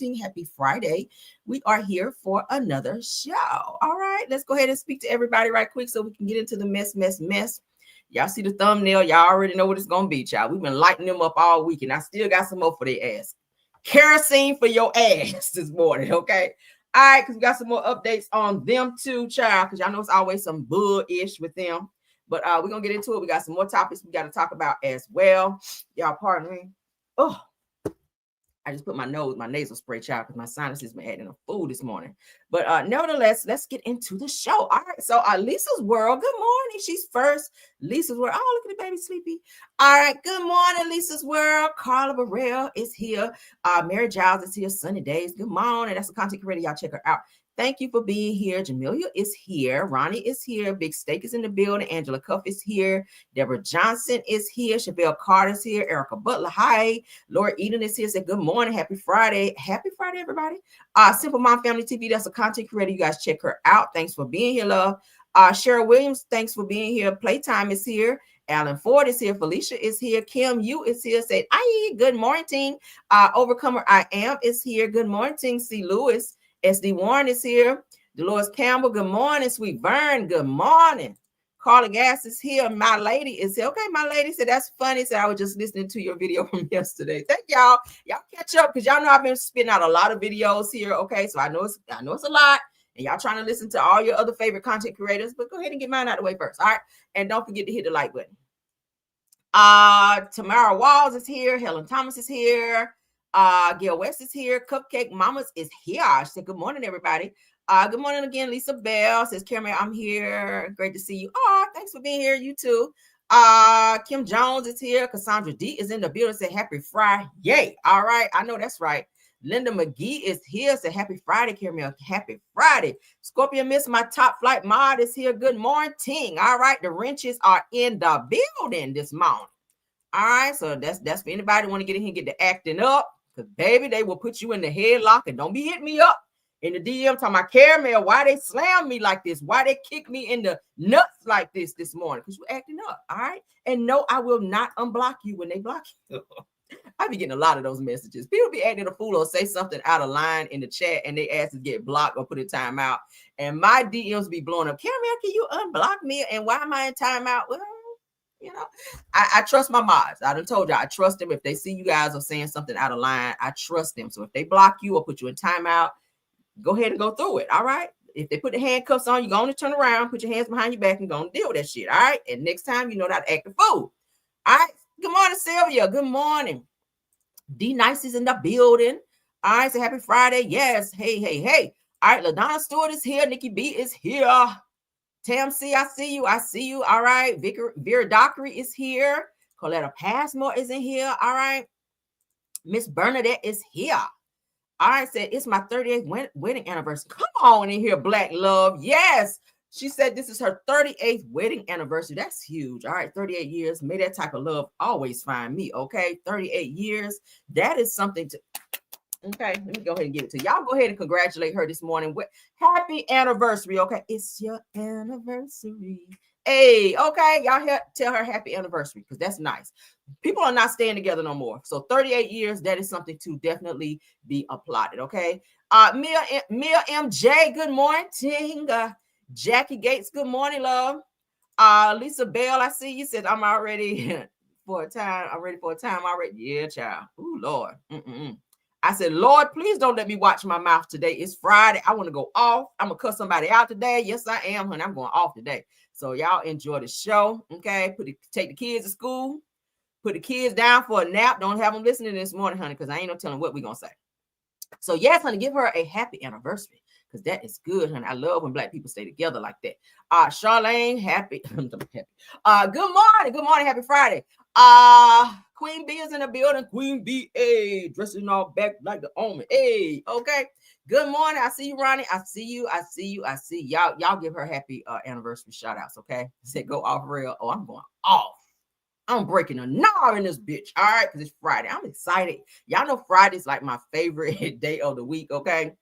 morning. Happy Friday. We are here for another show. All right, let's go ahead and speak to everybody right quick so we can get into the mess. Y'all see the thumbnail. Y'all already know what it's going to be, child. We've been lighting them up all week, and I still got some more for their ass. Kerosene for your ass this morning, okay? All right, because we got some more updates on them too, child, because y'all know it's always some bull-ish with them. But we're going to get into it. We got some more topics we got to talk about as well. Y'all pardon me. Oh, I just put my nasal spray, child, because my sinuses been acting a fool this morning. But nevertheless, let's get into the show. All right, so Lisa's World, good morning. She's first. Lisa's World. Oh, look at the baby sleepy. All right, good morning, Lisa's World. Carla Burrell is here. Mary Giles is here. Sunny Days, good morning. That's a content creator. Y'all check her out. Thank you for being here. Jamelia is here. Ronnie is here. Big Steak is in the building. Angela Cuff is here. Deborah Johnson is here. Chevelle Carter is here. Erica Butler, hi. Laura Eden is here. Say good morning. Happy Friday. Happy Friday, everybody. Simple Mom Family TV. That's a content creator. You guys check her out. Thanks for being here, love. Cheryl Williams, thanks for being here. Playtime is here. Alan Ford is here. Felicia is here. Kim Yu is here. Say, aye, good morning. Overcomer I Am is here. Good morning. C. Lewis. SD Warren is here. Dolores Campbell, good morning. Sweet Vern, good morning. Carla Gass is here. My lady is here. Okay, my lady said that's funny. Said I was just listening to your video from yesterday. Thank y'all. Y'all catch up because y'all know I've been spitting out a lot of videos here. Okay, so I know it's a lot, and y'all trying to listen to all your other favorite content creators. But go ahead and get mine out of the way first. All right, and don't forget to hit the like button. Tamara Walls is here. Helen Thomas is here. Gail West is here. Cupcake Mamas is here. She said, good morning, everybody. Good morning again. Lisa Bell says, Cameron, I'm here. Great to see you. Oh, thanks for being here. You too. Kim Jones is here. Cassandra D is in the building. Say happy Friday. Yay. All right. I know that's right. Linda McGee is here. Say happy Friday, Cameron. Happy Friday. Scorpion Miss, my top flight mod is here. Good morning. All right. The wrenches are in the building this morning. All right. So that's for anybody want to get in here and get the acting up. Because, baby, they will put you in the headlock and don't be hitting me up in the DM talking about Caramel, why they slam me like this? Why they kick me in the nuts like this morning? Because you're acting up, all right? And no, I will not unblock you when they block you. I be getting a lot of those messages. People be acting a fool or say something out of line in the chat and they ask to get blocked or put in timeout. And my DMs be blowing up. Caramel, can you unblock me? And why am I in timeout? Well, you know, I trust my mods. I done told you I trust them. If they see you guys are saying something out of line, I trust them. So if they block you or put you in timeout, go ahead and go through it. All right. If they put the handcuffs on, you're going to turn around, put your hands behind your back and go and deal with that shit. All right. And next time, you know not to act a fool. All right. Good morning, Sylvia. Good morning. D Nice is in the building. All right. So happy Friday. Yes. Hey. All right. LaDonna Stewart is here. Nikki B is here. Tam C, I see you. All right. Vera Dockery is here. Coletta Passmore is in here. All right. Miss Bernadette is here. All right. Said it's my 38th wedding anniversary. Come on in here, Black Love. Yes. She said this is her 38th wedding anniversary. That's huge. All right. 38 years. May that type of love always find me. Okay. 38 years. That is something to... Okay, let me go ahead and get it to y'all. Go ahead and congratulate her this morning with happy anniversary. Okay, it's your anniversary. Hey, okay, y'all tell her happy anniversary because that's nice. People are not staying together no more. So 38 years, that is something to definitely be applauded. Okay, Mia MJ, good morning. Jackie Gates, good morning, love. Lisa Bell, I see you said I'm already for a time. I'm ready for a time already. Yeah, child. Ooh, Lord. I said, Lord, please don't let me watch my mouth today. It's Friday. I want to go off. I'm going to cuss somebody out today. Yes, I am, honey. I'm going off today. So y'all enjoy the show. Okay. Take the kids to school. Put the kids down for a nap. Don't have them listening this morning, honey, because I ain't no telling what we're going to say. So yes, honey, give her a happy anniversary because that is good, honey. I love when Black people stay together like that. Charlene, happy. Good morning. Good morning. Happy Friday. Queen B is in the building. Queen B, hey, dressing all back like the omen. Hey, okay. Good morning. I see you, Ronnie. I see you. Y'all give her happy anniversary shout outs, okay? Say go off real. Oh, I'm going off. I'm breaking a knob in this bitch. All right, because it's Friday. I'm excited. Y'all know Friday's like my favorite day of the week, okay?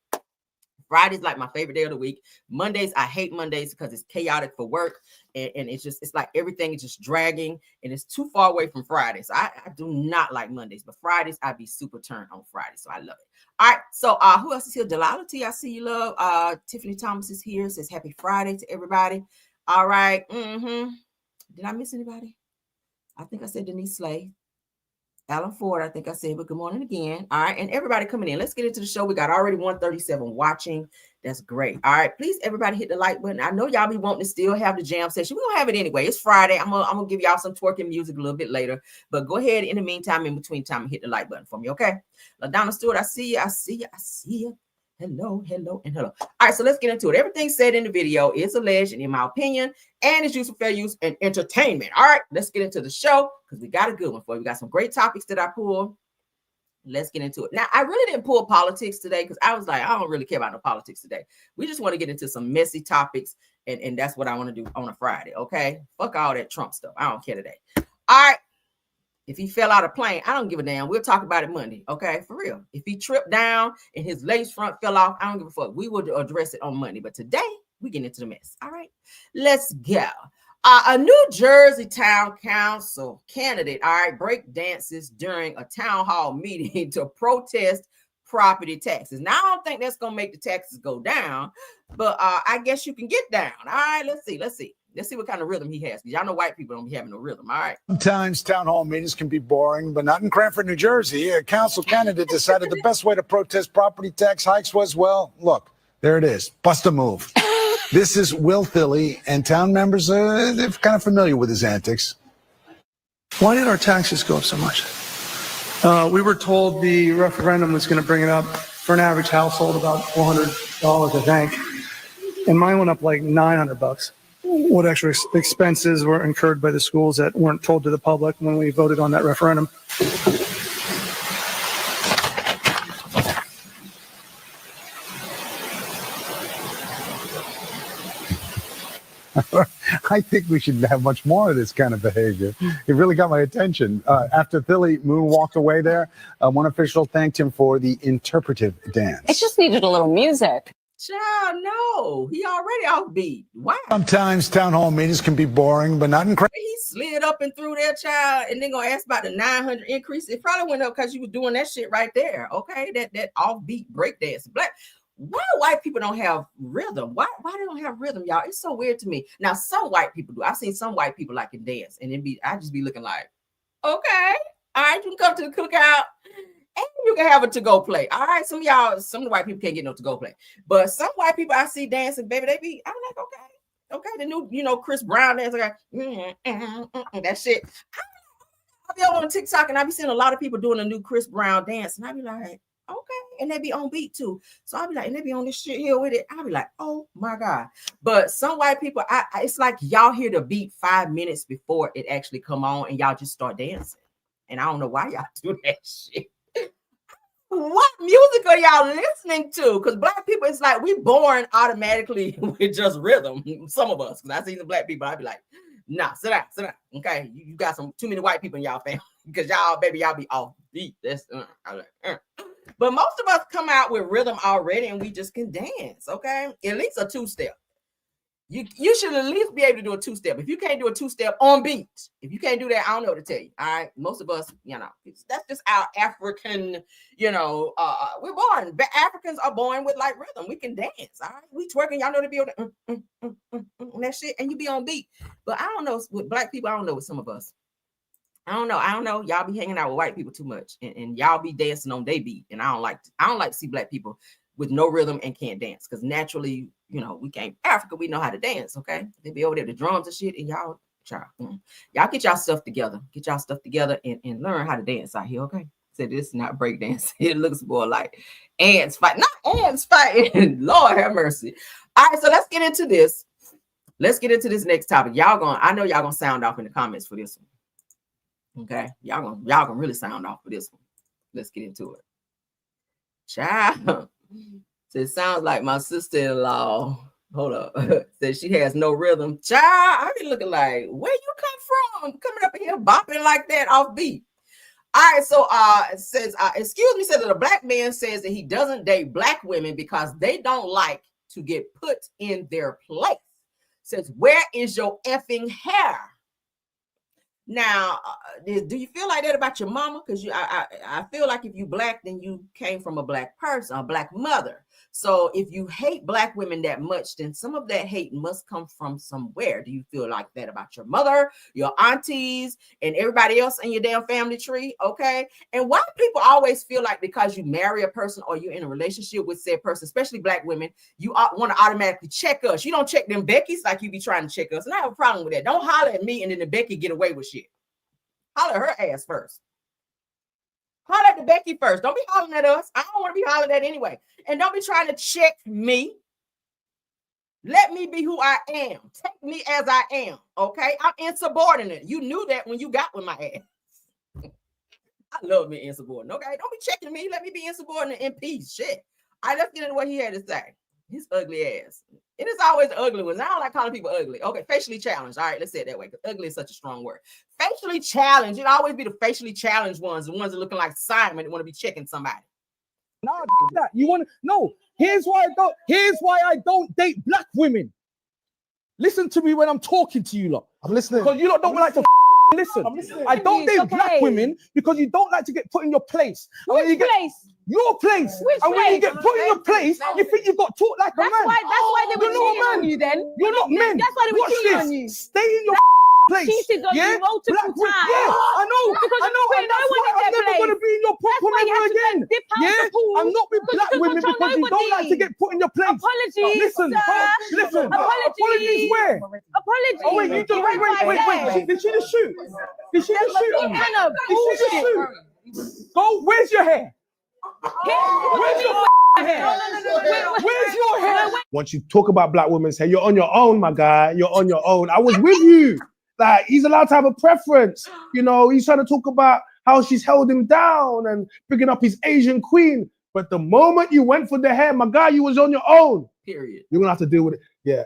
Friday's like my favorite day of the week. Mondays, I hate Mondays because it's chaotic for work. And it's like everything is just dragging and it's too far away from Fridays. So I do not like Mondays, but Fridays, I'd be super turned on Friday. So I love it. All right. So who else is here? Delilah T, I see you, love. Tiffany Thomas is here. Says happy Friday to everybody. All right. Did I miss anybody? I think I said Denise Slay. Alan Ford, I think I said, but good morning again. All right, and everybody coming in. Let's get into the show. We got already 137 watching. That's great. All right, please, everybody hit the like button. I know y'all be wanting to still have the jam session. We're going to have it anyway. It's Friday. I'm gonna give y'all some twerking music a little bit later. But go ahead in the meantime, in between time, and hit the like button for me, okay? LaDonna Stewart, I see you. I see you. I see you. Hello, hello, and hello. All right, so let's get into it. Everything said in the video is alleged, and in my opinion, and it's used for fair use and entertainment. All right, let's get into the show because we got a good one for you. We got some great topics that I pulled. Let's get into it. Now, I really didn't pull politics today because I was like, I don't really care about no politics today. We just want to get into some messy topics, and that's what I want to do on a Friday, okay? Fuck all that Trump stuff. I don't care today. All right. If he fell out of plane, I don't give a damn. We'll talk about it Monday, okay? For real. If he tripped down and his lace front fell off, I don't give a fuck. We will address it on Monday. But today, we get into the mess, all right? Let's go. A New Jersey town council candidate, all right, break dances during a town hall meeting to protest property taxes. Now, I don't think that's going to make the taxes go down, but I guess you can get down. All right, let's see. Let's see what kind of rhythm he has. Because y'all know white people don't be having no rhythm. All right. Sometimes town hall meetings can be boring, but not in Cranford, New Jersey. A council candidate decided the best way to protest property tax hikes was, well, look, there it is. Bust a move. This is Will Philly, and town members, they're kind of familiar with his antics. Why did our taxes go up so much? We were told the referendum was going to bring it up for an average household about $400, I think. And mine went up like $900. What extra expenses were incurred by the schools that weren't told to the public when we voted on that referendum? I think we should have much more of this kind of behavior. It really got my attention. After Philly moonwalked away there, one official thanked him for the interpretive dance. It just needed a little music. Child, no, he already offbeat. Wow. Sometimes town hall meetings can be boring, but not in Cranford. He slid up and through there, child, and then gonna ask about the 900 increase. It probably went up because you were doing that shit right there. Okay, that offbeat breakdance. Why white people don't have rhythm? Why they don't have rhythm, y'all? It's so weird to me. Now, some white people do. I've seen some white people like can dance, and I just be looking like, okay, all right, you can come to the cookout. And you can have a to-go play. All right, some of the white people can't get no to-go play. But some white people I see dancing, baby, I'm like, okay. The new, Chris Brown dance, like, that shit. I be on TikTok and I be seeing a lot of people doing a new Chris Brown dance. And I be like, okay. And they be on beat too. So I be like, and they be on this shit here with it. I be like, oh my God. But some white people, it's like y'all hear the beat 5 minutes before it actually come on and y'all just start dancing. And I don't know why y'all do that shit. What music are y'all listening to? Because black people, it's like we born automatically with just rhythm. Some of us, because I see the black people, I be like, nah, sit down. Okay, you got too many white people in y'all family because y'all be off beat. That's But most of us come out with rhythm already, and we just can dance. Okay, at least a two-step. You should at least be able to do a two-step. If you can't do a two-step on beat, if you can't do that, I don't know what to tell you. All right. Most of us, that's just our African, we're born. Africans are born with like rhythm. We can dance. All right. We twerking. Y'all know to be able to that shit, and you be on beat. But I don't know with black people, I don't know with some of us. I don't know. Y'all be hanging out with white people too much, and y'all be dancing on their beat. And I don't like to see black people with no rhythm and can't dance because naturally, we came Africa, we know how to dance. Okay, they be over there the drums and shit, and y'all get y'all stuff together. Get y'all stuff together and learn how to dance out here. Okay, so this is not breakdance. It looks more like ants fight, not ants fighting. Lord have mercy. All right, so let's get into this. Let's get into this next topic. I know y'all gonna sound off in the comments for this one. Okay, y'all gonna really sound off for this one. Let's get into it. Child. So it sounds like my sister-in-law. Hold up. Says she has no rhythm. Child, I be looking like, where you come from? Coming up in here bopping like that off beat. All right, so it says, excuse me, says that a black man says that he doesn't date black women because they don't like to get put in their place. Says, where is your effing hair? Now, do you feel like that about your mama? Because I feel like if you black, then you came from a black person, a black mother. So if you hate black women that much, then some of that hate must come from somewhere. Do you feel like that about your mother, your aunties, and everybody else in your damn family tree? Okay. And why do people always feel like because you marry a person or you're in a relationship with said person, especially black women, you want to automatically check us? You don't check them Beckys like you be trying to check us. And I have a problem with that. Don't holler at me and then the Becky get away with shit. Holler at her ass first. Holler at the Becky first. Don't be hollering at us. I don't want to be hollering at anyway. And don't be trying to check me. Let me be who I am. Take me as I am. Okay? I'm insubordinate. You knew that when you got with my ass. I love me insubordinate. Okay? Don't be checking me. Let me be insubordinate in peace. Shit. All right, let's get into what he had to say. His ugly ass. It is always the ugly ones. I don't like calling people ugly. Okay, facially challenged. All right, let's say it that way, because ugly is such a strong word. Facially challenged. It always be the facially challenged ones, the ones that looking like Simon that want to be checking somebody. No, that you want to no. Here's why I don't date black women. Listen to me when I'm talking to you lot. I'm listening. Because you lot don't like to listen. I don't date black women because you don't like to get put in your place. Which place? Your place. Which and when you place? get put in your place, you think you got taught like a man. That's why they were cheating on you then. You're not men. That's why they were Watch cheating this. on you. Stay in your place. Cheated on you multiple times. Yeah, I know. Because I know. you And put that's no one why in I'm their never place. going to be in your That's proper why you ever have to again. dip out the pool. I'm not with black you women control because you don't like to nobody. get put in your place. Apologies, Listen, sir. listen. Apologies. Where? Apologies. Oh wait, you just wait. Did she just shoot? Did she just shoot? What kind of Did she just bullshit? shoot? Go. Where's your hair? Where's your hair? Where's your hair? Once you talk about black women's hair, you're on your own, my guy. You're on your own. I was with you. Like, he's allowed to have a preference. You know, he's trying to talk about how she's held him down and picking up his Asian queen. But the moment you went for the hair, my guy, you was on your own. Period. You're gonna have to deal with it. Yeah.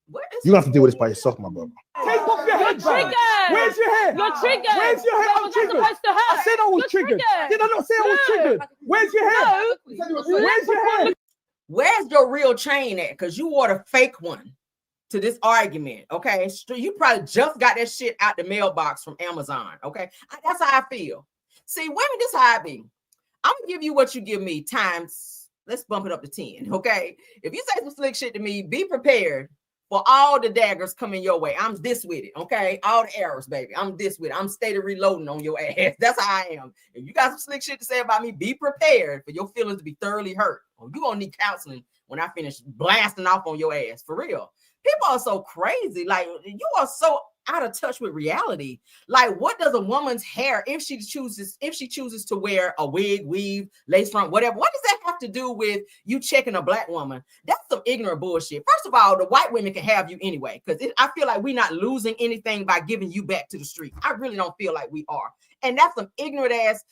What is You're gonna have to deal with this by yourself, my brother. Take off your head, triggered. Where's your hair? You're triggered. Where's your hair? I'm triggered. I said I was triggered. Did I not say I was triggered? Where's your hair? Where's your hair? Where's your real chain at? Because you wore the fake one to this argument, okay? You probably just got that shit out the mailbox from Amazon, okay? That's how I feel. See, women, this how I be. I'm gonna give you what you give me times, let's bump it up to 10, okay? If you say some slick shit to me, be prepared for all the daggers coming your way. I'm this with it, okay? All the arrows, baby. I'm this with it. I'm steady reloading on your ass. That's how I am. If you got some slick shit to say about me, be prepared for your feelings to be thoroughly hurt. Or you're gonna need counseling when I finish blasting off on your ass, for real. People are so crazy. Like, you are so out of touch with reality. Like, what does a woman's hair, if she chooses to wear a wig, weave, lace front, whatever, what does that have to do with you checking a black woman? That's some ignorant bullshit. First of all, the white women can have you anyway, because I feel like we're not losing anything by giving you back to the street. I really don't feel like we are. And that's some ignorant ass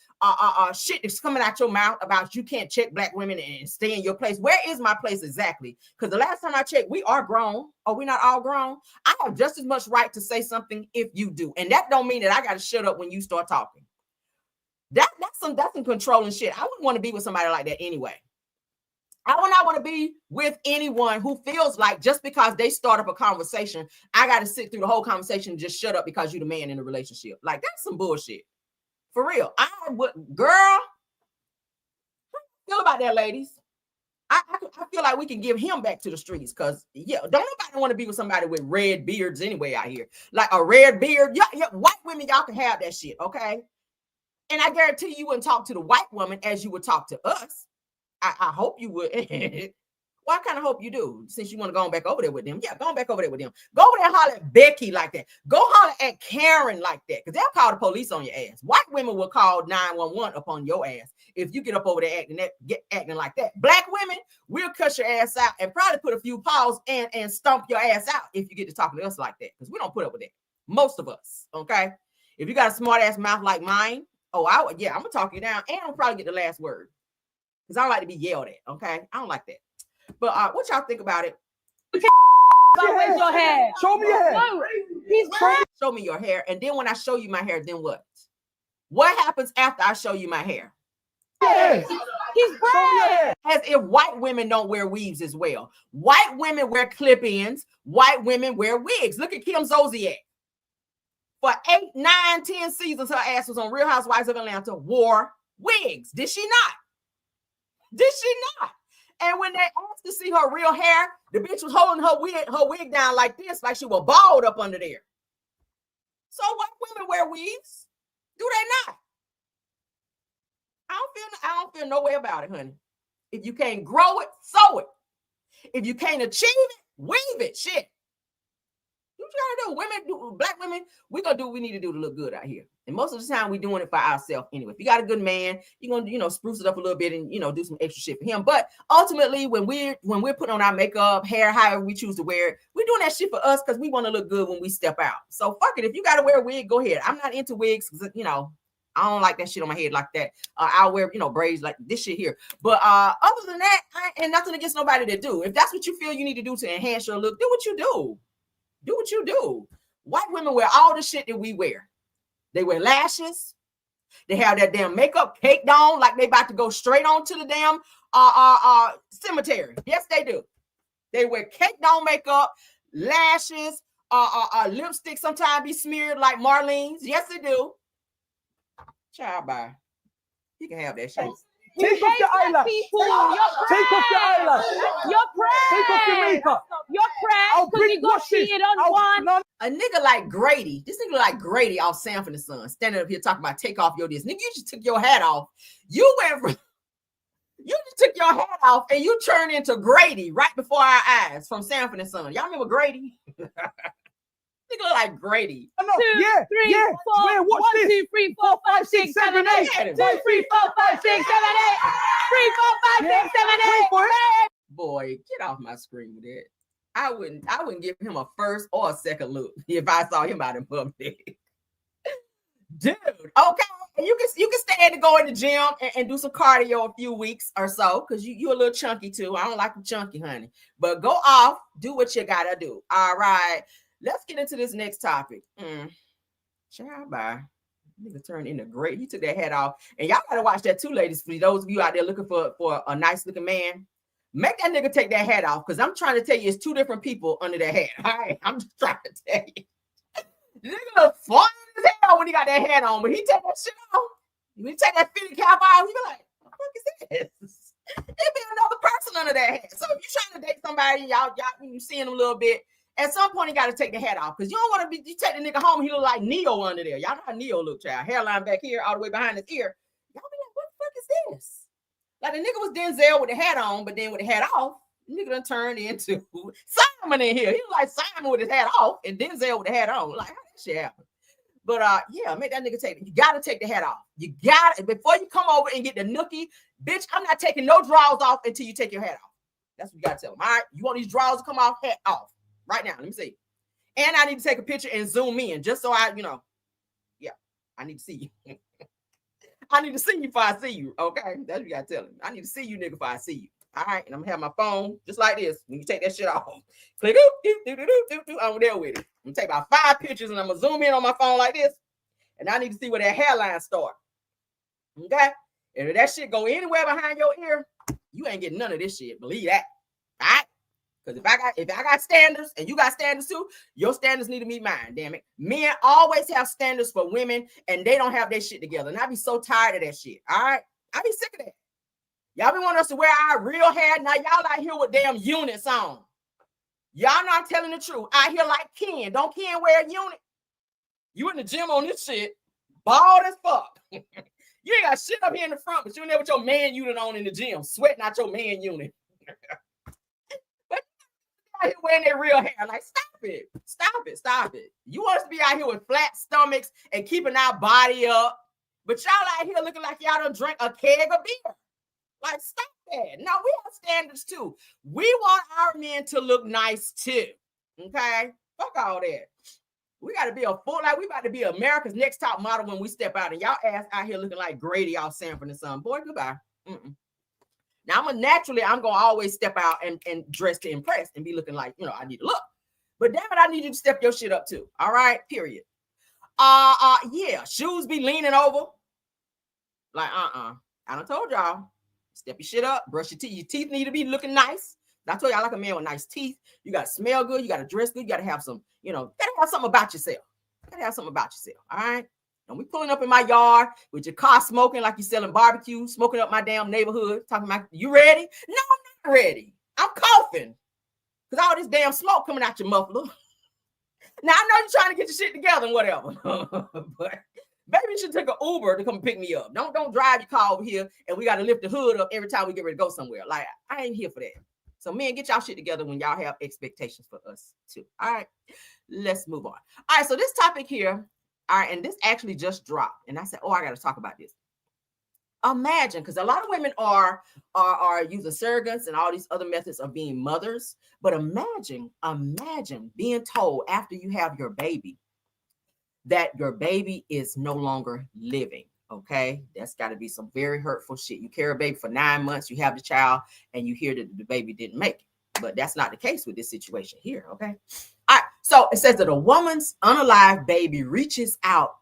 shit that's coming out your mouth about you can't check black women and stay in your place. Where is my place exactly? Because the last time I checked, we are grown. Are we not all grown? I have just as much right to say something if you do. And that don't mean that I got to shut up when you start talking. That's some controlling shit. I wouldn't want to be with somebody like that anyway. I would not want to be with anyone who feels like just because they start up a conversation, I got to sit through the whole conversation and just shut up because you're the man in the relationship. Like, that's some bullshit. For real. I would, girl, how you feel about that, ladies? I feel like we can give him back to the streets because, yeah, don't nobody want to be with somebody with red beards anyway out here. Like a red beard. Yeah, white women, y'all can have that shit, okay? And I guarantee you wouldn't talk to the white woman as you would talk to us. I hope you would. Well, I kind of hope you do, since you want to go on back over there with them. Yeah, go on back over there with them. Go over there and holler at Becky like that. Go holler at Karen like that, because they'll call the police on your ass. White women will call 911 upon your ass if you get up over there acting like that. Black women will cut your ass out and probably put a few paws and stomp your ass out if you get to talking to us like that, because we don't put up with that. Most of us, okay? If you got a smart ass mouth like mine, I'm gonna talk you down, and I'll probably get the last word, because I don't like to be yelled at, okay? I don't like that. But what y'all think about it? Where's your hair? Show me your hair. No, he's Show me your hair, and then when I show you my hair, then what? What happens after I show you my hair? Yeah. He's brave. As if white women don't wear weaves as well. White women wear clip-ins. White women wear wigs. Look at Kim Zolciak. For 8, 9, 10 seasons, her ass was on Real Housewives of Atlanta, wore wigs. Did she not? Did she not? And when they asked to see her real hair, the bitch was holding her wig down like this, like she was bald up under there. So white women wear weaves? Do they not? I don't feel no way about it, honey. If you can't grow it, sow it. If you can't achieve it, weave it. Shit. You trying to do? Women, black women, we're gonna do what we need to do to look good out here. And most of the time we're doing it for ourselves anyway. If you got a good man, you're gonna, spruce it up a little bit and do some extra shit for him. But ultimately, when we're putting on our makeup, hair, however we choose to wear it, we're doing that shit for us because we want to look good when we step out. So fuck it. If you gotta wear a wig, go ahead. I'm not into wigs because I don't like that shit on my head like that. I'll wear, braids like this shit here. But other than that, and nothing against nobody to do. If that's what you feel you need to do to enhance your look, do what you do. Do what you do. White women wear all the shit that we wear. They wear lashes. They have that damn makeup caked on like they about to go straight on to the damn cemetery. Yes, they do. They wear caked on makeup, lashes, lipstick sometimes be smeared like Marlene's. Yes, they do. Child, bye. You can have that shit. Take off your eyelash. Take off your eyelash. You're proud. Take off your makeup. You're proud because you gonna see it on one. A nigga like Grady, this nigga like Grady off Sanford and Son, standing up here talking about take off your this. Nigga, you just took your hat off. You just took your hat off and you turned into Grady right before our eyes from Sanford and Son. Y'all remember Grady? Nigga like Grady. Oh, no. 2, 3, 4. Wait, watch 1, 2, 3, 4, 5, 6, 7, 8. 2, 3, 4, 5, 6, 7, 8. 3, 4, 5, 6, 7, 8. Boy, get off my screen with that. I wouldn't give him a first or a second look if I saw him out in public. Dude, okay. You can stand to go in the gym and do some cardio a few weeks or so because you a little chunky too. I don't like you chunky, honey. But go off, do what you gotta do. All right. Let's get into this next topic. Child, bye. Nigga turned into great. He took that hat off. And y'all gotta watch that too, ladies. For those of you out there looking for a nice looking man, make that nigga take that hat off. Because I'm trying to tell you, it's two different people under that hat. All right. I'm just trying to tell you. The nigga look fun as hell when he got that hat on. When he take that shit off, when he take that fitted cap off, he be like, what the fuck is this? It be another person under that hat. So if you're trying to date somebody, y'all you seeing them a little bit, at some point, he got to take the hat off because you don't want to be. You take the nigga home, he look like Neo under there. Y'all know how Neo look, child. Hairline back here, all the way behind his ear. Y'all be like, what the fuck is this? Like the nigga was Denzel with the hat on, but then with the hat off, the nigga done turned into Simon in here. He was like Simon with his hat off and Denzel with the hat on. Like, how that shit happen? But yeah, make that nigga take it. You gotta take the hat off. You gotta, before you come over and get the nookie, bitch, I'm not taking no drawers off until you take your hat off. That's what you gotta tell them. All right, you want these drawers to come off, hat off. Right now, let me see. And I need to take a picture and zoom in just so I need to see you. I need to see you before I see you. Okay, that's what you gotta tell him. I need to see you, nigga, before I see you. All right, and I'm gonna have my phone just like this. When you take that shit off, click I'm there with it. I'm gonna take about 5 pictures and I'm gonna zoom in on my phone like this. And I need to see where that hairline start. Okay, and if that shit go anywhere behind your ear, you ain't getting none of this shit. Believe that. All right. Because if I got standards and you got standards too, your standards need to meet mine, damn it. Men always have standards for women and they don't have their shit together. And I be so tired of that shit. All right. I be sick of that. Y'all be wanting us to wear our real hair. Now y'all out here with damn units on. Y'all know I'm telling the truth. Out here like Ken. Don't Ken wear a unit? You in the gym on this shit, bald as fuck. You ain't got shit up here in the front, but you in there with your man unit on in the gym, sweating out your man unit. Out here wearing their real hair. Like, stop it. You want us to be out here with flat stomachs and keeping our body up, but y'all out here looking like y'all done drink a keg of beer. Like, stop that. No, we have standards too. We want our men to look nice too. Okay? Fuck all that. We got to be we about to be America's Next Top Model when we step out, and y'all ass out here looking like Grady off Sanford and Son. Boy, goodbye. Now, I'm going to always step out and dress to impress and be looking like, I need to look. But damn it, I need you to step your shit up too. All right, period. Yeah, shoes be leaning over. Like, I done told y'all, step your shit up, brush your teeth. Your teeth need to be looking nice. I told you I like a man with nice teeth. You got to smell good. You got to dress good. You got to have some, got to have something about yourself. Got to have something about yourself. All right. Don't be pulling up in my yard with your car smoking like you're selling barbecue, smoking up my damn neighborhood, talking about, you ready? No, I'm not ready. I'm coughing because all this damn smoke coming out your muffler. Now, I know you're trying to get your shit together and whatever, but maybe you should take an Uber to come pick me up. Don't drive your car over here and we got to lift the hood up every time we get ready to go somewhere. Like, I ain't here for that. So, men, get y'all shit together when y'all have expectations for us too. All right, let's move on. All right, so this topic here, all right, and this actually just dropped. And I said, I got to talk about this. Imagine, because a lot of women are using surrogates and all these other methods of being mothers. But imagine being told after you have your baby that your baby is no longer living. Okay, that's got to be some very hurtful shit. You carry a baby for 9 months, you have the child, and you hear that the baby didn't make it. But that's not the case with this situation here. Okay. All right. So it says that a woman's unalive baby reaches out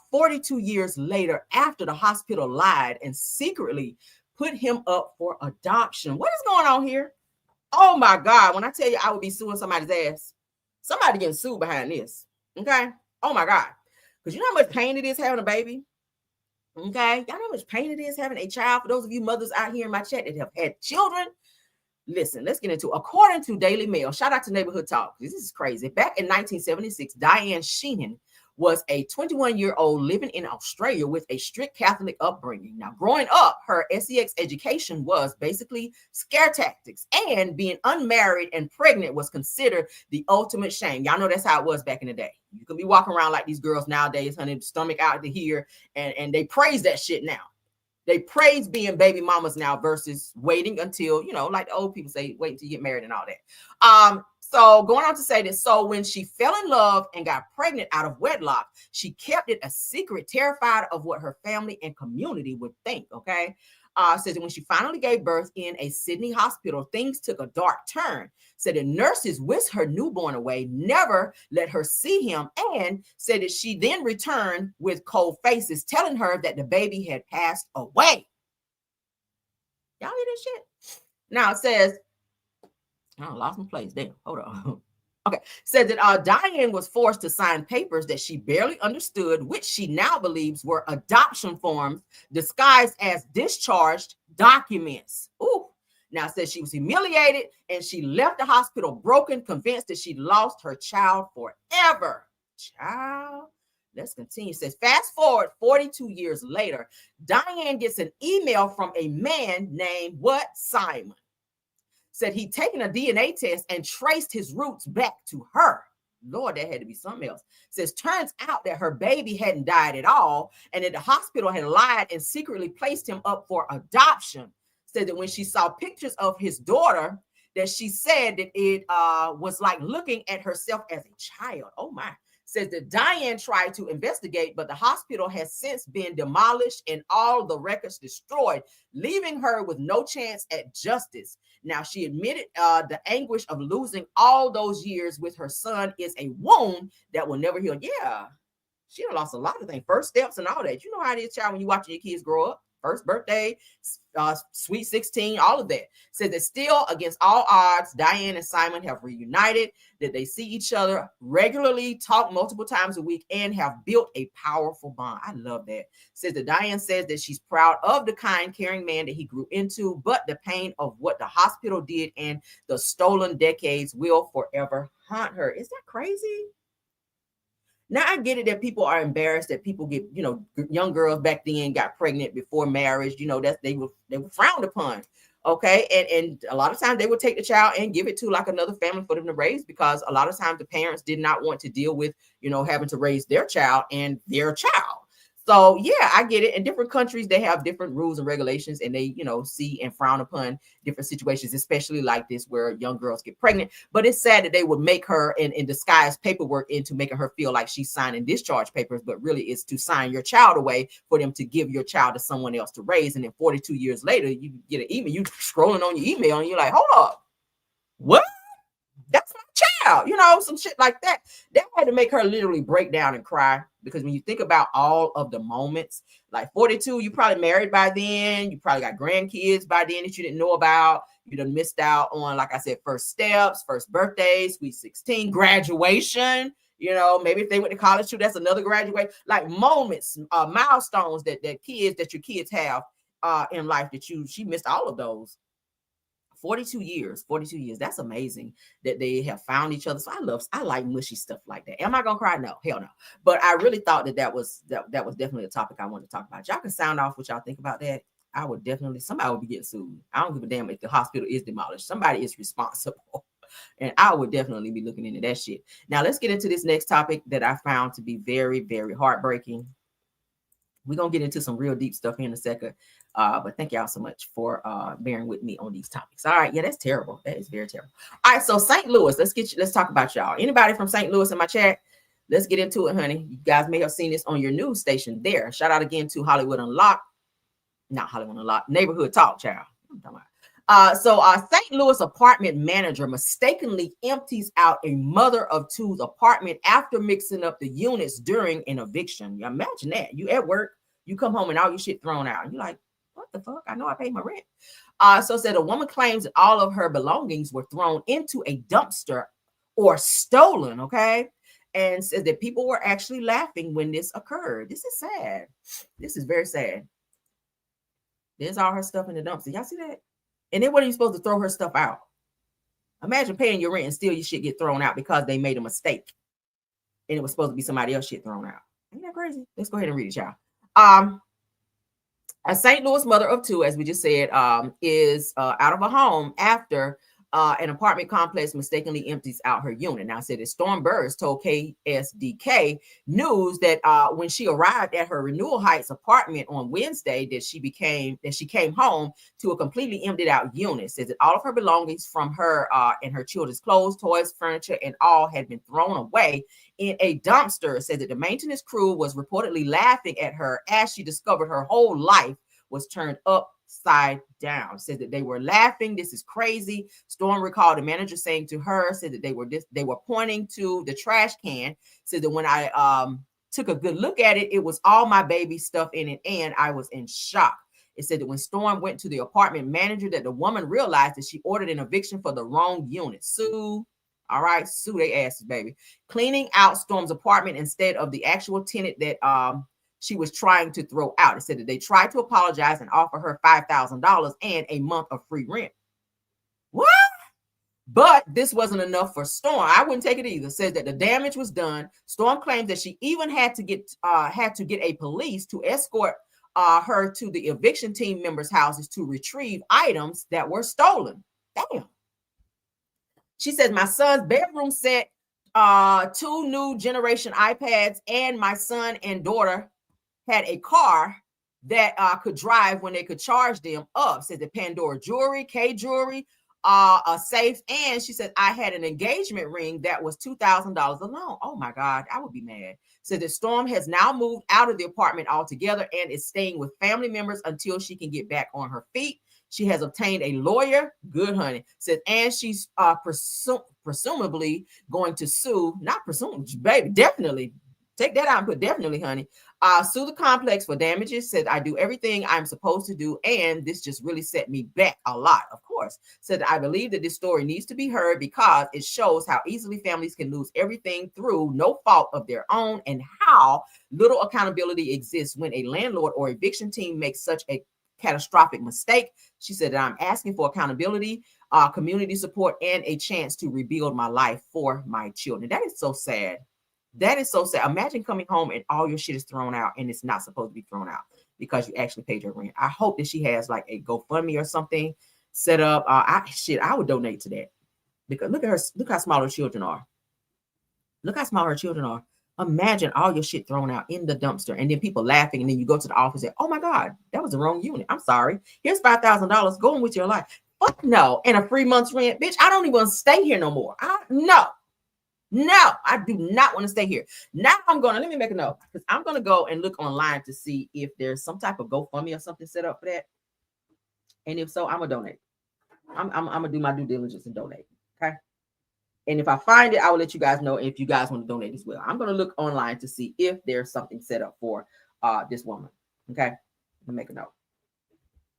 42 years later after the hospital lied and secretly put him up for adoption. What is going on here? Oh my God. When I tell you I would be suing somebody's ass, somebody getting sued behind this. Okay. Oh my God. Because you know how much pain it is having a baby? Okay. Y'all know how much pain it is having a child? For those of you mothers out here in my chat that have had children, listen, let's get into it. According to Daily Mail, shout out to Neighborhood Talk. This is crazy. Back in 1976, Diane Sheenan was a 21-year-old living in Australia with a strict Catholic upbringing. Now, growing up, her sex education was basically scare tactics, and being unmarried and pregnant was considered the ultimate shame. Y'all know that's how it was back in the day. You can be walking around like these girls nowadays, honey, stomach out to here, and they praise that shit now. They praise being baby mamas now versus waiting until, like the old people say, wait until you get married and all that. So going on to say this, so when she fell in love and got pregnant out of wedlock, she kept it a secret, terrified of what her family and community would think, okay? Says that when she finally gave birth in a Sydney hospital, things took a dark turn. Said the nurses whisked her newborn away, never let her see him, and said that she then returned with cold faces, telling her that the baby had passed away. Y'all hear this shit? Now it says, I lost my place. Damn, hold on. Okay, said that Diane was forced to sign papers that she barely understood, which she now believes were adoption forms disguised as discharged documents. Ooh. Now says she was humiliated and she left the hospital broken, convinced that she lost her child forever. Child. Let's continue. It says, fast forward 42 years later, Diane gets an email from a man named Simon. Said he'd taken a DNA test and traced his roots back to her. Lord, that had to be something else. Says, turns out that her baby hadn't died at all and that the hospital had lied and secretly placed him up for adoption. Said that when she saw pictures of his daughter, that she said that it was like looking at herself as a child. Oh my. Says that Diane tried to investigate, but the hospital has since been demolished and all the records destroyed, leaving her with no chance at justice. Now, she admitted the anguish of losing all those years with her son is a wound that will never heal. Yeah, she done lost a lot of things, first steps and all that. You know how it is, child, when you watching your kids grow up. First birthday, sweet 16, all of that. Says that still, against all odds, Diane and Simon have reunited, that they see each other regularly, talk multiple times a week, and have built a powerful bond. I love that. Says that Diane says that she's proud of the kind, caring man that he grew into, but the pain of what the hospital did and the stolen decades will forever haunt her. Is that crazy? Now, I get it that people are embarrassed that people get, young girls back then got pregnant before marriage, that they were frowned upon. Okay. And a lot of times they would take the child and give it to like another family for them to raise, because a lot of times the parents did not want to deal with, having to raise their child and their child. So, yeah, I get it. In different countries, they have different rules and regulations, and they, see and frown upon different situations, especially like this where young girls get pregnant. But it's sad that they would make her and disguise paperwork into making her feel like she's signing discharge papers, but really it's to sign your child away for them to give your child to someone else to raise. And then 42 years later, you get an email, you scrolling on your email and you're like, hold up, what? That's my child, you know, some shit like that. That had to make her literally break down and cry, because when you think about all of the moments, like 42, you probably married by then, you probably got grandkids by then that you didn't know about. You done missed out on, like I said, first steps, first birthday, sweet 16, graduation. You know, maybe if they went to college too, that's another graduate. Like moments, milestones that your kids have in life that she missed all of those. 42 years. That's amazing that they have found each other. So I like mushy stuff like that. Am I gonna cry? No, hell no. But I really thought that was definitely a topic I wanted to talk about. Y'all can sound off what y'all think about that. I would definitely, somebody would be getting sued. I don't give a damn if the hospital is demolished. Somebody is responsible. And I would definitely be looking into that shit. Now let's get into this next topic that I found to be very, very heartbreaking. We're gonna get into some real deep stuff here in a second. But thank y'all so much for bearing with me on these topics. All right, yeah, that's terrible. That is very terrible. All right, so St. Louis, let's talk about y'all. Anybody from St. Louis in my chat? Let's get into it, honey. You guys may have seen this on your news station there. Shout out again to Hollywood Unlocked. Not Hollywood Unlocked, Neighborhood Talk, child. So St. Louis apartment manager mistakenly empties out a mother of two's apartment after mixing up the units during an eviction. You imagine that. You at work, you come home and all your shit thrown out. You're like, what the fuck? I know I paid my rent. So said a woman claims that all of her belongings were thrown into a dumpster or stolen, okay? And said that people were actually laughing when this occurred. This is sad. This is very sad. There's all her stuff in the dumpster. Y'all see that? And then what are you supposed to throw her stuff out? Imagine paying your rent and still your shit get thrown out because they made a mistake. And it was supposed to be somebody else's shit thrown out. Ain't that crazy? Let's go ahead and read it, y'all. A St. Louis mother of two, as we just said, is out of a home after an apartment complex mistakenly empties out her unit. Now, I said that Storm Burris told KSDK News that when she arrived at her Renewal Heights apartment on Wednesday, that she came home to a completely emptied out unit. Says that all of her belongings from her and her children's clothes, toys, furniture, and all had been thrown away in a dumpster. Said that the maintenance crew was reportedly laughing at her as she discovered her whole life was turned upside down. Said that they were laughing. This is crazy. Storm recalled the manager saying to her, said that they were pointing to the trash can. Said that when I took a good look at it, it was all my baby stuff in it, and I was in shock. It said that when Storm went to the apartment manager, that the woman realized that she ordered an eviction for the wrong unit. Sue. All right, sue they asses, baby. Cleaning out Storm's apartment instead of the actual tenant that she was trying to throw out. It said that they tried to apologize and offer her $5,000 and a month of free rent. What? But this wasn't enough for Storm. I wouldn't take it either. Says that the damage was done. Storm claims that she even had to get a police to escort her to the eviction team members' houses to retrieve items that were stolen. Damn. She says my son's bedroom set, 2 new generation iPads, and my son and daughter had a car that could drive when they could charge them up. Said the Pandora jewelry, K jewelry, a safe, and she said I had an engagement ring that was $2,000 alone. Oh my God, I would be mad. Said the Storm has now moved out of the apartment altogether and is staying with family members until she can get back on her feet. She has obtained a lawyer. Good, honey. Said, and she's presumably going to sue. Not presumably, baby. Definitely. Take that out and put definitely, honey. Sue the complex for damages. Said, I do everything I'm supposed to do, and this just really set me back a lot, of course. Said, I believe that this story needs to be heard because it shows how easily families can lose everything through no fault of their own, and how little accountability exists when a landlord or eviction team makes such a catastrophic mistake. She said that I'm asking for accountability, community support, and a chance to rebuild my life for my children. That is so sad. That is so sad. Imagine coming home and all your shit is thrown out and it's not supposed to be thrown out because you actually paid your rent. I hope that she has like a GoFundMe or something set up. I would donate to that because look at her. Look how small her children are. Look how small her children are. Imagine all your shit thrown out in the dumpster and then people laughing. And then you go to the office and say, oh my God, that was the wrong unit. I'm sorry. Here's $5,000 going with your life. Fuck no. And a free month's rent. Bitch, I don't even want to stay here no more. No, I do not want to stay here. Now let me make a note because I'm going to go and look online to see if there's some type of GoFundMe or something set up for that. And if so, I'm going to donate. I'm going to do my due diligence and donate. Okay. And if I find it, I will let you guys know if you guys want to donate as well. I'm going to look online to see if there's something set up for this woman. Okay. Let me make a note.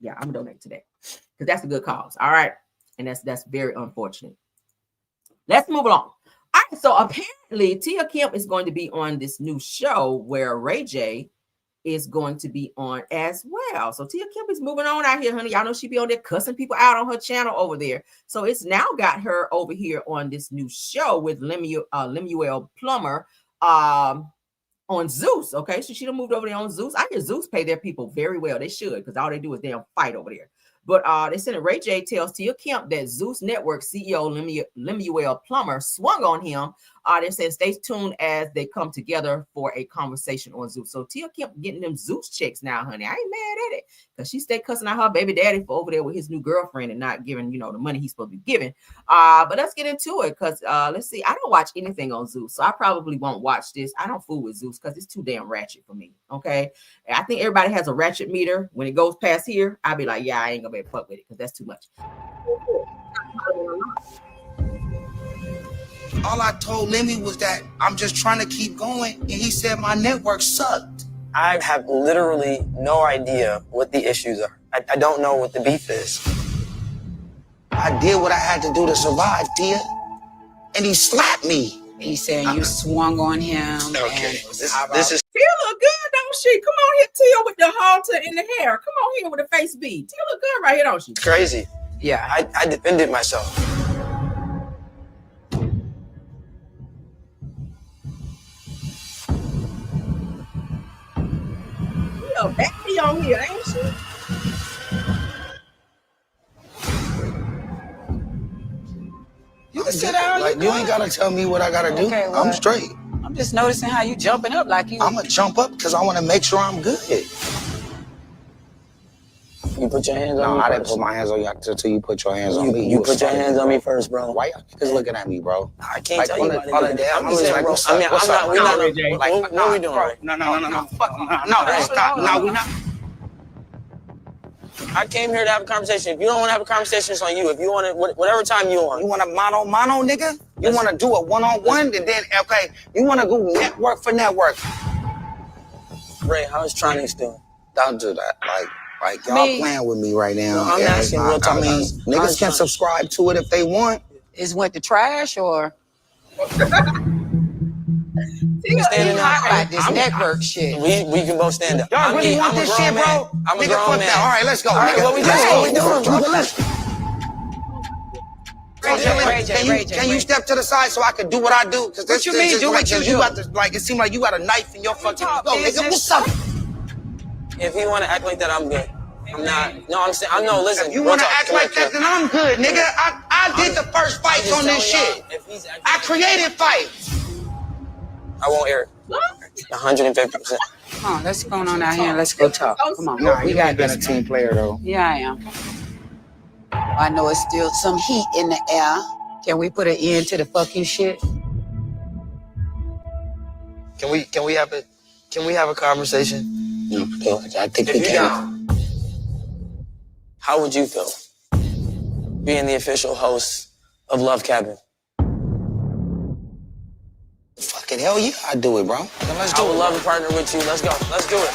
Yeah, I'm going to donate today because that's a good cause. All right. And that's very unfortunate. Let's move along. All right. So apparently Tia Kemp is going to be on this new show where Ray J is going to be on as well. So Tia Kemp is moving on out here, honey. Y'all know she be on there cussing people out on her channel over there. So it's now got her over here on this new show with Lemuel Plummer on Zeus. Okay, so she done moved over there on Zeus. I hear Zeus pay their people very well. They should, because all they do is damn fight over there. But they said that Ray J tells Tia Kemp that Zeus Network CEO Lemuel Plummer swung on him. They said stay tuned as they come together for a conversation on Zeus. So Tia Kemp getting them Zeus checks now, honey. I ain't mad at it because she stay cussing out her baby daddy for over there with his new girlfriend and not giving, the money he's supposed to be giving. But let's get into it because let's see. I don't watch anything on Zeus, so I probably won't watch this. I don't fool with Zeus because it's too damn ratchet for me. Okay, I think everybody has a ratchet meter. When it goes past here, I'll be like, yeah, I ain't gonna be able to fuck with it because that's too much. All I told Lemmy was that I'm just trying to keep going, and he said my network sucked. I have literally no idea what the issues are. I don't know what the beef is. I did what I had to do to survive, Tia, and he slapped me. He said you swung on him. Okay, this is Tia look good, don't she? Come on here, Tia, with the halter in the hair. Come on here with the face bead. Tia look good right here, don't she? crazy. Yeah. I defended myself. Becky on here, ain't she? You can sit down. Like you ain't gotta tell me what I gotta do. Okay, well, I'm straight. I'm just noticing how you jumping up like you. I'm gonna jump up because I want to make sure I'm good. You put your hands on No, me I didn't first. put my hands on you until you put your hands on me. You put your hands on me first, bro. Why y'all niggas looking at me, bro? I can't Like, tell you on about the it. day, I'm I'm just saying, like, bro. what's I mean, up? What's I'm up? not, we're not, Ray J. what are we doing? Bro, Right? No, fuck. No, that's not. No, we not. I came here to have a conversation. If you don't want to have a conversation, it's on you. If you want to, whatever time you want. You want a mano, nigga? You want to do a one-on-one, and then, okay, you want to go network for network. Ray, how's Tronix doing? Don't do that. Like y'all playing with me right now. No, I'm Yeah, asking it's real talk. I mean, niggas can subscribe to it if they want. Is went to trash or You standing there? like this network shit? We can both stand up. Y'all really want this shit, bro? I'm a Nigga, grown fuck man. that. All right, let's go. All right, nigga. what we doing? Let's What we go. doing? Nigga, let's Can you step to the side so I can do what I do? Because What you mean, do what you do? got to, like, it seemed like you got a knife in your fucking. Go, nigga, what's up? If you want to act like that, I'm good. I'm not. No, I'm saying. I'm no. Listen. If you want to act like that, then I'm good, nigga. I did the first fights on this shit. I created fights. I won't air it. 150%. Come on, let's go on out here and let's go talk. Come on, Nah, we you got ain't been a this. team player though. Yeah, I am. I know it's still some heat in the air. Can we put an end to the fucking shit? Can we have a conversation? I think we can. How would you feel being the official host of Love Cabin? Fucking hell yeah, I do it, bro. Then let's do I would it. love to partner with you. Let's go. Let's do it.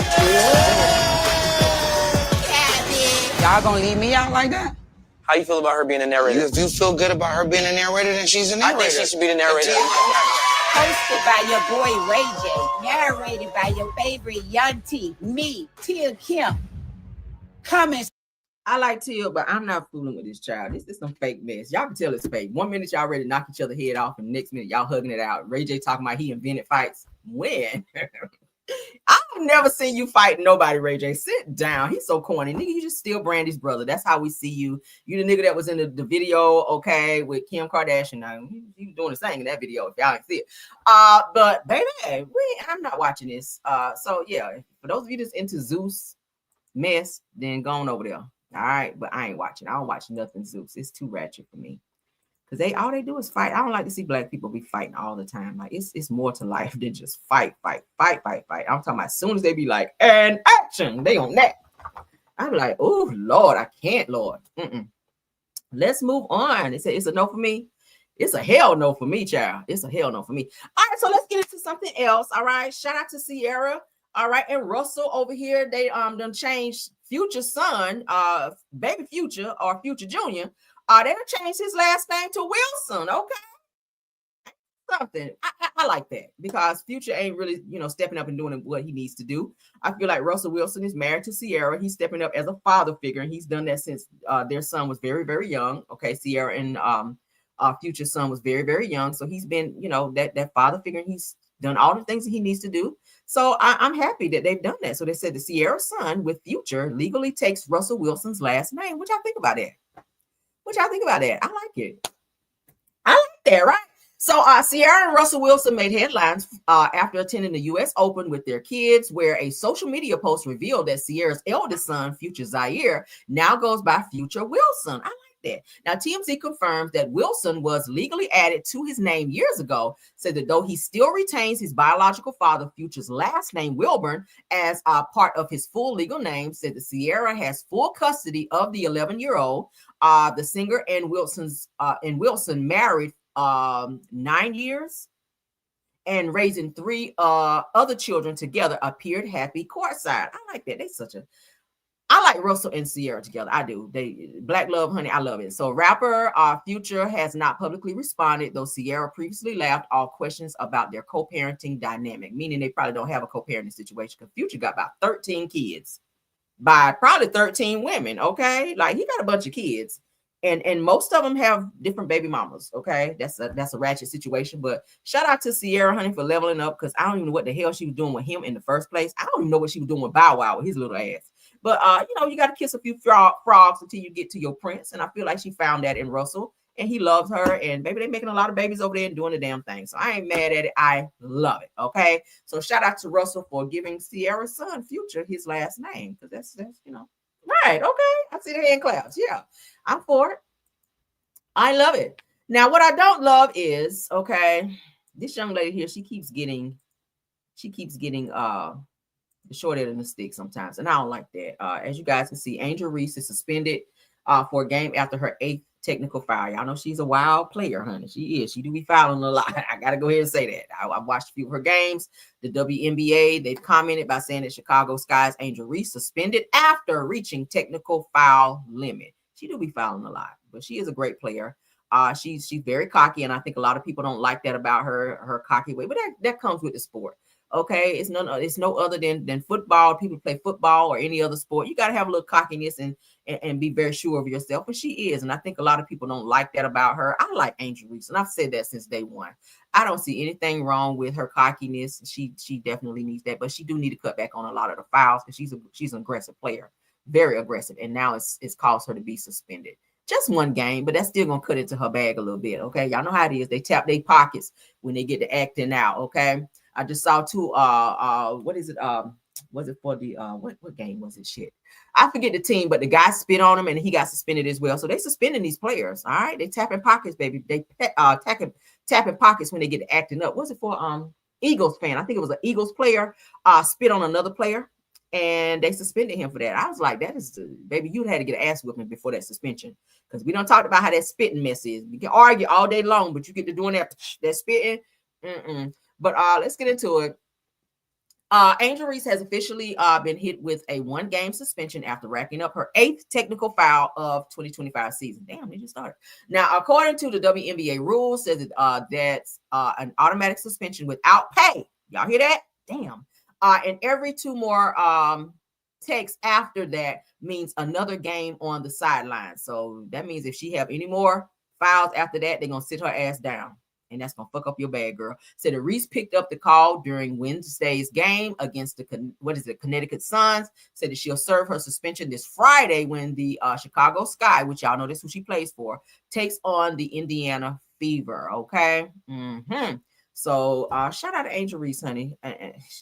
Y'all gonna leave me out like that? How you feel about her being a narrator? If you feel good about her being a narrator, then she's a I narrator. think she should be the narrator. Hosted by your boy Ray J, narrated by your favorite young T, me, Tia Kemp. Coming. I like Tia, but I'm not fooling with this child. This is some fake mess. Y'all can tell it's fake. 1 minute y'all ready to knock each other head off, and next minute y'all hugging it out. Ray J talking about he invented fights. When? I've never seen you fight nobody, Ray J. Sit down. He's so corny. Nigga, you just steal Brandy's brother. That's how we see you. You the nigga that was in the video, okay, with Kim Kardashian. Now, he was doing the same in that video, if y'all didn't see it. But baby, I'm not watching this. So yeah, for those of you that's into Zeus mess, then go on over there. All right, but I ain't watching. I don't watch nothing Zeus. It's too ratchet for me. Because all they do is fight. I don't like to see black people be fighting all the time. Like it's more to life than just fight. I'm talking about as soon as they be like, and action, they on that. I be like, oh Lord, I can't, Lord. Let's move on. It's a no for me. It's a hell no for me, child. It's a hell no for me. All right, so let's get into something else. All right, shout out to Ciara. All right, and Russell over here. They done changed Future's son, baby Future or Future Junior. They done changed his last name to Wilson. Okay. Something I like that because Future ain't really, stepping up and doing what he needs to do. I feel like Russell Wilson is married to Ciara. He's stepping up as a father figure, and he's done that since their son was very, very young. Okay, Ciara and Future's son was very, very young, so he's been, that father figure. And he's done all the things that he needs to do. So I'm happy that they've done that. So they said the Ciara's son with Future legally takes Russell Wilson's last name. What y'all think about that? I like it. I like that, right? So Ciara and Russell Wilson made headlines after attending the U.S. Open with their kids, where a social media post revealed that Ciara's eldest son, Future Zaire, now goes by Future Wilson. I like that. Now, TMZ confirms that Wilson was legally added to his name years ago, said that though he still retains his biological father, Future's last name, Wilburn, as part of his full legal name, said that Ciara has full custody of the 11-year-old. The singer and Wilson married 9 years and raising 3 other children together, appeared happy courtside. I like that. I like Russell and Ciara together. I do. They black love, honey. I love it. So rapper Future has not publicly responded, though Ciara previously laughed all questions about their co-parenting dynamic, meaning they probably don't have a co-parenting situation because Future got about 13 kids by probably 13 women. Okay, like he got a bunch of kids. And most of them have different baby mamas. Okay, that's a ratchet situation. But shout out to Ciara, honey, for leveling up, because I don't even know what the hell she was doing with him in the first place. I don't even know what she was doing with Bow Wow with his little ass. But you got to kiss a few frogs until you get to your prince. And I feel like she found that in Russell, and he loves her. And baby, they're making a lot of babies over there and doing the damn thing. So I ain't mad at it. I love it. Okay, so shout out to Russell for giving Ciara's son Future his last name, because that's right. Okay, I see the hand claps. Yeah, I'm for it. I love it. Now, what I don't love is, this young lady here, she keeps getting the short end of the stick sometimes, and I don't like that. As you guys can see, Angel Reese is suspended for a game after her 8th technical foul. Y'all know she's a wild player, honey. She is. She do be fouling a lot. I gotta go ahead and say that. I've watched a few of her games. The WNBA, they've commented by saying that Chicago Sky's Angel Reese suspended after reaching technical foul limit. She do be fouling a lot, but she is a great player. She's very cocky, and I think a lot of people don't like that about her cocky way, but that comes with the sport. Okay, it's no other than football. People play football or any other sport. You got to have a little cockiness and be very sure of yourself. And she is. And I think a lot of people don't like that about her. I like Angel Reese, and I've said that since day one. I don't see anything wrong with her cockiness. She definitely needs that, but she do need to cut back on a lot of the fouls because she's an aggressive player, very aggressive. And now it's caused her to be suspended. Just one game, but that's still gonna cut into her bag a little bit. Okay, y'all know how it is. They tap their pockets when they get to acting out. Okay. I just saw two what is it? Was it for the what game was it? Shit. I forget the team, but the guy spit on him and he got suspended as well. So they suspending these players. All right. They tapping pockets, baby. They tapping pockets when they get to acting up. Was it for Eagles fan? I think it was an Eagles player spit on another player and they suspended him for that. I was like, that is baby, you'd had to get an ass whipping before that suspension. Because we don't talk about how that spitting mess is. We can argue all day long, but you get to doing that spitting. But let's get into it. Angel Reese has officially been hit with a 1-game suspension after racking up her 8th technical foul of 2025 season. Damn, they just started. Now, according to the WNBA rules, says that's an automatic suspension without pay. Y'all hear that? Damn. And every 2 more takes after that means another game on the sideline. So that means if she have any more fouls after that, they're going to sit her ass down. And that's going to fuck up your bag, girl. Said Reese picked up the call during Wednesday's game against the Connecticut Suns. Said that she'll serve her suspension this Friday when the Chicago Sky, which y'all know this is who she plays for, takes on the Indiana Fever. Okay. So shout out to Angel Reese, honey.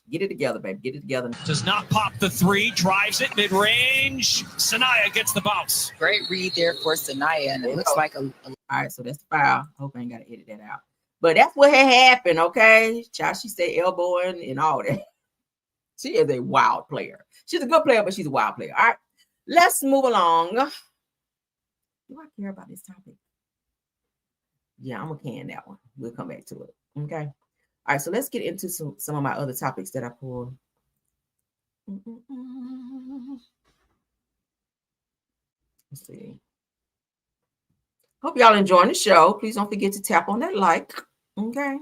Get it together, baby. Get it together. Does not pop the 3, drives it mid-range. Sanaya gets the bounce. Great read there for Sanaya, and it looks like all right, so that's the foul. Hope I ain't got to edit that out. But that's what had happened, okay? Child, she said elbowing and all that. She is a wild player. She's a good player, but she's a wild player. All right, let's move along. Do I care about this topic? Yeah, I'm gonna can that one. We'll come back to it. Okay. All right, so let's get into some of my other topics that I pulled. Let's see. Hope y'all enjoying the show. Please don't forget to tap on that like. Okay.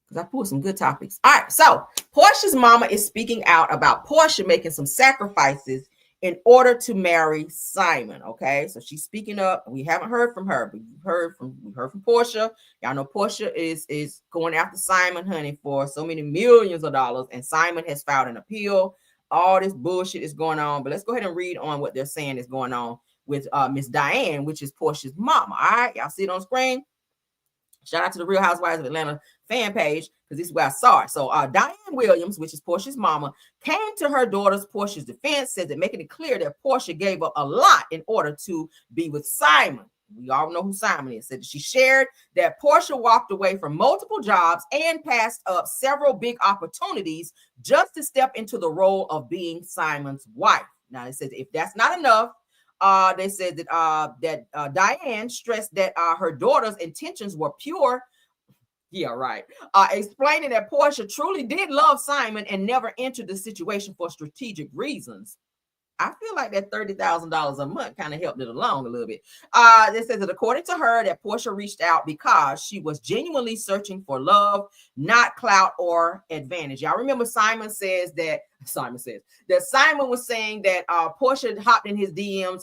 Because I pulled some good topics. All right. So Porsha's mama is speaking out about Porsha making some sacrifices in order to marry Simon. Okay. So she's speaking up. We haven't heard from her, but we heard from Porsha. Y'all know Porsha is going after Simon, honey, for so many millions of dollars. And Simon has filed an appeal. All this bullshit is going on. But let's go ahead and read on what they're saying is going on with Miss Diane, which is Porsha's mama. All right, y'all see it on screen. Shout out to the Real Housewives of Atlanta fan page, because this is where I saw it. So Diane Williams, which is Porsha's mama, came to her daughter's Porsha's defense, said that making it clear that Porsha gave up a lot in order to be with Simon. We all know who Simon is. Said that she shared that Porsha walked away from multiple jobs and passed up several big opportunities just to step into the role of being Simon's wife. Now it says if that's not enough, they said that Diane stressed that her daughter's intentions were pure. Yeah, right. Explaining that Porsha truly did love Simon and never entered the situation for strategic reasons. I feel like that $30,000 a month kind of helped it along a little bit. They says that according to her, that Porsha reached out because she was genuinely searching for love, not clout or advantage. Y'all remember Simon says that Simon was saying that Porsha hopped in his DMs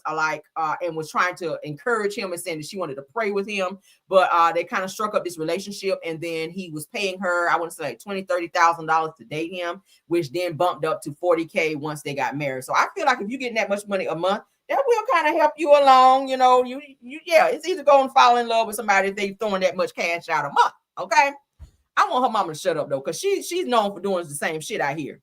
and was trying to encourage him and saying that she wanted to pray with him, but they kind of struck up this relationship, and then he was paying her, I want to say like $20,000-$30,000 to date him, which then bumped up to $40K once they got married. So I feel like if you're getting that much money a month, that will kind of help you along. You know, it's easy to go and fall in love with somebody if they throwing that much cash out a month. Okay, I want her mama to shut up though, because she's known for doing the same shit I hear.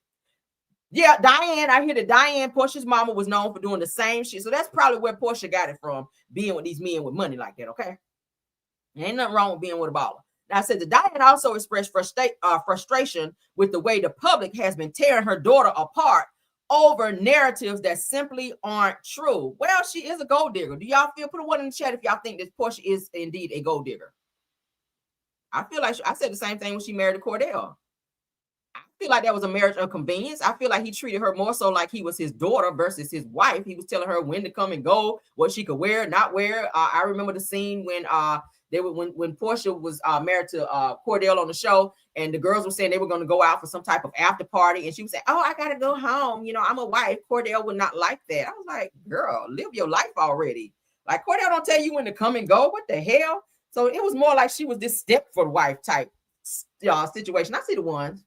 Yeah, Diane, I hear that Diane, Porsha's mama, was known for doing the same shit. So that's probably where Porsha got it from, being with these men with money like that, okay? Ain't nothing wrong with being with a baller. Now, I said that Diane also expressed frustration with the way the public has been tearing her daughter apart over narratives that simply aren't true. Well, she is a gold digger. Do y'all put a one in the chat if y'all think that Porsha is indeed a gold digger? I feel like I said the same thing when she married Cordell. I feel like that was a marriage of convenience. I feel like he treated her more so like he was his daughter versus his wife. He was telling her when to come and go, what she could wear, not wear. I remember the scene when when Porsha was married to Cordell on the show, and the girls were saying they were going to go out for some type of after party, and she was saying, "Oh, I gotta go home. You know, I'm a wife." Cordell would not like that. I was like, "Girl, live your life already." Like, Cordell don't tell you when to come and go. What the hell? So it was more like she was this Stepford wife type situation. I see the ones.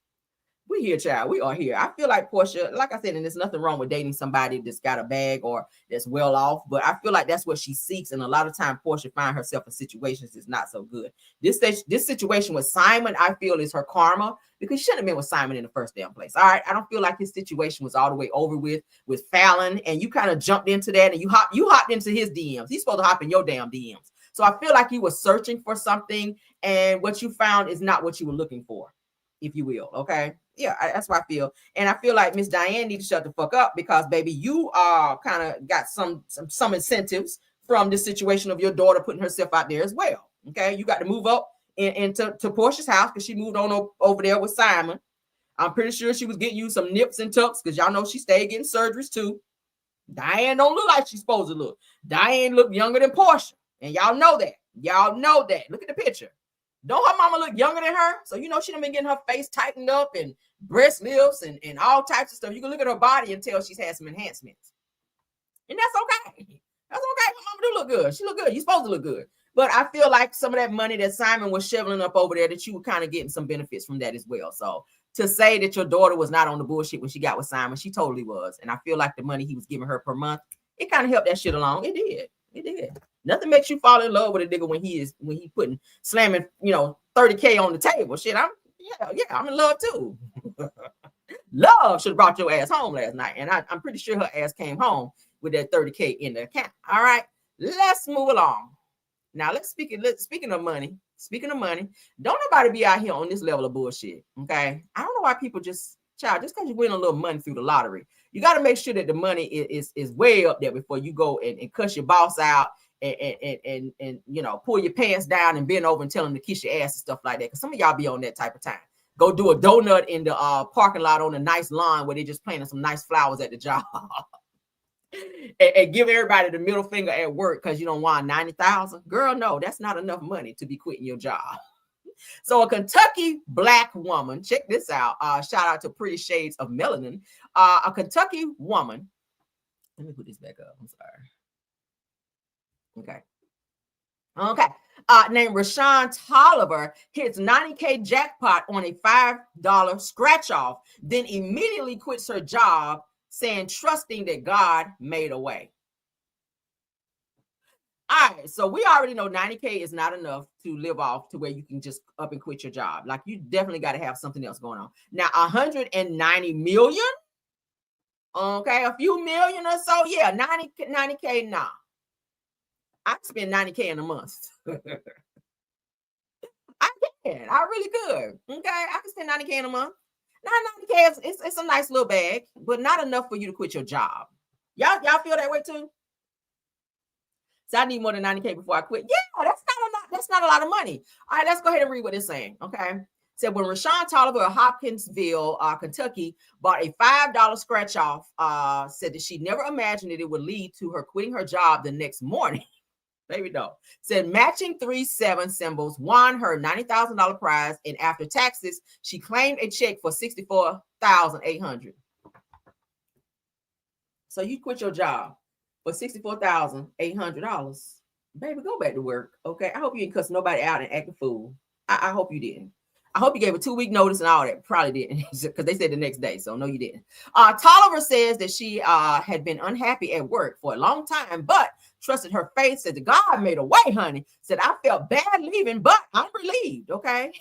We here, child. We are here. I feel like Porsha, like I said, and there's nothing wrong with dating somebody that's got a bag or that's well off, but I feel like that's what she seeks. And a lot of time Porsha finds herself in situations that's not so good. This situation with Simon, I feel, is her karma, because she shouldn't have been with Simon in the first damn place. All right. I don't feel like his situation was all the way over with Fallon, and you kind of jumped into that, and you hopped into his DMs. He's supposed to hop in your damn DMs. So I feel like you were searching for something, and what you found is not what you were looking for, if you will. Okay. Yeah, that's what I feel. And I feel like Miss Diane needs to shut the fuck up, because baby, you kind of got some incentives from this situation of your daughter putting herself out there as well. Okay, you got to move up into Porsha's house, because she moved on over there with Simon. I'm pretty sure she was getting you some nips and tucks, because y'all know she stayed getting surgeries too. Diane don't look like she's supposed to look. Diane look younger than Porsha, and y'all know that. Y'all know that. Look at the picture. Don't her mama look younger than her? So, you know, she done been getting her face tightened up and breast lifts and all types of stuff. You can look at her body and tell she's had some enhancements. And that's okay. That's okay. Her mama do look good. She look good. You're supposed to look good. But I feel like some of that money that Simon was shoveling up over there, that you were kind of getting some benefits from that as well. So to say that your daughter was not on the bullshit when she got with Simon, she totally was. And I feel like the money he was giving her per month, it kind of helped that shit along. It did. It did. Nothing makes you fall in love with a nigga when he putting slamming, you know, 30K on the table. Shit, I'm in love too. Love should have brought your ass home last night, and I'm pretty sure her ass came home with that 30K in the account. All right, let's move along. Now speaking of money, don't nobody be out here on this level of bullshit. Okay, I don't know why people just because you win a little money through the lottery, you got to make sure that the money is way up there before you go and cuss your boss out and you know, pull your pants down and bend over and tell them to kiss your ass and stuff like that. Because some of y'all be on that type of time. Go do a donut in the parking lot on a nice lawn where they just planting some nice flowers at the job. and give everybody the middle finger at work because you don't want 90,000. Girl, no, that's not enough money to be quitting your job. So a Kentucky Black woman, check this out. Shout out to Pretty Shades of Melanin. A Kentucky woman. Let me put this back up. I'm sorry. Okay. Named Rashawn Tolliver hits $90K jackpot on a $5 scratch off, then immediately quits her job, saying, trusting that God made a way. All right, so we already know 90K is not enough to live off to where you can just up and quit your job. Like, you definitely got to have something else going on. Now, 190 million, okay, a few million or so, yeah, 90K, nah. I can spend 90K in a month. I can, I really could, okay? I can spend 90K in a month. Now, 90K, it's a nice little bag, but not enough for you to quit your job. Y'all feel that way too? So I need more than 90K before I quit. Yeah, that's not a lot of money. All right, let's go ahead and read what it's saying, okay? It said when Rashawn Tolliver of Hopkinsville, Kentucky, bought a $5 scratch off, said that she never imagined that it would lead to her quitting her job the next morning. Maybe no. Said matching 3-7 symbols won her $90,000 prize, and after taxes, she claimed a check for $64,800. So you quit your job for $64,800. Baby, go back to work. Okay. I hope you didn't cuss nobody out and act a fool. I hope you didn't. I hope you gave a 2-week notice and all that. Probably didn't, because they said the next day. So no, you didn't. Tolliver says that she had been unhappy at work for a long time, but trusted her faith. Said that God made a way, honey. Said I felt bad leaving, but I'm relieved. Okay.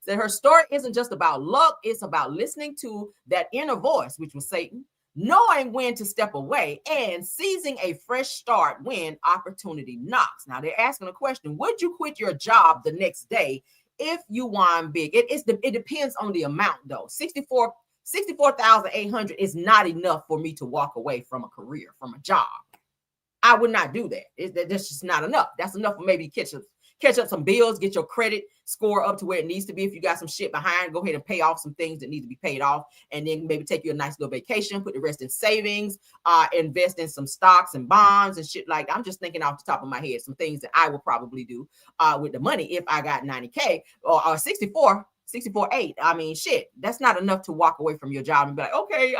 Said her story isn't just about luck. It's about listening to that inner voice, which was Satan, knowing when to step away and seizing a fresh start when opportunity knocks. Now they're asking a question. Would you quit your job the next day if you won big? It depends on the amount though. $64,800 is not enough for me to walk away from a career, from a job. I would not do that. That's just not enough. That's enough for maybe catch up some bills, get your credit score up to where it needs to be. If you got some shit behind, go ahead and pay off some things that need to be paid off, and then maybe take you a nice little vacation, put the rest in savings, invest in some stocks and bonds and shit like that. I'm just thinking off the top of my head, some things that I will probably do with the money if I got 90K or 64.8. I mean, shit, that's not enough to walk away from your job and be like, okay,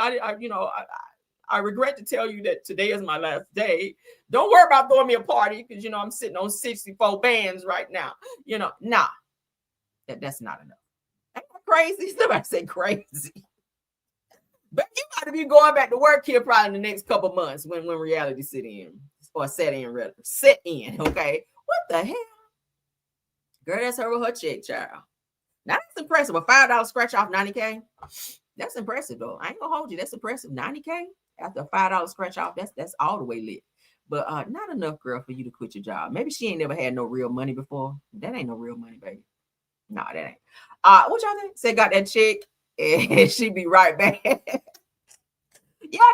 I regret to tell you that today is my last day. Don't worry about throwing me a party because, you know, I'm sitting on 64 bands right now. You know, nah, that's not enough. Ain't that crazy? Somebody say crazy. But you got to be going back to work here probably in the next couple months when reality set in, rather. Set in, okay? What the hell? Girl, that's her with her check, child. Now, that's impressive. A $5 scratch off 90K. That's impressive, though. I ain't gonna hold you. That's impressive. 90K after a $5 scratch off. That's all the way lit. But not enough, girl, for you to quit your job. Maybe she ain't never had no real money before. That ain't no real money, baby. No, that ain't. What y'all think? Say got that chick, and she be right back. Yeah,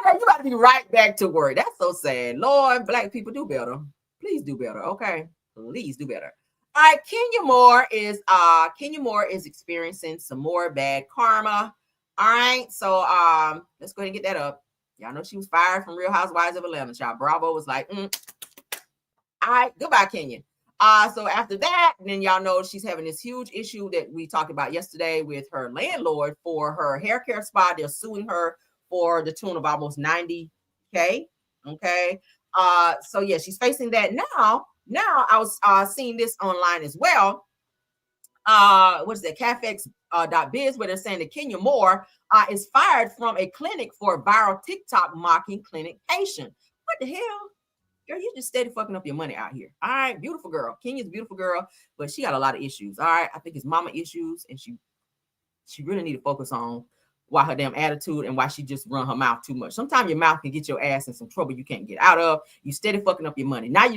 girl, you got to be right back to work. That's so sad. Lord, Black people, do better. Please do better. Okay, please do better. All right, Kenya Moore is experiencing some more bad karma. All right, so let's go ahead and get that up. Y'all know she was fired from Real Housewives of Atlanta. Child Bravo was like, all right, goodbye, Kenya. So after that, then y'all know she's having this huge issue that we talked about yesterday with her landlord for her hair care spa. They're suing her for the tune of almost 90K. Okay. So yeah, she's facing that now. Now I was seeing this online as well. What is that? Cafex.biz, where they're saying that Kenya Moore is fired from a clinic for a viral TikTok mocking clinic patient. What the hell? Girl, you just steady fucking up your money out here. All right, beautiful girl. Kenya's a beautiful girl, but she got a lot of issues. All right, I think it's mama issues, and she really need to focus on why her damn attitude and why she just run her mouth too much. Sometimes your mouth can get your ass in some trouble you can't get out of. You steady fucking up your money. Now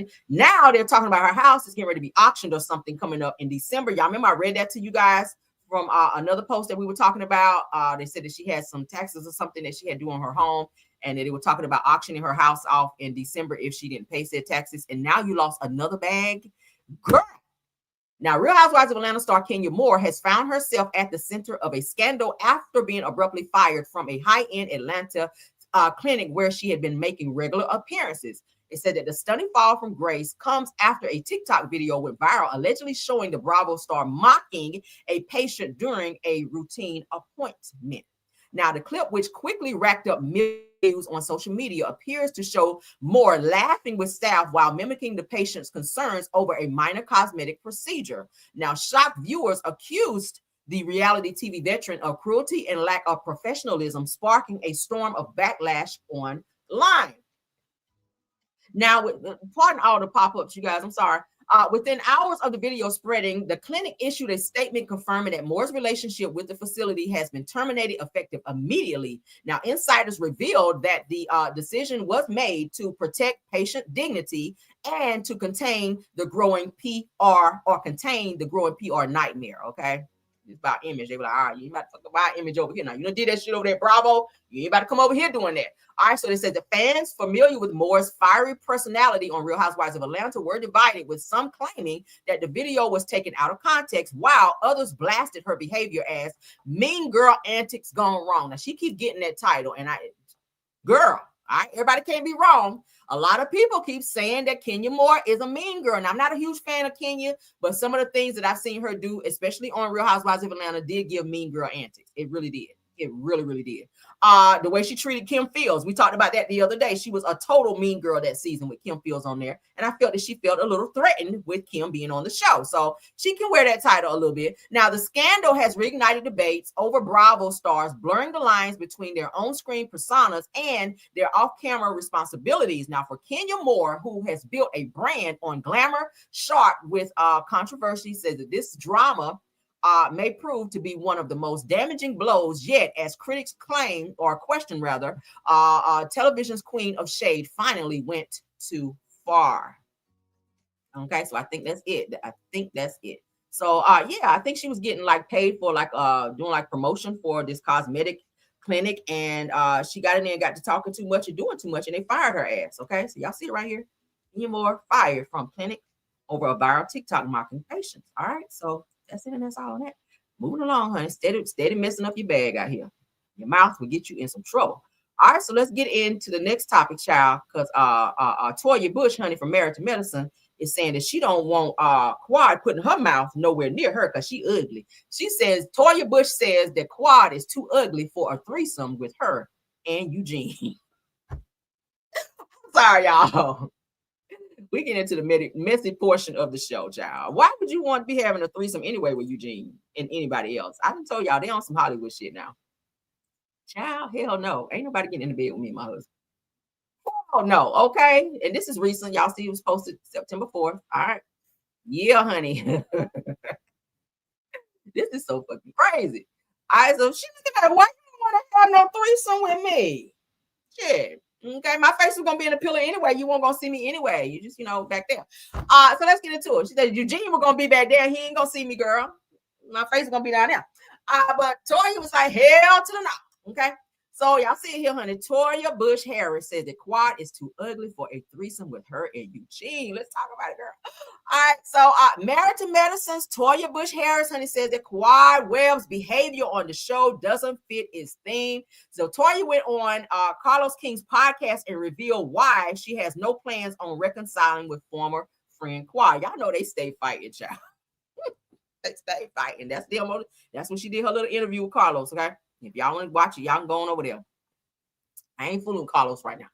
they're talking about her house is getting ready to be auctioned or something coming up in December. Y'all remember I read that to you guys from another post that we were talking about. They said that she had some taxes or something that she had to do on her home, and that they were talking about auctioning her house off in December if she didn't pay said taxes. And now you lost another bag, girl. Now, Real Housewives of Atlanta star Kenya Moore has found herself at the center of a scandal after being abruptly fired from a high-end Atlanta clinic where she had been making regular appearances. It said that the stunning fall from grace comes after a TikTok video went viral, allegedly showing the Bravo star mocking a patient during a routine appointment. Now, the clip, which quickly racked up views on social media, appears to show Moore laughing with staff while mimicking the patient's concerns over a minor cosmetic procedure. Now, shocked viewers accused the reality TV veteran of cruelty and lack of professionalism, sparking a storm of backlash online. Now, pardon all the pop-ups, you guys, I'm sorry. Within hours of the video spreading, the clinic issued a statement confirming that Moore's relationship with the facility has been terminated effective immediately. Now, insiders revealed that the decision was made to protect patient dignity and to contain the growing PR nightmare, okay? It's about image. They were like, all right, you ain't about to fuck about image over here. Now, you done did that shit over there, Bravo. You ain't about to come over here doing that. All right, so they said the fans familiar with Moore's fiery personality on Real Housewives of Atlanta were divided, with some claiming that the video was taken out of context, while others blasted her behavior as mean girl antics gone wrong. Now, she keeps getting that title, and girl, all right, everybody can't be wrong. A lot of people keep saying that Kenya Moore is a mean girl. And I'm not a huge fan of Kenya, but some of the things that I've seen her do, especially on Real Housewives of Atlanta, did give mean girl antics. It really did. It really, really did. The way she treated Kim Fields, we talked about that the other day. She was a total mean girl that season with Kim Fields on there. And I felt that she felt a little threatened with Kim being on the show. So she can wear that title a little bit. Now, the scandal has reignited debates over Bravo stars blurring the lines between their on-screen personas and their off-camera responsibilities. Now, for Kenya Moore, who has built a brand on glamour, sharp with controversy, says that this drama may prove to be one of the most damaging blows yet, as critics claim, or question rather, television's queen of shade finally went too far. Okay, so I think that's it. So yeah, I think she was getting like paid for like doing like promotion for this cosmetic clinic, and she got in there and got to talking too much and doing too much, and they fired her ass. Okay, so y'all see it right here. Kenya Moore fired from clinic over a viral TikTok mocking patients. All right, so that's it, and that's all that. Moving along, honey. Steady messing up your bag out here. Your mouth will get you in some trouble. All right, so let's get into the next topic, child, because Toya Bush, honey, from Married to Medicine, is saying that she don't want Quad putting her mouth nowhere near her because she ugly. She says, Toya Bush says that Quad is too ugly for a threesome with her and Eugene. Sorry, y'all. We get into the messy portion of the show, child. Why would you want to be having a threesome anyway with Eugene and anybody else? I done told y'all they on some Hollywood shit now. Child, hell no. Ain't nobody getting in the bed with me and my husband. Oh no, okay. And this is recent. Y'all see it was posted September 4th. All right. Yeah, honey. This is so fucking crazy. All right, so she looking at, why you want to have no threesome with me? Shit. Okay, my face was gonna be in the pillow anyway. You weren't gonna see me anyway. You just, back there. So let's get into it. She said Eugene was gonna be back there. He ain't gonna see me, girl. My face is gonna be down there. But Toya was like, hell to the no. Okay. So y'all see it here, honey. Toya Bush-Harris says that Quad is too ugly for a threesome with her and Eugene. Let's talk about it, girl. All right. So Married to Medicine's Toya Bush-Harris, honey, says that Quad Webb's behavior on the show doesn't fit its theme. So Toya went on Carlos King's podcast and revealed why she has no plans on reconciling with former friend Quad. Y'all know they stay fighting, child. They stay fighting. That's when she did her little interview with Carlos, okay? If y'all want to watch it, y'all can go on over there. I ain't fooling Carlos right now.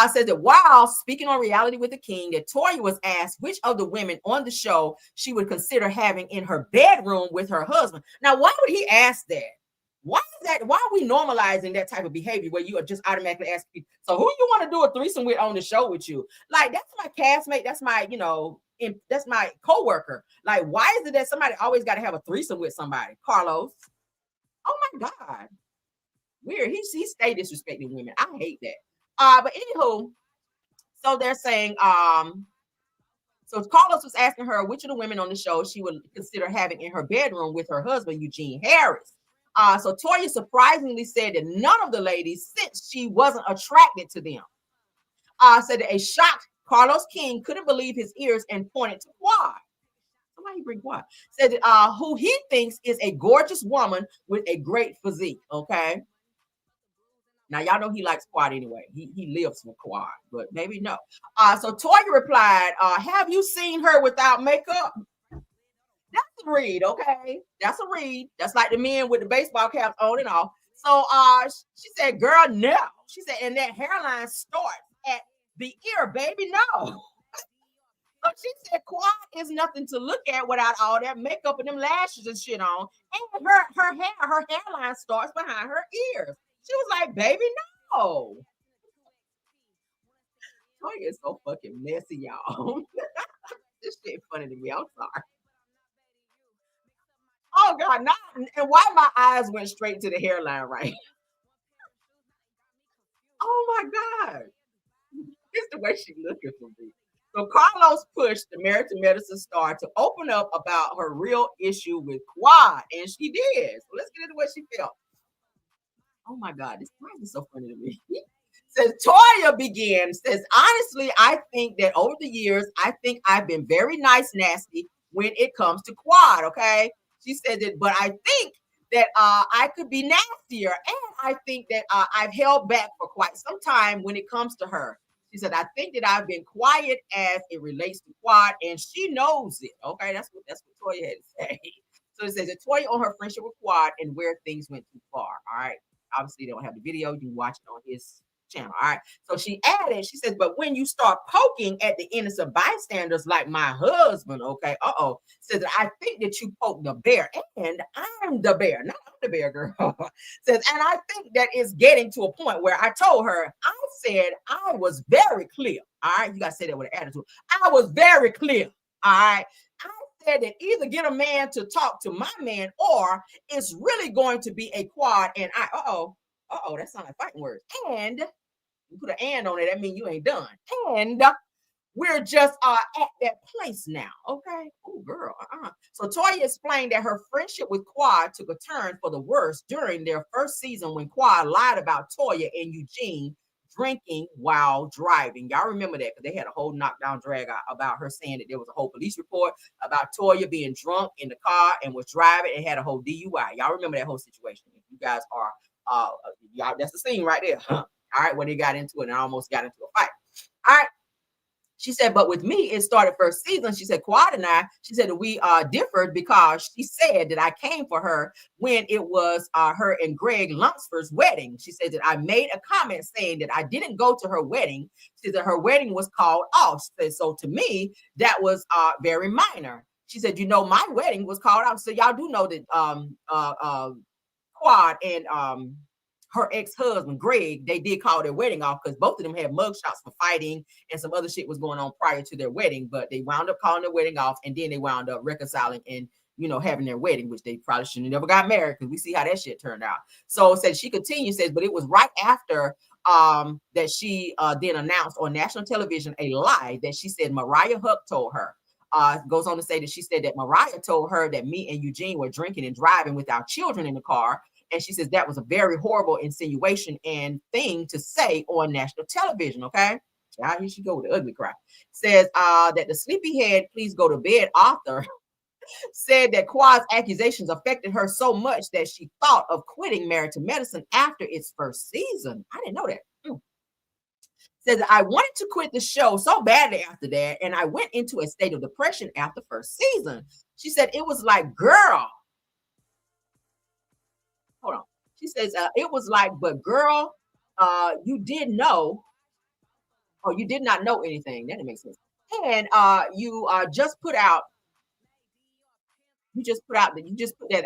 Says that while speaking on Reality with the King, that Toya was asked which of the women on the show she would consider having in her bedroom with her husband. Now, why would he ask that? Why is that? Why are we normalizing that type of behavior where you are just automatically asking people, so who you want to do a threesome with on the show with you? Like, that's my castmate. That's my, that's my coworker. Like, why is it that somebody always got to have a threesome with somebody? Carlos. Oh my God. Weird. He stay disrespecting women. I hate that. But anywho, so they're saying So Carlos was asking her which of the women on the show she would consider having in her bedroom with her husband, Eugene Harris. So Toya surprisingly said that none of the ladies, since she wasn't attracted to them. Said that a shocked Carlos King couldn't believe his ears and pointed to Quad. Somebody bring Quad. Said that, who he thinks is a gorgeous woman with a great physique. Okay. Now y'all know he likes Quad anyway. He lives with Quad, but maybe no. So Toya replied, "Have you seen her without makeup?" That's a read, okay? That's a read. That's like the men with the baseball caps on and off. So she said, "Girl, no." She said, "And that hairline starts at the ear, baby, no." So she said, "Quad is nothing to look at without all that makeup and them lashes and shit on. And her hairline starts behind her ears." She was like, "Baby, no." Toya is so fucking messy, y'all. This shit funny to me. I'm sorry. Oh God, not and why my eyes went straight to the hairline, right? Oh my God. It's the way she looking for me. So Carlos pushed the Married to Medicine star to open up about her real issue with Quad, and she did. So let's get into what she felt. Oh my God, this is so funny to me. Says Toya begins, says, "Honestly, I think that over the years, I think I've been very nice, nasty when it comes to Quad, okay?" She said that, but I think that I could be nastier, and I think that I've held back for quite some time when it comes to her. She said, "I think that I've been quiet as it relates to Quad, and she knows it." Okay, that's what Toya had to say. So it says that Toya on her friendship with Quad and where things went too far. All right. Obviously, they don't have the video. You can watch it on his channel. All right. So she added, she says, "But when you start poking at the innocent bystanders like my husband, okay, says, I think that you poke the bear, and I'm the bear, not I'm the bear, girl." Says, "And I think that it's getting to a point where I told her, I said I was very clear." All right. You got to say that with an attitude. "I was very clear. All right. I said that either get a man to talk to my man, or it's really going to be a Quad, and that sounds like fighting words. And you put an "and" on it, that means you ain't done. And we're just at that place now." Okay. Oh, girl. So Toya explained that her friendship with Quad took a turn for the worse during their first season when Quad lied about Toya and Eugene drinking while driving. Y'all remember that, because they had a whole knockdown drag out about her saying that there was a whole police report about Toya being drunk in the car and was driving and had a whole DUI. Y'all remember that whole situation? If you guys are, y'all, that's the scene right there. All right, when they got into it and almost got into a fight. All right. She said, "But with me, it started first season." She said, "Quad and I," she said, "we differed because she said that I came for her when it was her and Greg Lunsford's wedding." She said that I made a comment saying that I didn't go to her wedding. She said that her wedding was called off. She said, "So to me, that was very minor." She said, "My wedding was called off." So y'all do know that Quad and her ex-husband, Greg, they did call their wedding off because both of them had mugshots for fighting and some other shit was going on prior to their wedding, but they wound up calling their wedding off, and then they wound up reconciling and, having their wedding, which they probably shouldn't have never got married, because we see how that shit turned out. So said she continues, says, "But it was right after that she then announced on national television a lie that she said Mariah Huck told her." Goes on to say that she said that Mariah told her that me and Eugene were drinking and driving with our children in the car. And she says that was a very horrible insinuation and thing to say on national television. Okay. Here she go with the ugly cry. Says that the sleepyhead please go to bed author said that Quad's accusations affected her so much that she thought of quitting Married to Medicine after its first season. I didn't know that. Says, "I wanted to quit the show so badly after that, and I went into a state of depression after first season." She said, "It was like, girl." Hold on. She says, "It was like, but girl, you did know, or you did not know anything." That makes sense. "And you just put that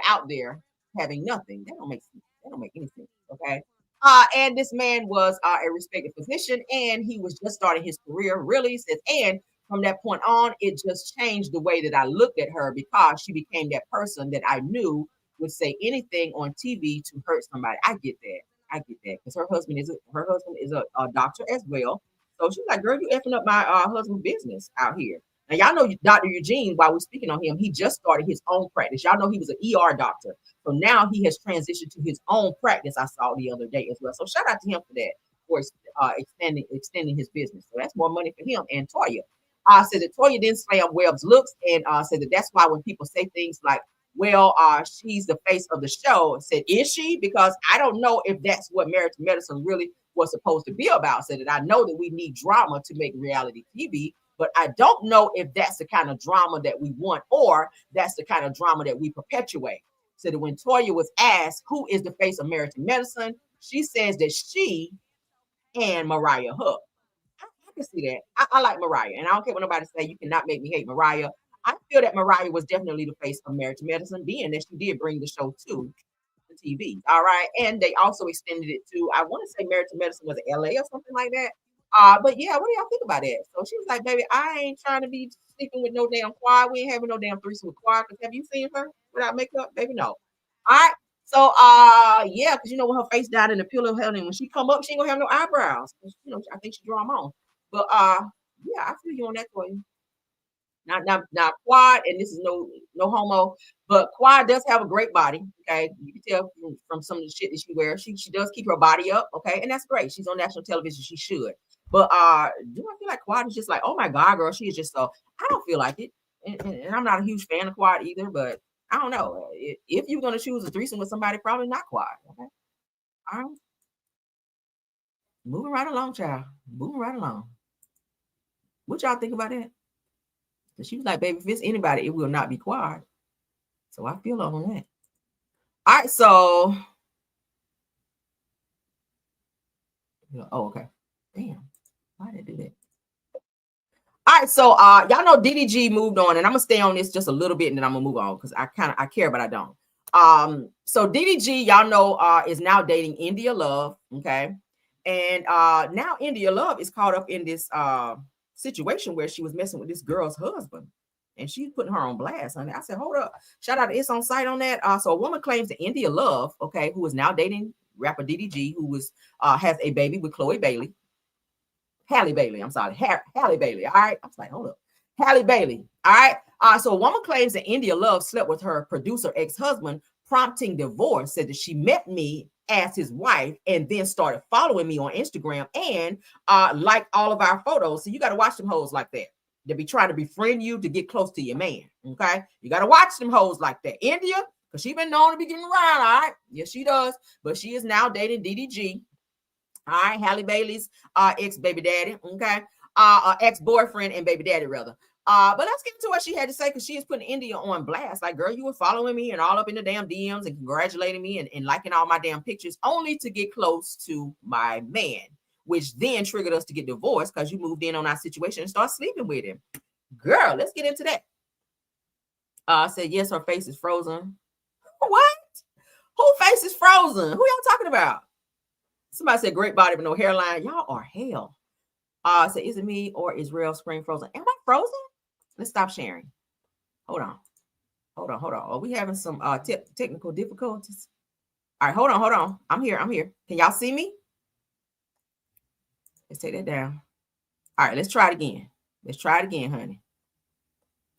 out there having nothing." That don't make sense. That don't make any sense. Okay. And this man was a respected physician, and he was just starting his career, really. Says, "And from that point on, it just changed the way that I looked at her, because she became that person that I knew would say anything on TV to hurt somebody." I get that, because her husband is a doctor as well. So she's like, "Girl, you effing up my husband's business out here." Now, y'all know Dr. Eugene, while we're speaking on him, he just started his own practice. Y'all know he was an ER doctor. So now he has transitioned to his own practice, I saw the other day as well. So shout out to him for that, for extending his business. So that's more money for him. And Toya said that Toya didn't slam Webb's looks, and said that that's why when people say things like, well, she's the face of the show, said, is she? Because I don't know if that's what Married to Medicine really was supposed to be about. Said that I know that we need drama to make reality TV, but I don't know if that's the kind of drama that we want or that's the kind of drama that we perpetuate. So that when Toya was asked who is the face of Married to Medicine, she says that she and Mariah Huff. I can see that. I like Mariah, and I don't care what nobody say. You cannot make me hate Mariah. I feel that Mariah was definitely the face of Married to Medicine, being that she did bring the show to the TV. All right, and they also extended it to, I want to say Married to Medicine was LA or something like that. But yeah, what do y'all think about that? So she was like, baby, I ain't trying to be sleeping with no damn Quad. We ain't having no damn threesome with Quad. Because have you seen her without makeup? Baby, no. All right. So yeah, because you know when her face died in the pillow held, and when she come up, she ain't gonna have no eyebrows. You know, I think she draw them on. But yeah, I feel you on that for you. Now Quad, and this is no homo, but Quad does have a great body. Okay, you can tell from some of the shit that she wears. She does keep her body up. Okay, and that's great. She's on national television. She should. But do I feel like Quad is just like, oh my God, girl, she is just so. I don't feel like it, and I'm not a huge fan of Quad either. But I don't know. If you're gonna choose a threesome with somebody, probably not Quad. Okay, all right. Moving right along, child. Moving right along. What y'all think about that? Because she was like, baby, if it's anybody, it will not be Quad. So I feel on that. All right, so. Oh, okay. Damn. Why did I do that? All right, so y'all know DDG moved on, and I'm gonna stay on this just a little bit, and then I'm gonna move on because I care, but I don't. So DDG, y'all know, is now dating India Love, okay, and now India Love is caught up in this situation where she was messing with this girl's husband, and she's putting her on blast. Honey, I said, hold up, shout out to It's on Site on that. So a woman claims that India Love, okay, who is now dating rapper DDG, who was has a baby with Halle Bailey. I'm sorry, Halle Bailey. All right, I was like, hold up, Halle Bailey. All right. So a woman claims that India Love slept with her producer ex-husband, prompting divorce. Said that she met me as his wife and then started following me on Instagram and liked all of our photos. So you got to watch them hoes like that. They be trying to befriend you to get close to your man. Okay, you got to watch them hoes like that. India, because she been known to be getting around. All right, yes she does, but she is now dating DDG. All right, Halle Bailey's ex-baby daddy, okay, ex-boyfriend and baby daddy rather. But let's get into what she had to say, because she is putting India on blast. Like, girl, you were following me and all up in the damn DMs and congratulating me and liking all my damn pictures only to get close to my man, which then triggered us to get divorced because you moved in on our situation and start sleeping with him. Girl, let's get into that. Said, yes, her face is frozen. What? Who face is frozen? Who y'all talking about? Somebody said great body but no hairline. Y'all are hell. So is it me or is real screen frozen? Am I frozen? Let's stop sharing. Hold on. Are we having some technical difficulties? All right, hold on. I'm here. Can y'all see me? Let's take that down. All right, let's try it again. Honey.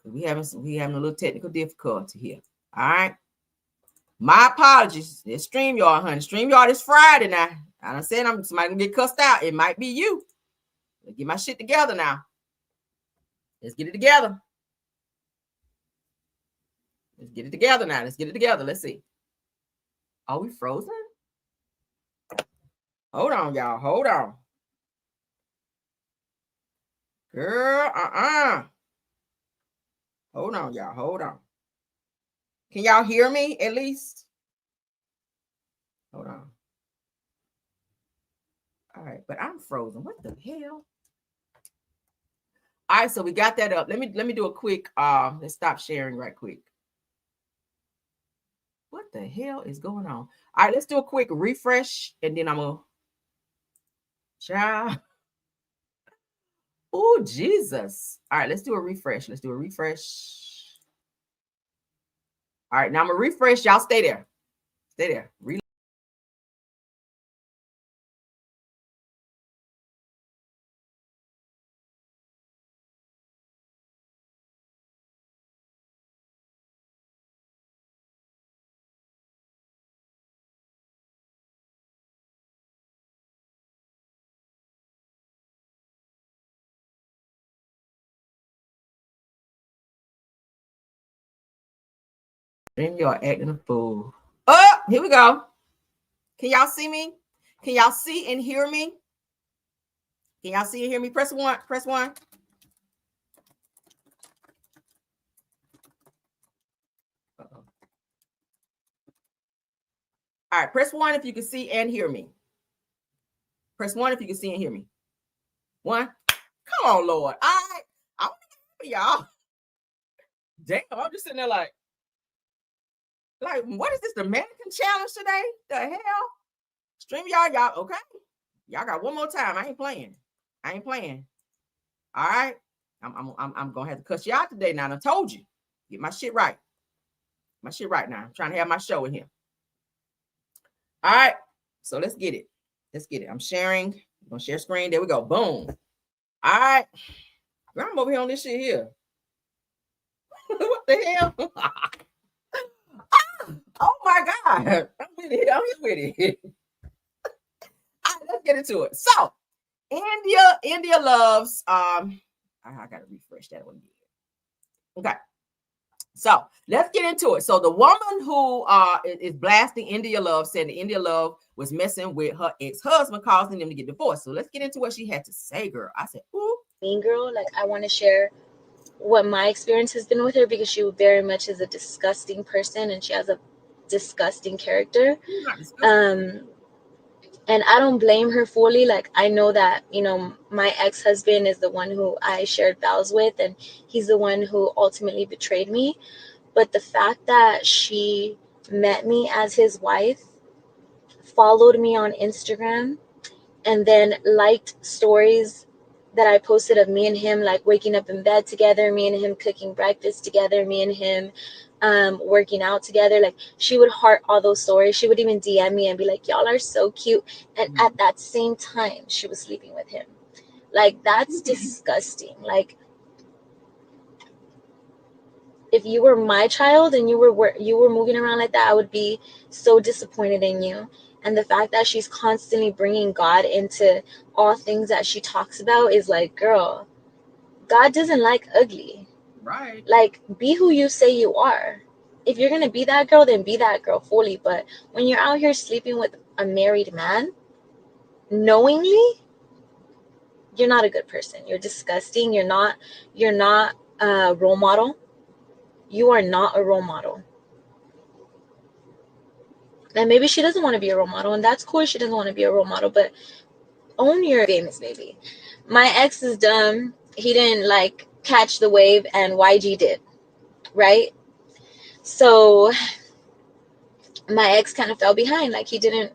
We having a little technical difficulty here. All right. My apologies. It's StreamYard, honey. StreamYard is Friday now. I done said somebody gonna get cussed out. It might be you. Let's get my shit together now. Let's get it together. Let's see. Are we frozen? Hold on, y'all. Hold on. Girl, Hold on, y'all. Hold on. Can y'all hear me at least? Hold on. All right, but I'm frozen. What the hell? All right, so we got that up. Let me do a quick let's stop sharing right quick. What the hell is going on? All right, let's do a quick refresh and then I'm gonna child. Oh, Jesus. All right, let's do a refresh. All right, now I'm gonna refresh. Y'all stay there. Then y'all acting a fool. Oh, here we go. Can y'all see me? Can y'all see and hear me? Can y'all see and hear me? Press one. Press one. Uh-oh. All right, press one if you can see and hear me. Press one if you can see and hear me. One. Come on, Lord. All right. I'm y'all. Damn, I'm just sitting there like, what is this? The mannequin challenge today? The hell? Stream y'all. Okay. Y'all got one more time. I ain't playing. All right. I'm gonna have to cuss you out today now. I told you. Get my shit right. My shit right now. I'm trying to have my show in here. All right. So let's get it. I'm sharing. I'm gonna share screen. There we go. Boom. All right. I'm over here on this shit here. What the hell? Oh my God. I'm with it. All right, let's get into it. So India loves I gotta refresh that one. Okay. So let's get into it. So the woman who is blasting India Love, saying that India Love was messing with her ex-husband, causing them to get divorced. So let's get into what she had to say, girl. I said, ooh. Mean girl, like I want to share what my experience has been with her, because she very much is a disgusting person and she has a disgusting character. And I don't blame her fully. Like, I know that, my ex-husband is the one who I shared vows with, and he's the one who ultimately betrayed me. But the fact that she met me as his wife, followed me on Instagram, and then liked stories that I posted of me and him, like waking up in bed together, me and him cooking breakfast together, me and him working out together. Like, she would heart all those stories. She would even DM me and be like, y'all are so cute. And at that same time, she was sleeping with him. Like, that's disgusting. Like, if you were my child and you were moving around like that, I would be so disappointed in you. And the fact that she's constantly bringing God into all things that she talks about is like, girl, God doesn't like ugly. Right. Like, be who you say you are. If you're going to be that girl, then be that girl fully. But when you're out here sleeping with a married man, knowingly, you're not a good person. You're disgusting. You're not a role model. You are not a role model. And maybe she doesn't want to be a role model, and that's cool. She doesn't want to be a role model, but own your famous baby. My ex is dumb. He didn't catch the wave, and YG did, right? So my ex kind of fell behind. Like, he didn't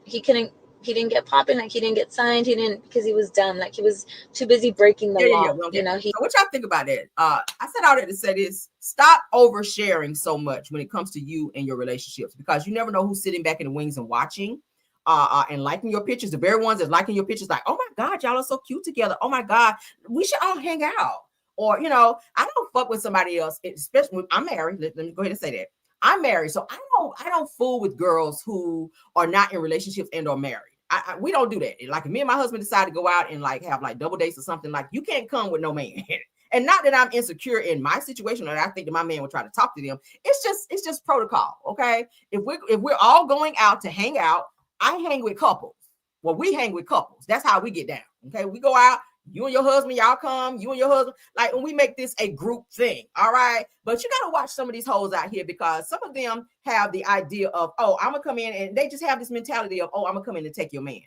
get popping. Like, he didn't get signed. Because he was dumb. Like, he was too busy breaking the law. Okay. So what y'all think about that? I said all that to say this: stop oversharing so much when it comes to you and your relationships, because you never know who's sitting back in the wings and watching, and liking your pictures. The very ones that liking your pictures, like, oh my God, y'all are so cute together. Oh my God, we should all hang out. Or, I don't fuck with somebody else, especially when I'm married. Let me go ahead and say that. I'm married, so I don't fool with girls who are not in relationships and are married. We don't do that. Like, if me and my husband decide to go out and have double dates or something, like, you can't come with no man. And not that I'm insecure in my situation, or that I think that my man will try to talk to them. It's just protocol. Okay. If we're all going out to hang out, I hang with couples. Well, we hang with couples. That's how we get down. Okay. We go out, you and your husband, y'all come, you and your husband, and we make this a group thing. All right. But you got to watch some of these hoes out here, because some of them have the idea of, oh, I'm going to come in, and they just have this mentality of, oh, I'm going to come in and take your man.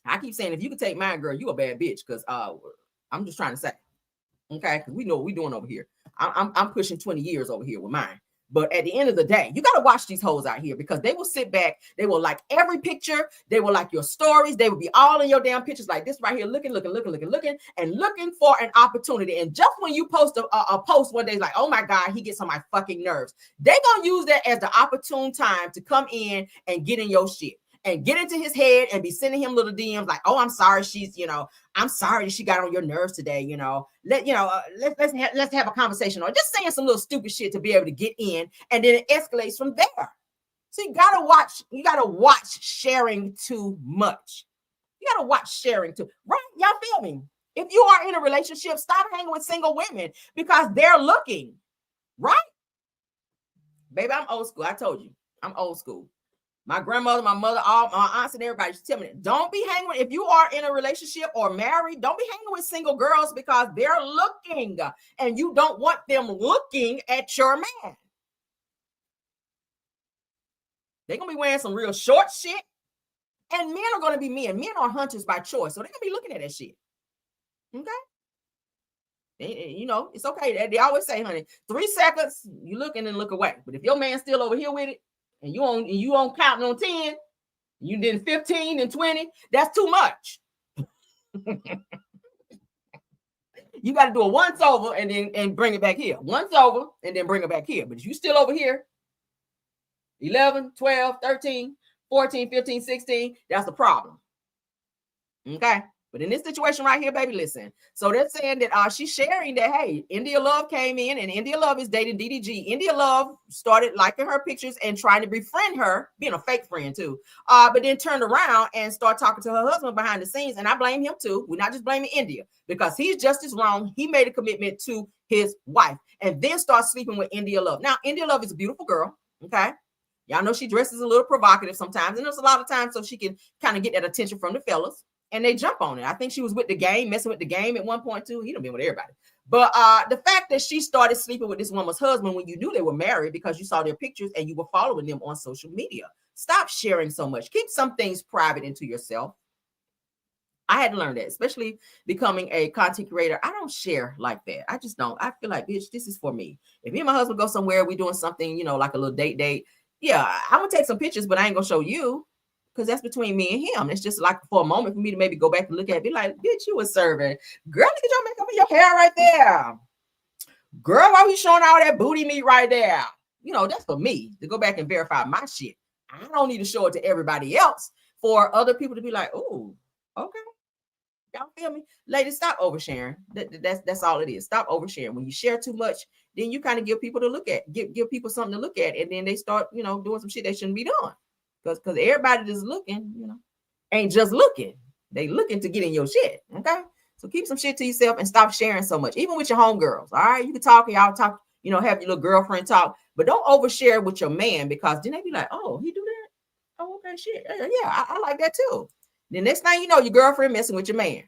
I keep saying, if you could take mine, girl, you a bad bitch. Because I'm just trying to say, okay, because we know what we're doing over here. I'm pushing 20 years over here with mine. But at the end of the day, you got to watch these hoes out here, because they will sit back. They will like every picture. They will like your stories. They will be all in your damn pictures like this right here, looking, and looking for an opportunity. And just when you post a post one day, like, oh my God, he gets on my fucking nerves. They going to use that as the opportune time to come in and get in your shit and get into his head and be sending him little DMs like, oh, I'm sorry. I'm sorry that she got on your nerves today. Let's have a conversation, or just saying some little stupid shit to be able to get in, and then it escalates from there. So you gotta watch sharing too much. You gotta watch sharing too, right? Y'all feel me? If you are in a relationship, stop hanging with single women, because they're looking, right? Baby, I'm old school. I told you. I'm old school. My grandmother, my mother, all my aunts and everybody just tell me that. Don't be hanging with, if you are in a relationship or married, don't be hanging with single girls because they're looking and you don't want them looking at your man. They're going to be wearing some real short shit. And men are going to be men. Men are hunters by choice. So they're going to be looking at that shit. Okay? You know, it's okay. They always say, honey, 3 seconds, you look and then look away. But if your man's still over here with it, and you on counting on 10, you did 15 and 20, that's too much. You got to do a once over and bring it back here. Once over and then bring it back here. But if you still over here, 11, 12, 13, 14, 15, 16, that's the problem. Okay? But in this situation right here, baby, listen. So they're saying that she's sharing that, hey, India Love came in and India Love is dating DDG. India Love started liking her pictures and trying to befriend her, being a fake friend too, but then turned around and started talking to her husband behind the scenes. And I blame him too. We're not just blaming India because he's just as wrong. He made a commitment to his wife and then starts sleeping with India Love. Now, India Love is a beautiful girl, okay? Y'all know she dresses a little provocative sometimes, and there's a lot of times so she can kind of get that attention from the fellas. And they jump on it. I think she was with the game, messing with the game at one point too. He done been with everybody. But the fact that she started sleeping with this woman's husband when you knew they were married because you saw their pictures and you were following them on social media. Stop sharing so much. Keep some things private into yourself. I had to learn that, especially becoming a content creator. I don't share like that. I just don't. I feel like, bitch, this is for me. If me and my husband go somewhere, we doing something, you know, like a little date. Yeah, I'm going to take some pictures, but I ain't going to show you. Because that's between me and him. It's just like for a moment for me to maybe go back and look at it, be like, bitch, you was serving. Girl, look at your makeup and your hair right there. Girl, why we showing all that booty meat right there? You know, that's for me to go back and verify my shit. I don't need to show it to everybody else for other people to be like, oh, okay. Y'all feel me? Ladies, stop oversharing. That's all it is. Stop oversharing. When you share too much, then you kind of give people to look at, give people something to look at, and then they start, you know, doing some shit they shouldn't be doing. Because everybody that's looking, you know, ain't just looking. They looking to get in your shit. Okay. So keep some shit to yourself and stop sharing so much, even with your homegirls. All right. You can talk and y'all talk, you know, have your little girlfriend talk, but don't overshare with your man because then they be like, oh, he do that? Oh, okay, shit. Yeah, I like that too. The next thing you know, your girlfriend messing with your man.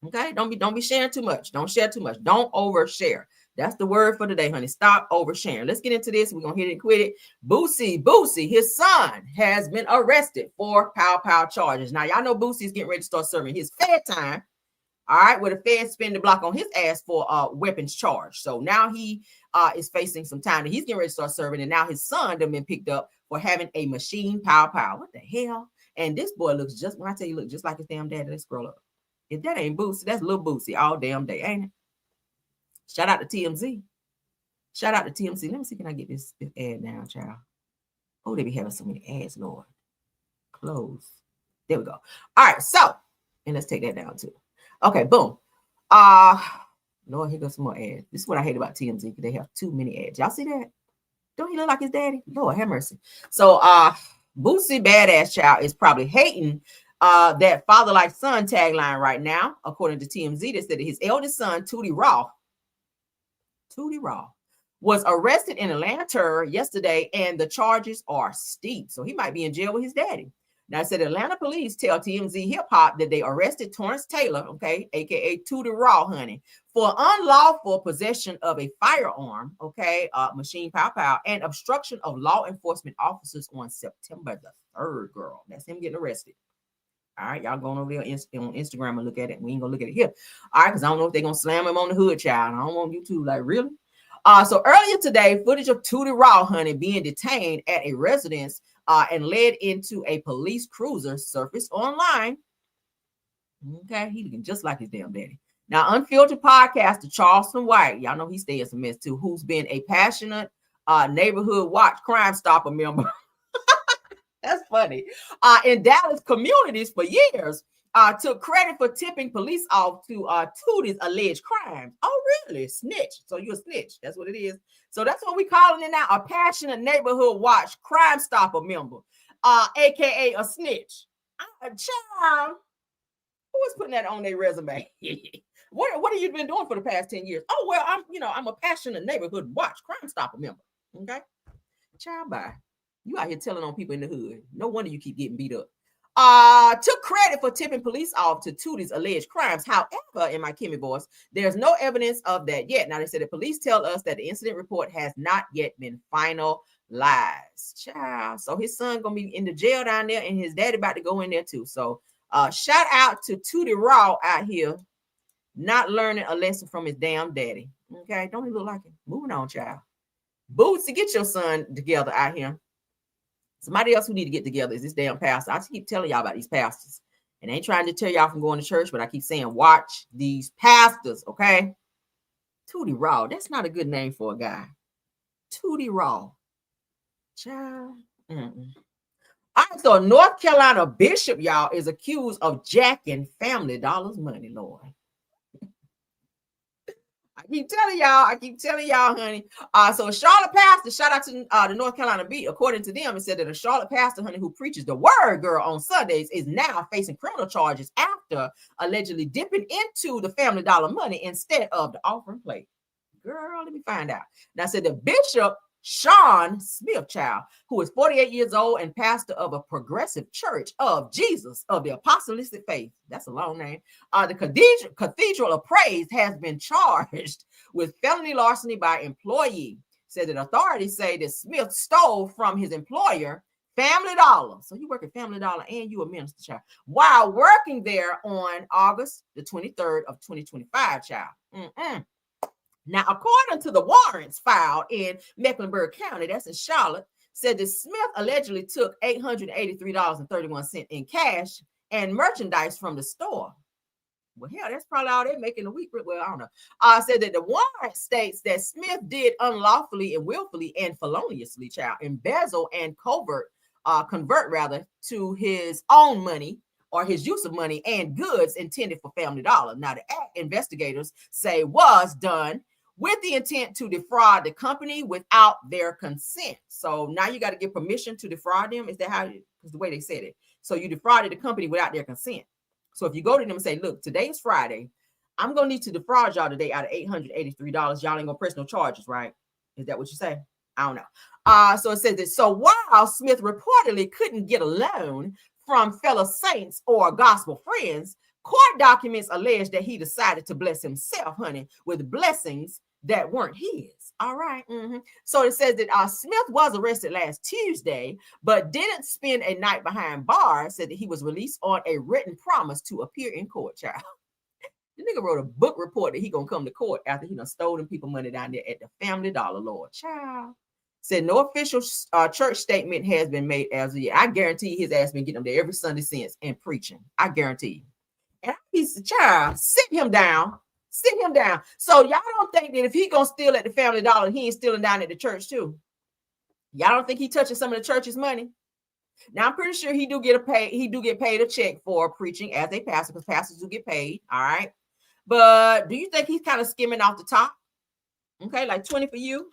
Okay. Don't be sharing too much. Don't share too much. Don't overshare. That's the word for today, honey. Stop oversharing. Let's get into this. We're going to hit it and quit it. Boosie, his son has been arrested for pow charges. Now, y'all know Boosie is getting ready to start serving his Fed time. All right, where the Fed spin the block on his ass for weapons charge. So now he is facing some time that he's getting ready to start serving. And now his son done been picked up for having a machine pow. What the hell? And this boy looks just, when I tell you, look just like his damn daddy. Let's scroll up. If that ain't Boosie, that's little Boosie all damn day, ain't it? Shout out to TMZ. Shout out to TMZ. Let me see, can I get this ad down, child? Oh, they be having so many ads, Lord. Close. There we go. All right, so, and let's take that down too. Okay, boom. Lord, here goes some more ads. This is what I hate about TMZ, because they have too many ads. Y'all see that? Don't he look like his daddy? Lord, have mercy. So, Boosie Badazz child is probably hating that father-like son tagline right now, according to TMZ. They said that his eldest son, Tootie Raw, was arrested in Atlanta yesterday, and the charges are steep. So he might be in jail with his daddy. Now, it said Atlanta police tell TMZ Hip Hop that they arrested Torrance Taylor, okay, aka Tootie Raw, honey, for unlawful possession of a firearm, okay, machine pow, and obstruction of law enforcement officers on September the 3rd, girl. That's him getting arrested. All right, y'all going over there on Instagram and look at it. We ain't gonna look at it here. All right, because I don't know if they're gonna slam him on the hood, child. I don't want YouTube, like, really? So earlier today, footage of Tootie Raw, honey, being detained at a residence and led into a police cruiser surfaced online. Okay, he looking just like his damn daddy. Now, Unfiltered podcaster Charleston White, y'all know he stays in some mess too, who's been a passionate neighborhood watch Crime Stopper member. That's funny. In Dallas communities for years, took credit for tipping police off to Tootie's alleged crime. Oh, really? Snitch. So you're a snitch. That's what it is. So that's what we calling it now, a passionate neighborhood watch Crime Stopper member, aka a snitch. Child, who is putting that on their resume? What have you been doing for the past 10 years? Oh, well, I'm a passionate neighborhood watch Crime Stopper member. Okay. Child, bye. You out here telling on people in the hood. No wonder you keep getting beat up. Took credit for tipping police off to Tootie's alleged crimes. However, in my Kimmy voice, there's no evidence of that yet. Now, they said the police tell us that the incident report has not yet been finalized. Child. So his son gonna be in the jail down there, and his daddy about to go in there too. So shout out to Tootie Raw out here, not learning a lesson from his damn daddy. Okay, don't he look like him? Moving on, child. Bootsy, get your son together out here. Somebody else who need to get together is this damn pastor. I keep telling y'all about these pastors. And I ain't trying to tell y'all from going to church, but I keep saying, watch these pastors, okay? Tootie Raw. That's not a good name for a guy. Tootie Raw. Child. All right, so North Carolina bishop, y'all, is accused of jacking Family Dollar's money, Lord. I keep telling y'all, honey. So a Charlotte pastor, shout out to the North Carolina Beat. According to them, it said that a Charlotte pastor, honey, who preaches the word, girl, on Sundays is now facing criminal charges after allegedly dipping into the Family Dollar money instead of the offering plate. Girl, let me find out. Now, I said the bishop, Sean Smith, child, who is 48 years old and pastor of a progressive church of Jesus of the Apostolic Faith. That's a long name. The Cathedral of Praise has been charged with felony larceny by employee. Said that authorities say that Smith stole from his employer Family Dollar. So you work at Family Dollar and you a minister, child, while working there on August the 23rd of 2025, child. Now, according to the warrants filed in Mecklenburg County, that's in Charlotte, said that Smith allegedly took $883.31 in cash and merchandise from the store. Well, hell, that's probably all they're making a week. Well, I don't know. Said that the warrant states that Smith did unlawfully and willfully and feloniously, child, embezzle and convert to his own money or his use of money and goods intended for Family Dollar. Now, the act, investigators say, was done with the intent to defraud the company without their consent. So now you got to get permission to defraud them. Is that how? Is the way they said it. So you defrauded the company without their consent. So if you go to them and say, look, today is Friday, I'm going to need to defraud y'all today out of $883. Y'all ain't going to press no charges, right? Is that what you say? I don't know. So it says that, so while Smith reportedly couldn't get a loan from fellow saints or gospel friends, court documents allege that he decided to bless himself, honey, with blessings that weren't his. All right. So it says that Smith was arrested last Tuesday, but didn't spend a night behind bars. Said that he was released on a written promise to appear in court, child. The nigga wrote a book report that he gonna come to court after he done stolen people money down there at the Family Dollar, Lord, child. Said no official church statement has been made as of yet. I guarantee his ass been getting them there every Sunday since and preaching. I guarantee you. And he's a child. Sit him down. Sit him down. So y'all don't think that if he gonna steal at the Family Dollar, he ain't stealing down at the church too? Y'all don't think he touching some of the church's money? Now I'm pretty sure he do get paid a check for preaching as a pastor, because pastors do get paid. All right. But do you think he's kind of skimming off the top? Okay, like 20 for you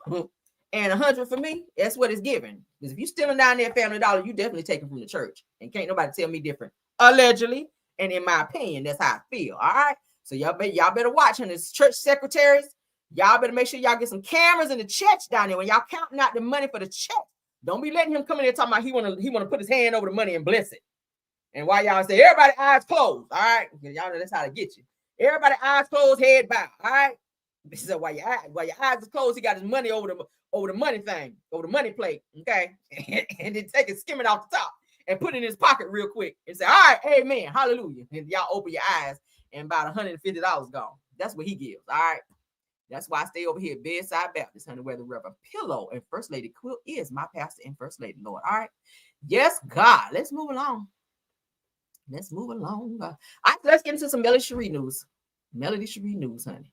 and 100 for me. That's what it's giving. Because if you're stealing down there at Family Dollar, you definitely taking from the church. And can't nobody tell me different. Allegedly. And in my opinion, that's how I feel. All right. So y'all better watch on this church secretaries. Y'all better make sure y'all get some cameras in the church down there when y'all counting out the money for the check. Don't be letting him come in there talking about he wanna put his hand over the money and bless it. And while y'all say everybody eyes closed, all right? Y'all know that's how to get you. Everybody eyes closed, head bow, all right? This is while your eyes is closed, he got his money over the money thing, over the money plate, okay? And then take it, skim it off the top and put it in his pocket real quick and say, all right, amen, hallelujah. And y'all open your eyes and about $150 gone. That's what he gives, all right? That's why I stay over here at Bedside Baptist, honey, where the Reverend Pillow and First Lady Quilt is my pastor and First Lady, Lord, all right? Yes, God. Let's move along. All right, let's get into some Melody Sheree news. Melody Sheree news, honey.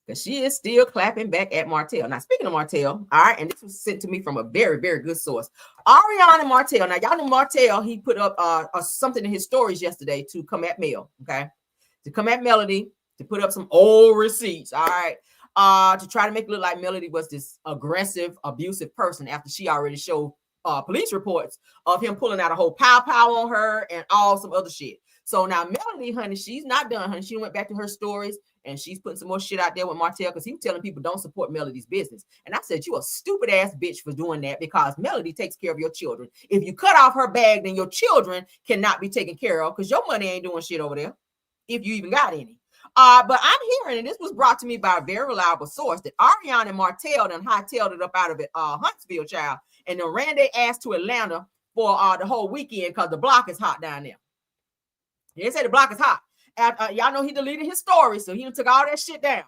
Because she is still clapping back at Martell. Now, speaking of Martell, all right, and this was sent to me from a very, very good source. Ariana Martell. Now, y'all know Martell, he put up something in his stories yesterday to come at Mel, okay? To come at Melody, to put up some old receipts, all right? To try to make it look like Melody was this aggressive, abusive person after she already showed police reports of him pulling out a whole pow on her and all some other shit. So now Melody, honey, she's not done, honey. She went back to her stories and she's putting some more shit out there with Martell because he was telling people don't support Melody's business. And I said, you a stupid ass bitch for doing that because Melody takes care of your children. If you cut off her bag, then your children cannot be taken care of because your money ain't doing shit over there, if you even got any. But I'm hearing, and this was brought to me by a very reliable source, that Ariana and Martell done hightailed it up out of it, Huntsville, child, and then ran their ass to Atlanta for the whole weekend because the block is hot down there. They say the block is hot. Y'all know he deleted his story, so he took all that shit down.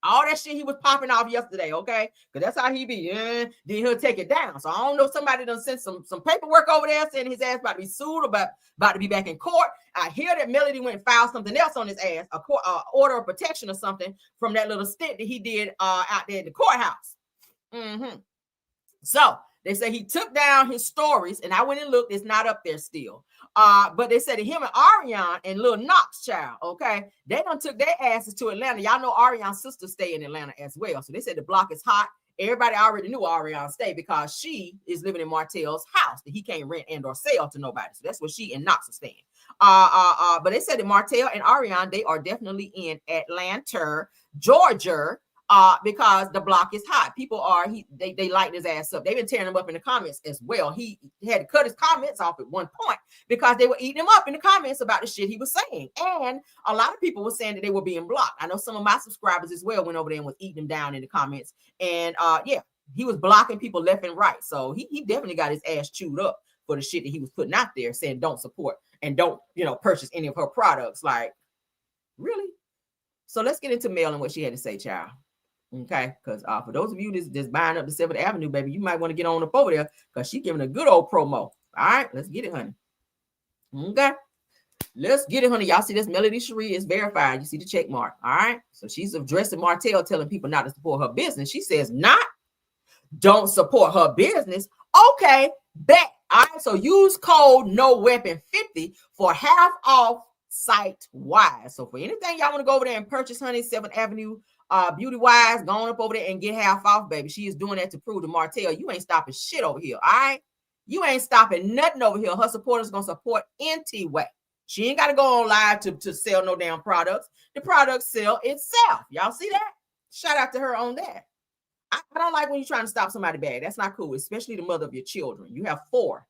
All that shit he was popping off yesterday, okay? Because that's how he be. Then he'll take it down. So I don't know, somebody done sent some paperwork over there saying his ass about to be sued, about to be back in court. I hear that Melody went and filed something else on his ass, a court order of protection or something from that little stint that he did out there at the courthouse. So they say he took down his stories, and I went and looked. It's not up there still. But they said that him and Ariana and Lil Knox, child, okay, they done took their asses to Atlanta. Y'all know Ariana's sister stay in Atlanta as well. So they said the block is hot. Everybody already knew Ariana stay because she is living in Martell's house that he can't rent and or sell to nobody. So that's where she and Knox are staying. But they said that Martell and Ariana, they are definitely in Atlanta, Georgia, because the block is hot. People are, they lighten his ass up. They've been tearing him up in the comments as well. He had to cut his comments off at one point because they were eating him up in the comments about the shit he was saying. And a lot of people were saying that they were being blocked. I know some of my subscribers as well went over there and was eating him down in the comments. And yeah, he was blocking people left and right. So he definitely got his ass chewed up for the shit that he was putting out there saying don't support and don't, purchase any of her products. Like, really? So let's get into Mel and what she had to say, child. Okay, because for those of you that's buying up the 7th Avenue, baby, you might want to get on up over there because she's giving a good old promo. All right, let's get it, honey. Okay, let's get it, honey. Y'all see this? Melody Sheree is verified. You see the check mark. All right, so she's addressing Martell, telling people not to support her business. She says don't support her business. Okay, bet. All right, so use code NOWEAPON50 for half off site-wide. So for anything y'all want to go over there and purchase, honey, 7th Avenue, beauty wise, going up over there and get half off, baby. She is doing that to prove to Martell you ain't stopping shit over here. All right, you ain't stopping nothing over here. Her supporters gonna support anyway. She ain't got to go on live to sell no damn products. The products sell itself. Y'all see that? Shout out to her on that. I don't like when you're trying to stop somebody bad. That's not cool, especially the mother of your children. You have 4.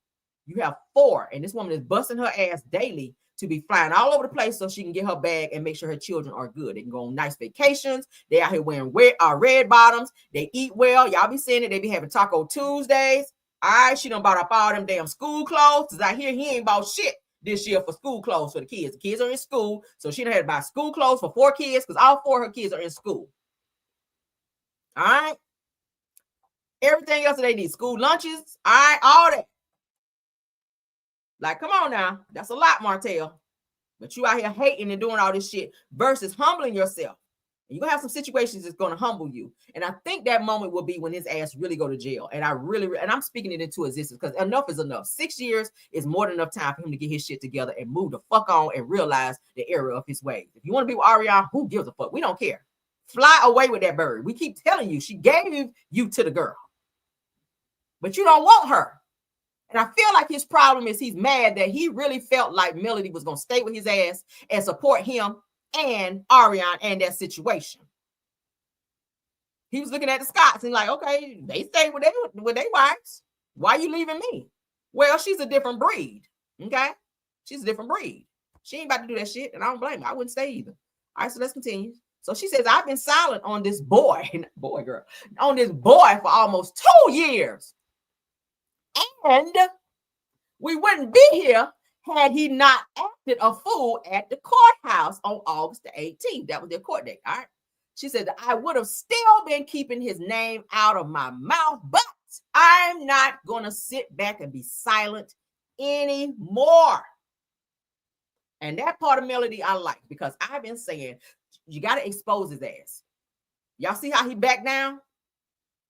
And this woman is busting her ass daily to be flying all over the place so she can get her bag and make sure her children are good. They can go on nice vacations. They out here wearing red bottoms. They eat well. Y'all be seeing it. They be having Taco Tuesdays. All right, she done bought up all them damn school clothes. Because I hear he ain't bought shit this year for school clothes for the kids. The kids are in school, so she done had to buy school clothes for 4 kids because all 4 of her kids are in school. All right. Everything else that they need, school lunches, all right, all that. Like, come on now. That's a lot, Martell. But you out here hating and doing all this shit versus humbling yourself. You're going to have some situations that's going to humble you. And I think that moment will be when his ass really go to jail. And I'm speaking it into existence because enough is enough. 6 years is more than enough time for him to get his shit together and move the fuck on and realize the error of his ways. If you want to be with Ariana, who gives a fuck? We don't care. Fly away with that bird. We keep telling you, she gave you to the girl. But you don't want her. And I feel like his problem is he's mad that he really felt like Melody was going to stay with his ass and support him and Ariana and that situation. He was looking at the Scotts and like, okay, they stay with their wives. Why are you leaving me? Well, she's a different breed. Okay? She's a different breed. She ain't about to do that shit, and I don't blame her. I wouldn't stay either. All right, so let's continue. So she says, I've been silent on this on this boy for almost 2 years. And we wouldn't be here had he not acted a fool at the courthouse on August the 18th. That was their court date. All right. She said, I would have still been keeping his name out of my mouth, but I'm not going to sit back and be silent anymore. And that part of Melody I like because I've been saying, you got to expose his ass. Y'all see how he backed down?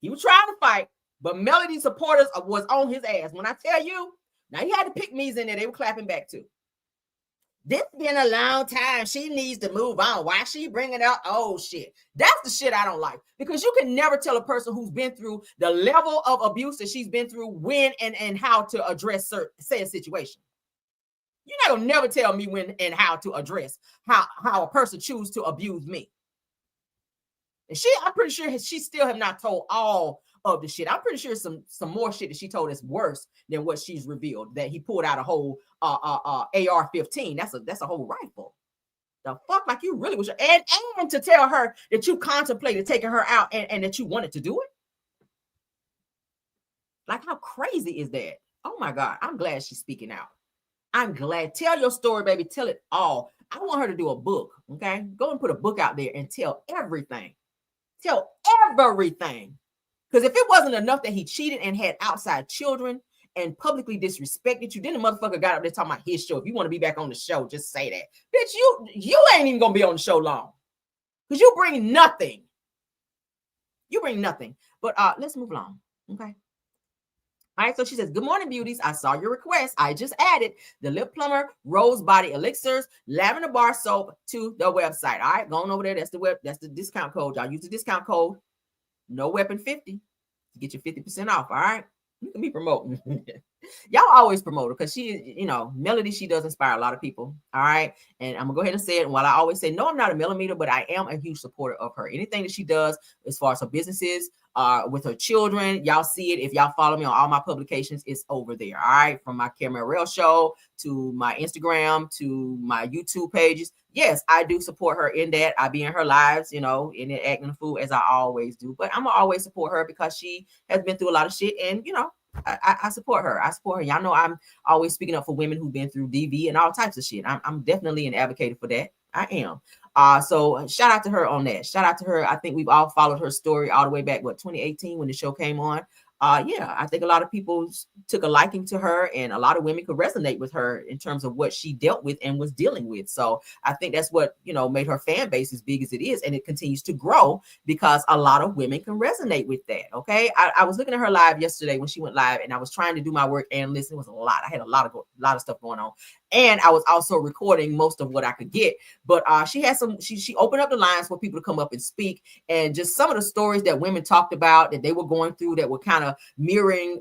He was trying to fight. But Melody supporters was on his ass. When I tell you, now he had to pick me's in there. They were clapping back too. This been a long time. She needs to move on. Why she bringing out old shit? That's the shit I don't like. Because you can never tell a person who's been through the level of abuse that she's been through when and how to address said situation. You're not gonna never tell me when and how to address how a person chooses to abuse me. And I'm pretty sure she still have not told all of the shit. I'm pretty sure some more shit that she told is worse than what she's revealed. That he pulled out a whole AR-15. That's a whole rifle. The fuck, like you really was, and to tell her that you contemplated taking her out and that you wanted to do it. Like, how crazy is that? Oh my God, I'm glad she's speaking out. I'm glad. Tell your story, baby. Tell it all. I want her to do a book. Okay, go and put a book out there and tell everything. Tell everything. Because if it wasn't enough that he cheated and had outside children and publicly disrespected you, then the motherfucker got up there talking about his show. If you want to be back on the show, just say that. Bitch, you ain't even gonna be on the show long. Because you bring nothing. You bring nothing. But let's move along. Okay. All right, so she says, good morning, beauties. I saw your request. I just added the Lip Plumber Rose Body Elixirs Lavender Bar Soap to the website. All right, going over there. That's the discount code. Y'all use the discount code No Weapon 50 to get you 50% off. All right. Look at me promoting. Y'all always promote her because she, Melody, she does inspire a lot of people. All right. And I'm gonna go ahead and say it. And while I always say, no, I'm not a millimeter, but I am a huge supporter of her. Anything that she does as far as her businesses, with her children, y'all see it. If y'all follow me on all my publications, it's over there. All right. From my Ciara and Ray show to my Instagram to my YouTube pages. Yes, I do support her in that. I be in her lives, in it acting a fool as I always do. But I'm gonna always support her because she has been through a lot of shit, and I support her. I support her. Y'all know I'm always speaking up for women who've been through DV and all types of shit. I'm definitely an advocate for that. I am. So shout out to her on that. Shout out to her. I think we've all followed her story all the way back, 2018 when the show came on. Yeah, I think a lot of people took a liking to her, and a lot of women could resonate with her in terms of what she dealt with and was dealing with. So I think that's what, made her fan base as big as it is. And it continues to grow because a lot of women can resonate with that. Okay. I was looking at her live yesterday when she went live, and I was trying to do my work and listen. It was a lot. I had a lot of stuff going on. And I was also recording most of what I could get. But she had she opened up the lines for people to come up and speak. And just some of the stories that women talked about that they were going through that were kind of mirroring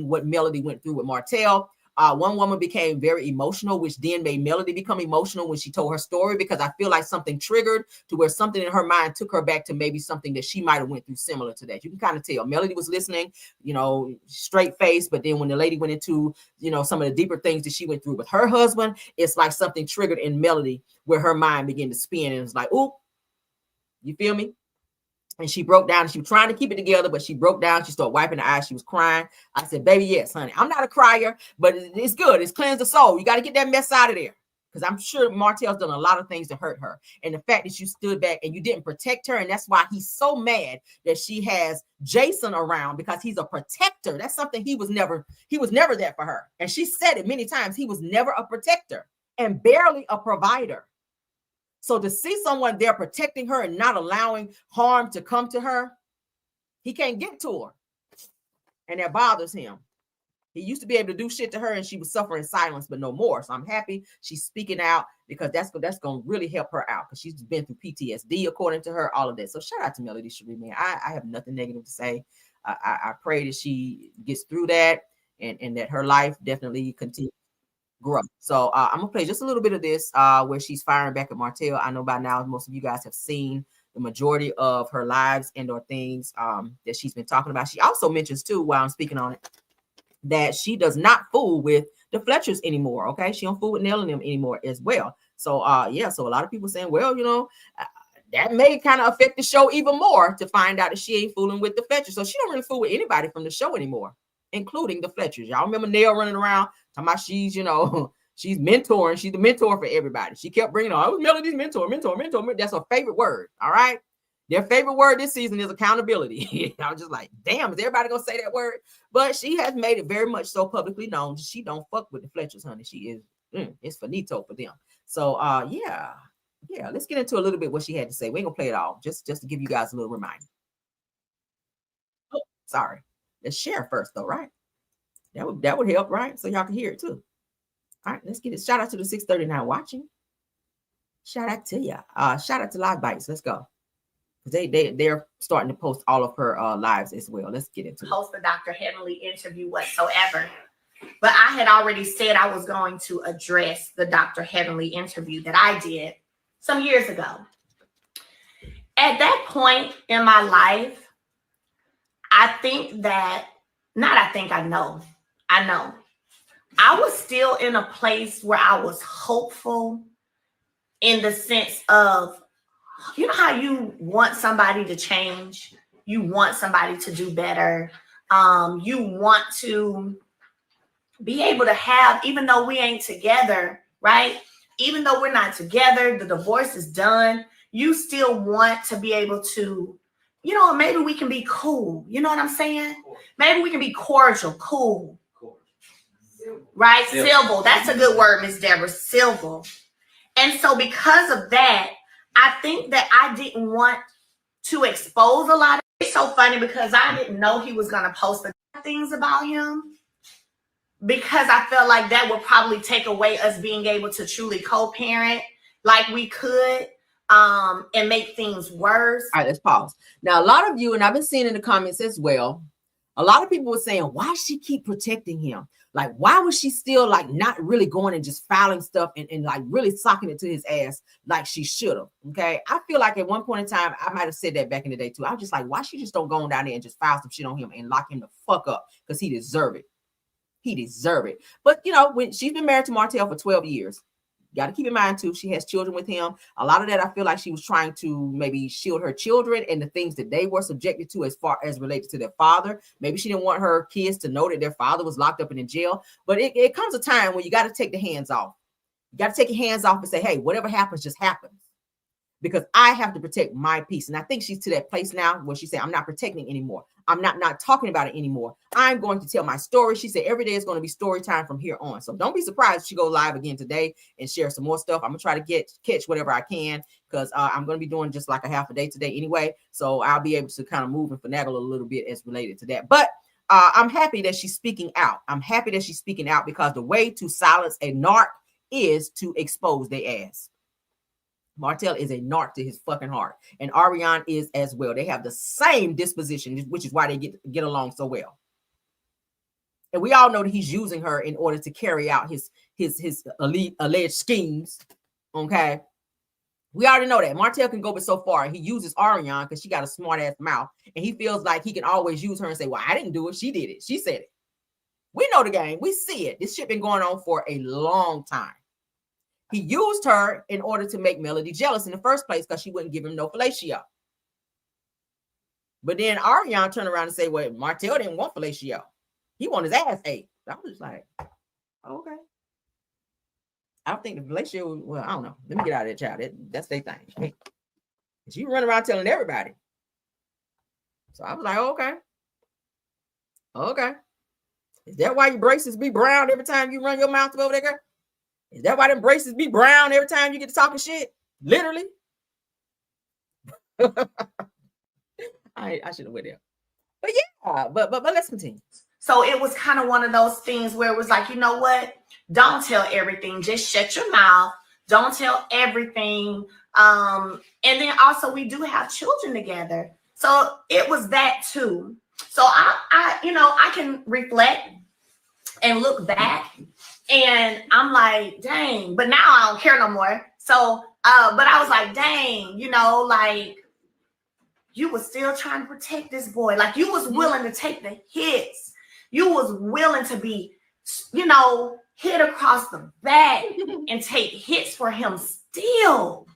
what Melody went through with Martell. One woman became very emotional, which then made Melody become emotional when she told her story, because I feel like something triggered to where something in her mind took her back to maybe something that she might have went through similar to that. You can kind of tell Melody was listening, straight face. But then when the lady went into, some of the deeper things that she went through with her husband, it's like something triggered in Melody where her mind began to spin, and it was like, "Ooh, you feel me?" And she broke down. She was trying to keep it together, but she broke down. She started wiping her eyes. She was crying. I said, baby, yes, honey. I'm not a crier, but it's good. It's cleansed the soul. You got to get that mess out of there. Because I'm sure Martell's done a lot of things to hurt her. And the fact that you stood back and you didn't protect her. And that's why he's so mad that she has Jason around, because he's a protector. That's something he was never that for her. And she said it many times. He was never a protector and barely a provider. So to see someone there protecting her and not allowing harm to come to her, he can't get to her. And that bothers him. He used to be able to do shit to her and she was suffering in silence, but no more. So I'm happy she's speaking out, because that's going to really help her out, because she's been through PTSD, according to her, all of that. So shout out to Melody Sheree, man. I have nothing negative to say. I pray that she gets through that and that her life definitely continues. Grow. So I'm gonna play just a little bit of this where she's firing back at Martell. I know by now most of you guys have seen the majority of her lives and or things that she's been talking about. She also mentions too, while I'm speaking on it, that she does not fool with the Fletchers anymore. Okay, she don't fool with Nell and them anymore as well. So so a lot of people saying, well, that may kind of affect the show even more to find out that she ain't fooling with the Fletchers. So she don't really fool with anybody from the show anymore, including the Fletchers. Y'all remember Nell running around talking about she's, she's mentoring. She's the mentor for everybody. She kept bringing on, I was Melody's mentor. That's her favorite word. All right. Their favorite word this season is accountability. I was just like, damn, is everybody going to say that word? But she has made it very much so publicly known. She don't fuck with the Fletchers, honey. She is, it's finito for them. So, yeah, let's get into a little bit what she had to say. We ain't going to play it all, just to give you guys a little reminder. Oh, sorry. Let's share first, though, right? That would help, right? So y'all can hear it too. All right, let's get it. Shout out to the 639 watching. Shout out to you. Shout out to Live Bites. Let's go. They're starting to post all of her lives as well. Let's get into it. Post the Dr. Heavenly interview whatsoever. But I had already said I was going to address the Dr. Heavenly interview that I did some years ago. At that point in my life, I know. I was still in a place where I was hopeful in the sense of, you know how you want somebody to change? You want somebody to do better. You want to be able to have, even though we ain't together, right? Even though we're not together, the divorce is done. You still want to be able to, you know, maybe we can be cool. You know what I'm saying? Maybe we can be cordial, cool. Right? Civil. That's a good word, Miss Deborah. Civil. And so because of that, I think that I didn't want to expose a lot of it. It's so funny because I didn't know he was going to post the things about him, because I felt like that would probably take away us being able to truly co-parent like we could, and make things worse. All right, let's pause. Now, a lot of you, and I've been seeing in the comments as well, a lot of people were saying, why she keep protecting him? Like, why was she still like not really going and just filing stuff and like really socking it to his ass like she should have? Okay. I feel like at one point in time, I might have said that back in the day too. I was just like, why she just don't go on down there and just file some shit on him and lock him the fuck up? Because he deserve it. He deserve it. But you know, when she's been married to Martell for 12 years, you got to keep in mind too, she has children with him. A lot of that, I feel like she was trying to maybe shield her children and the things that they were subjected to as far as related to their father. Maybe she didn't want her kids to know that their father was locked up and in jail. But it comes a time when you got to take the hands off. You got to take your hands off and say, hey, whatever happens, just happens. Because I have to protect my peace. And I think she's to that place now where she said, I'm not protecting anymore. I'm not talking about it anymore. I'm going to tell my story. She said every day is going to be story time from here on. So don't be surprised if she go live again today and share some more stuff. I'm going to try to catch whatever I can, because I'm going to be doing just like a half a day today anyway. So I'll be able to kind of move and finagle a little bit as related to that. But I'm happy that she's speaking out. I'm happy that she's speaking out, because the way to silence a narc is to expose their ass. Martell is a narc to his fucking heart, and Ariane is as well. They have the same disposition, which is why they get along so well. And we all know that he's using her in order to carry out his alleged schemes. Okay, we already know that Martell can go but so far. He uses Ariane because she got a smart ass mouth, and he feels like he can always use her and say, "Well, I didn't do it. She did it. She said it." We know the game. We see it. This shit been going on for a long time. He used her in order to make Melody jealous in the first place, because she wouldn't give him no fellatio. But then Ariane turned around and said, well, Martell didn't want fellatio. He wanted his ass ate. I was just like, okay. I don't think the fellatio, well, I don't know. Let me get out of that, child. That's their thing. Hey, she run around telling everybody. So I was like, okay. Okay. Is that why your braces be brown every time you run your mouth over there, girl? Is that why them braces be brown every time you get to talking shit? Literally. I should have went there. But yeah, but let's continue. So it was kind of one of those things where it was like, you know what? Don't tell everything. Just shut your mouth. Don't tell everything. And then also we do have children together. So it was that too. So I can reflect and look back. And I'm like, dang, but now I don't care no more. So, but I was like, dang, like you was still trying to protect this boy. Like you was willing to take the hits. You was willing to be, hit across the back and take hits for him still.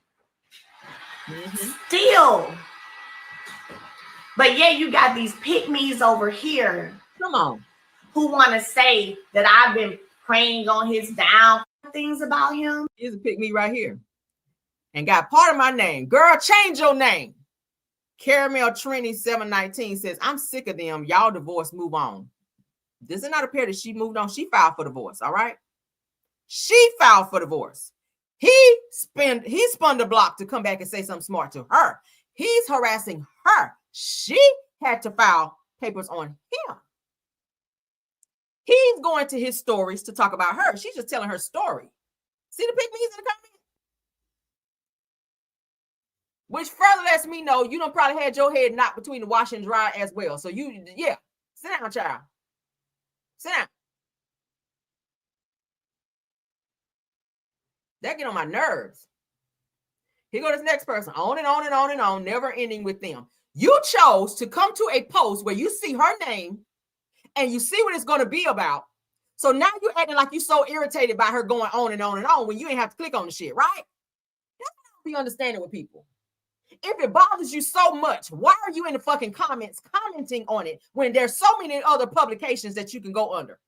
Still. But yeah, you got these pick-me's over here. Come on. Who want to say that I've been praying on his down things about him. Here's a pick me right here. And got part of my name. Girl, change your name. Caramel Trini 719 says, I'm sick of them. Y'all divorce, move on. This is not a pair that she moved on. She filed for divorce, all right? She filed for divorce. He spun the block to come back and say something smart to her. He's harassing her. She had to file papers on him. He's going to his stories to talk about her. She's just telling her story. See the pick-me's in the comments? Which further lets me know you done probably had your head knocked between the wash and dry as well. So sit down, child. Sit down. That get on my nerves. Here go this next person, on and on and on and on, never ending with them. You chose to come to a post where you see her name and you see what it's going to be about. So now you're acting like you're so irritated by her going on and on and on when you ain't have to click on the shit, right? That's not be understanding with people. If it bothers you so much, why are you in the fucking comments commenting on it when there's so many other publications that you can go under?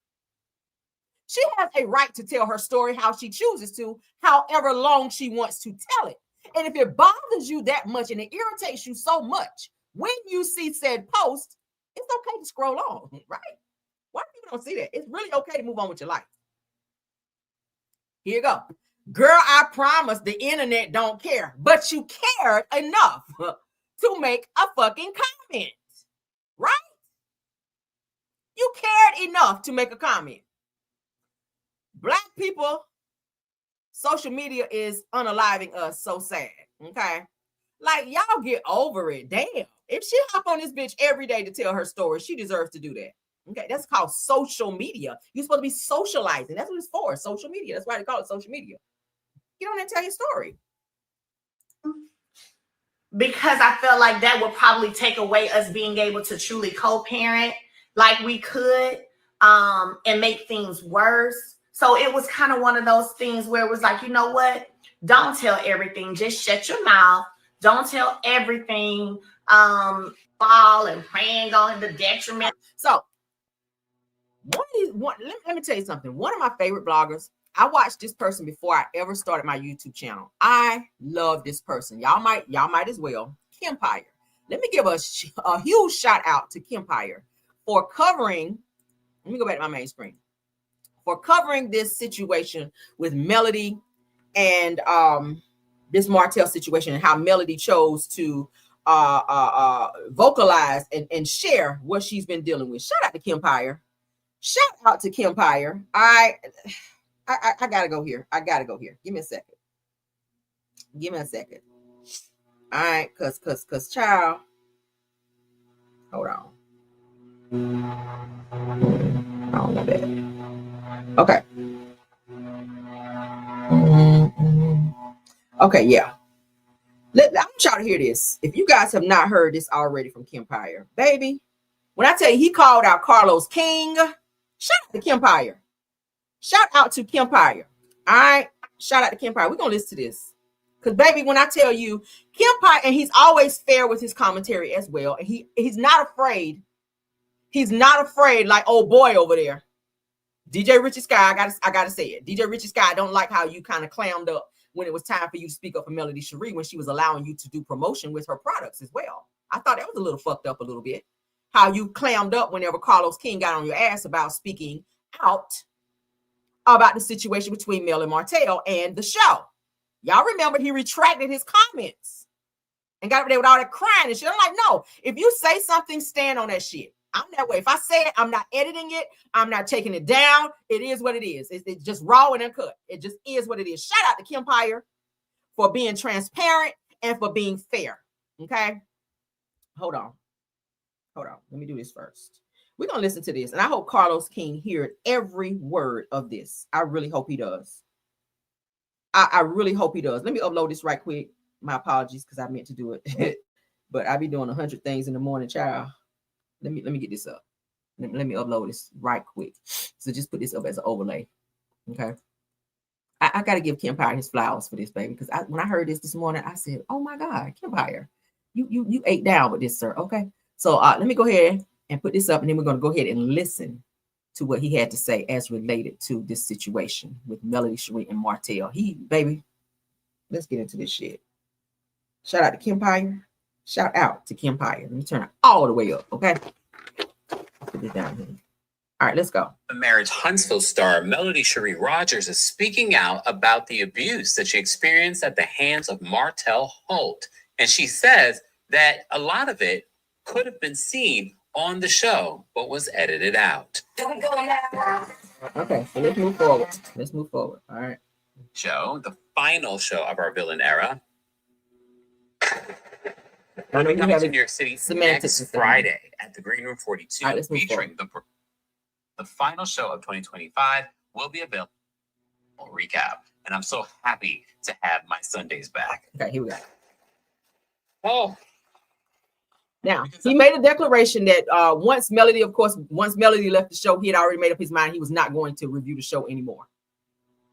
She has a right to tell her story how she chooses to, however long she wants to tell it. And if it bothers you that much and it irritates you so much, when you see said post, it's okay to scroll on, right? Why people don't see that? It's really okay to move on with your life. Here you go. Girl, I promise the internet don't care, but you cared enough to make a fucking comment, right? You cared enough to make a comment. Black people, social media is unaliving us so sad, okay? Like, y'all get over it. Damn. If she hop on this bitch every day to tell her story, she deserves to do that. Okay, that's called social media. You're supposed to be socializing. That's what it's for, social media. That's why they call it social media. Get on there and tell your story. Because I felt like that would probably take away us being able to truly co-parent like we could, and make things worse. So it was kind of one of those things where it was like, you know what? Don't tell everything. Just shut your mouth. Don't tell everything. Fall and praying on the detriment. So let me tell you something. One of my favorite bloggers, I watched this person before I ever started my YouTube channel. I love this person. Y'all might as well. Kempire. Let me give a huge shout out to Kempire for covering. Let me go back to my main screen. For covering this situation with Melody and this Martell situation and how Melody chose to vocalize and share what she's been dealing with. Shout out to Kempire. Shout out to Kempire. I gotta go here. Give me a second. All right, cause child. Hold on. I don't know that. Okay. Okay, yeah. I want y'all to hear this. If you guys have not heard this already from Kempire, baby, when I tell you he called out Carlos King, shout out to Kempire. Shout out to Kempire. All right. Shout out to Kempire. We're going to listen to this. Because, baby, when I tell you, Kempire, and he's always fair with his commentary as well. And he's not afraid. He's not afraid like old boy over there. DJ Richie Sky, I gotta say it. DJ Richie Sky, I don't like how you kind of clammed up when it was time for you to speak up for Melody Sheree when she was allowing you to do promotion with her products as well. I thought that was a little fucked up a little bit. How you clammed up whenever Carlos King got on your ass about speaking out about the situation between Mel and Martell and the show. Y'all remember he retracted his comments and got up there with all that crying and shit. I'm like, no, if you say something, stand on that shit. I'm that way. If I say it, I'm not editing it. I'm not taking it down. It is what it is. It's just raw and uncut. It just is what it is. Shout out to Kempire for being transparent and for being fair. Okay? Hold on. Let me do this first. We're going to listen to this. And I hope Carlos King hears every word of this. I really hope he does. I really hope he does. Let me upload this right quick. My apologies because I meant to do it. But I be doing 100 things in the morning, child. Let me get this up. Let me upload this right quick. So just put this up as an overlay. Okay. I got to give Kempire his flowers for this, baby. Because when I heard this morning, I said, oh my God, Kempire, you ate down with this, sir. Okay. So let me go ahead and put this up, and then we're going to go ahead and listen to what he had to say as related to this situation with Melody Sheree and Martell. Baby, let's get into this shit. Shout out to Kempire. Shout out to Kempire. Let me turn it all the way up, okay? Put this down here. All right, let's go. Marriage Huntsville star Melody Sheree Rogers is speaking out about the abuse that she experienced at the hands of Martell Holt. And she says that a lot of it could have been seen on the show, but was edited out. Okay, so let's move forward. All right. Show, the final show of our villain era. I know coming to New York City next Friday at the Green Room 42, right, featuring the final show of 2025 will be available. Recap. and I'm so happy to have my Sundays back. Okay, here we go. Oh. Now, he made a declaration that once Melody left the show, he had already made up his mind he was not going to review the show anymore.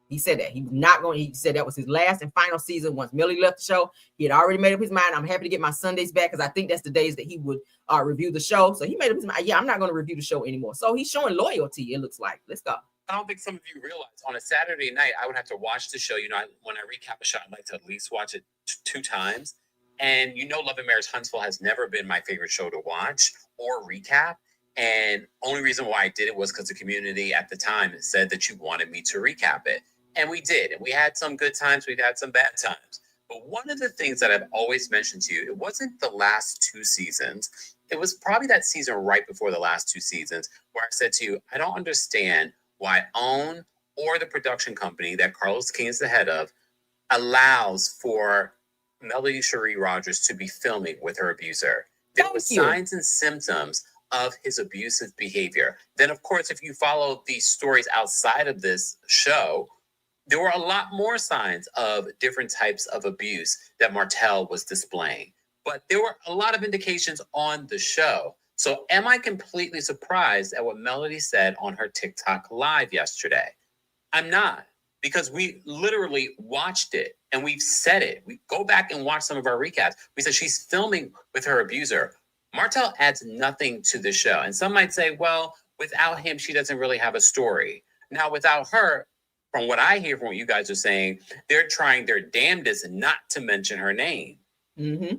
He said that. He was not going. He said that was his last and final season. Once Melody left the show, he had already made up his mind. I'm happy to get my Sundays back because I think that's the days that he would review the show. So he made up his mind. Yeah, I'm not going to review the show anymore. So he's showing loyalty, it looks like. Let's go. I don't think some of you realize on a Saturday night, I would have to watch the show. You know, when I recap a show, I'd like to at least watch it 2 times. And you know, Love and Marriage Huntsville has never been my favorite show to watch or recap. And only reason why I did it was because the community at the time said that you wanted me to recap it. And we did. And we had some good times. We've had some bad times. But one of the things that I've always mentioned to you, it wasn't the last 2 seasons. It was probably that season right before the last 2 seasons where I said to you, I don't understand why OWN or the production company that Carlos King is the head of allows for Melody Sheree Rogers to be filming with her abuser. There were signs and symptoms of his abusive behavior. Then, of course, if you follow these stories outside of this show, there were a lot more signs of different types of abuse that Martell was displaying. But there were a lot of indications on the show. So am I completely surprised at what Melody said on her TikTok live yesterday? I'm not, because we literally watched it and we've said it. We go back and watch some of our recaps. We said she's filming with her abuser. Martell adds nothing to the show. And some might say, well, without him, she doesn't really have a story. Now, without her, from what I hear from what you guys are saying, they're trying their damnedest not to mention her name. Mm-hmm.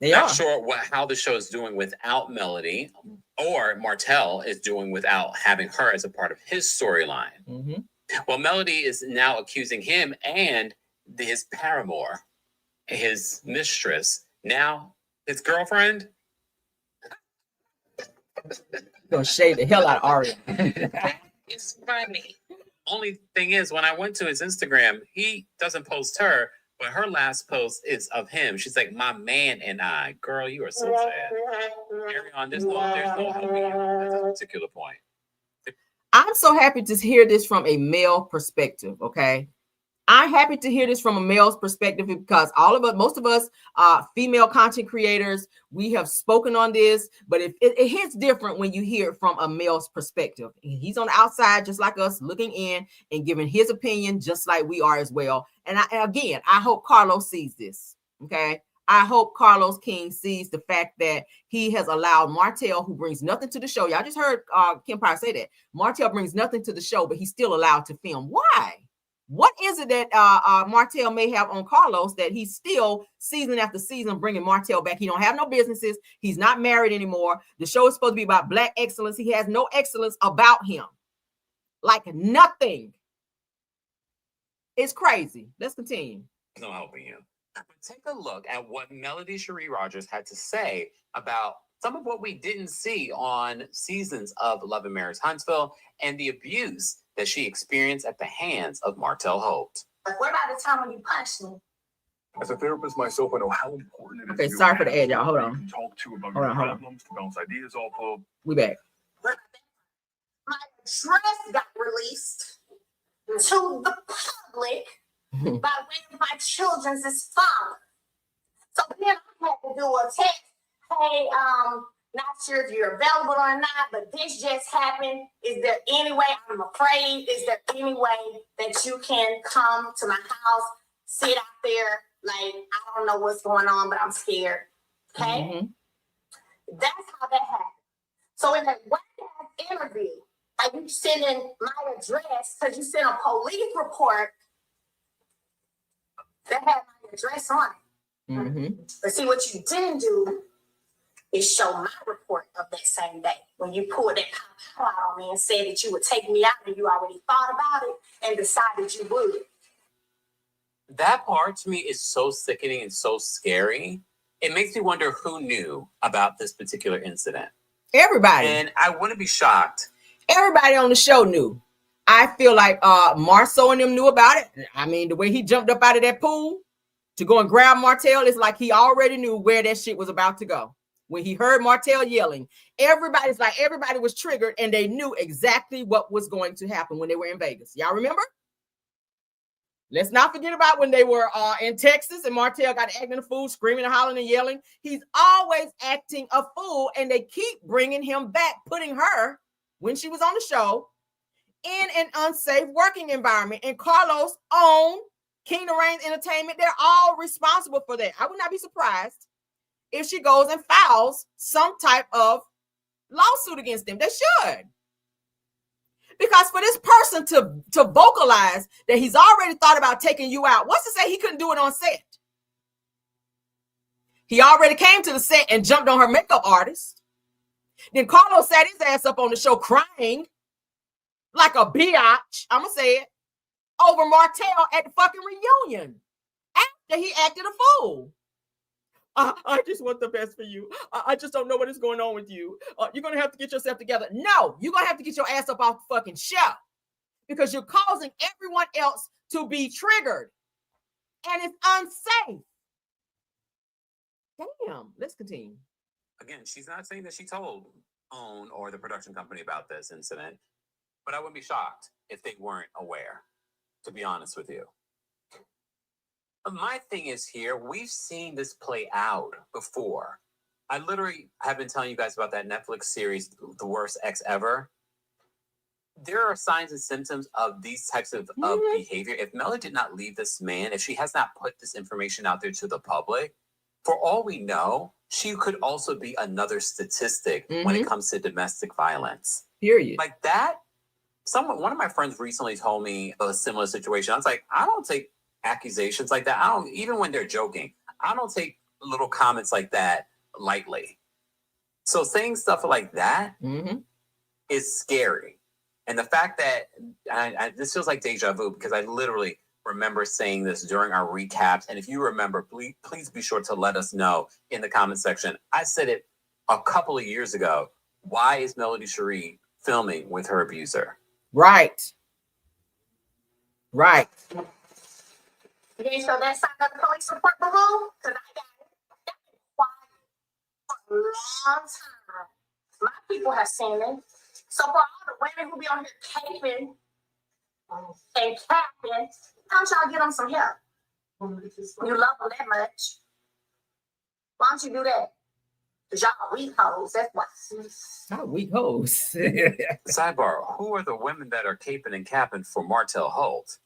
Not sure how the show is doing without Melody, or Martell is doing without having her as a part of his storyline. Mm-hmm. Well, Melody is now accusing him and his paramour, his mistress, now his girlfriend. Gonna shade the hell out of Aria. It's funny. Only thing is, when I went to his Instagram, he doesn't post her, but her last post is of him. She's like, my man and I. Girl, you are so sad. Carry on. There's no helping you at this particular point. I'm so happy to hear this from a male perspective, okay? I'm happy to hear this from a male's perspective because most of us female content creators, we have spoken on this, but it hits different when you hear it from a male's perspective. He's on the outside just like us, looking in and giving his opinion just like we are as well. And I hope Carlos sees this, okay? I hope Carlos King sees the fact that he has allowed Martell, who brings nothing to the show. Y'all just heard Kemp and Ray say that. Martell brings nothing to the show, but he's still allowed to film. Why? What is it that Martell may have on Carlos that he's still season after season bringing Martell back? He don't have no businesses. He's not married anymore. The show is supposed to be about Black excellence. He has no excellence about him. Like nothing. It's crazy. Let's continue. No helping you. But take a look at what Melody Sheree Rogers had to say about some of what we didn't see on seasons of Love and Marriage Huntsville and the abuse that she experienced at the hands of Martell Holt. What about the time when you punched me? As a therapist myself, I know how important it is. Okay, sorry for the ad, y'all. Hold on. You can talk to about Hold your on. problems, to bounce ideas off of. We back. My address got released to the public by way of my children's father. So then I had to do a text. Hey, not sure if you're available or not, but this just happened. Is there any way, I'm afraid, is there any way that you can come to my house, sit out there, like, I don't know what's going on, but I'm scared. Okay? Mm-hmm. That's how that happened. So in that one interview, like you sent in my address, because you sent a police report that had my address on it. Mm-hmm. But see, what you didn't do is show my report of that same day when you pulled that pow out on me and said that you would take me out and you already thought about it and decided you would. That part to me is so sickening and so scary. It makes me wonder who knew about this particular incident. Everybody. And I wouldn't be shocked. Everybody on the show knew. I feel like Marceau and them knew about it. I mean, the way he jumped up out of that pool to go and grab Martell, it's like he already knew where that shit was about to go. When he heard Martell yelling, everybody was triggered and they knew exactly what was going to happen when they were in Vegas. Y'all remember? Let's not forget about when they were in Texas and Martell got acting a fool, screaming and hollering and yelling. He's always acting a fool, and they keep bringing him back, putting her, when she was on the show, in an unsafe working environment. And Carlos owned Kingdom Reigns Entertainment. They're all responsible for that. I would not be surprised if she goes and files some type of lawsuit against them. They should. Because for this person to vocalize that he's already thought about taking you out, what's to say he couldn't do it on set? He already came to the set and jumped on her makeup artist. Then Carlos sat his ass up on the show crying like a biatch, I'm going to say it, over Martell at the fucking reunion after he acted a fool. I just want the best for you. I just don't know what is going on with you. You're going to have to get yourself together. No, you're going to have to get your ass up off the fucking show because you're causing everyone else to be triggered. And it's unsafe. Damn, let's continue. Again, she's not saying that she told OWN or the production company about this incident, but I wouldn't be shocked if they weren't aware, to be honest with you. My thing is here, we've seen this play out before. I literally have been telling you guys about that Netflix series, The Worst Ex Ever. There are signs and symptoms of these types of behavior. If Melody did not leave this man, if she has not put this information out there to the public, for all we know, she could also be another statistic when it comes to domestic violence. Period. Like that, one of my friends recently told me a similar situation. I was like, I don't take accusations like that. I don't, even when they're joking, I don't take little comments like that lightly. So saying stuff like that is scary. And the fact that this feels like deja vu because I literally remember saying this during our recaps. And if you remember, please be sure to let us know in the comment section. I said it a couple of years ago. Why is Melody Sheree filming with her abuser? Right. Right. You didn't show that sign of the police report, boo-boo? Because I got it. For a long time. My people have seen it. So for all the women who be on here caping and capping, how don't y'all get them some help? You love them that much. Why don't you do that? Because y'all weak hoes, that's why. Not weak hoes. Sidebar, who are the women that are caping and capping for Martell Holt?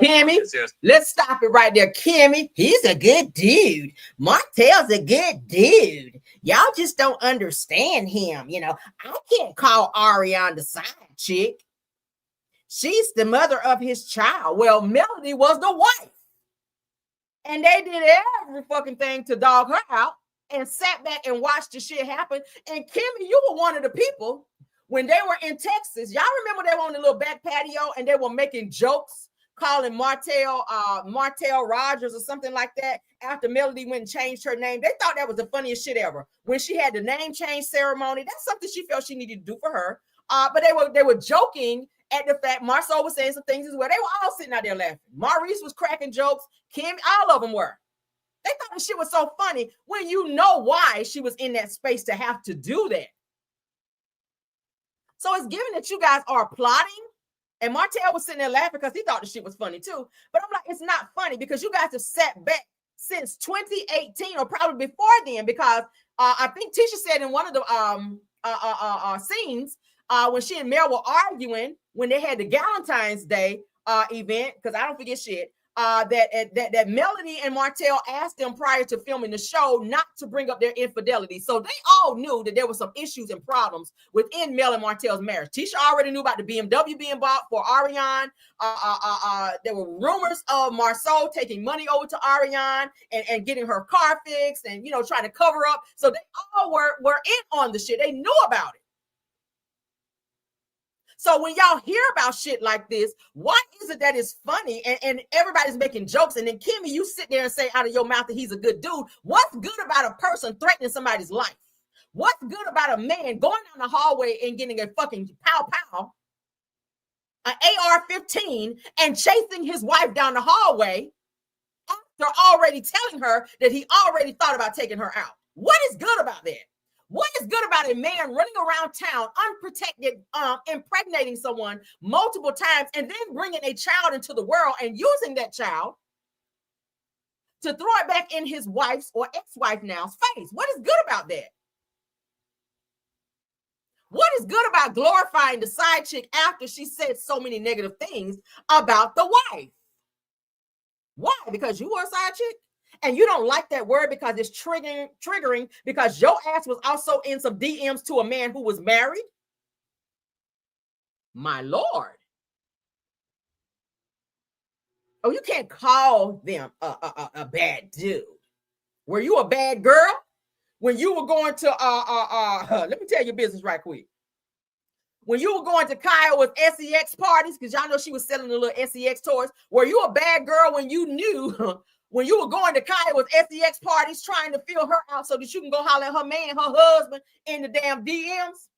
Kimmy, let's stop it right there. Kimmy, he's a good dude. Martell's a good dude. Y'all just don't understand him. You know, I can't call Ariana the side chick. She's the mother of his child. Well, Melody was the wife. And they did every fucking thing to dog her out and sat back and watched the shit happen. And Kimmy, you were one of the people when they were in Texas. Y'all remember they were on the little back patio and they were making jokes, calling Martell Rogers or something like that after Melody went and changed her name. They thought that was the funniest shit ever. When she had the name change ceremony, that's something she felt she needed to do for her. But they were joking at the fact Marceau was saying some things as well. They were all sitting out there laughing. Maurice was cracking jokes. Kim, all of them were. They thought the shit was so funny when you know why she was in that space to have to do that. So it's given that you guys are plotting, and Martell was sitting there laughing because he thought the shit was funny too. But I'm like, it's not funny because you guys have sat back since 2018 or probably before then, because I think Tisha said in one of the scenes when she and Mel were arguing when they had the Valentine's Day event, because I don't forget shit, that Melody and Martell asked them prior to filming the show not to bring up their infidelity. So they all knew that there were some issues and problems within Mel and Martell's marriage. Tisha already knew about the BMW being bought for Ariane. There were rumors of Marceau taking money over to Ariane and getting her car fixed and, you know, trying to cover up. So they all were in on the shit. They knew about it. So when y'all hear about shit like this, why is it that it's funny and everybody's making jokes? And then Kimmy, you sit there and say out of your mouth that he's a good dude. What's good about a person threatening somebody's life? What's good about a man going down the hallway and getting a fucking pow, an AR-15 and chasing his wife down the hallway after already telling her that he already thought about taking her out? What is good about that? What is good about a man running around town unprotected, impregnating someone multiple times and then bringing a child into the world and using that child to throw it back in his wife's or ex-wife now's face? What is good about that? What is good about glorifying the side chick after she said so many negative things about the wife? Why? Because you were a side chick? And you don't like that word because it's triggering because your ass was also in some DMs to a man who was married? My Lord. Oh, you can't call them a bad dude. Were you a bad girl? When you were going to, let me tell you business right quick. When you were going to Kiowa's SEX parties, because y'all know she was selling the little SEX toys, were you a bad girl when you knew, when you were going to Kiowa's SEX parties trying to fill her out so that you can go holler at her man, her husband in the damn DMs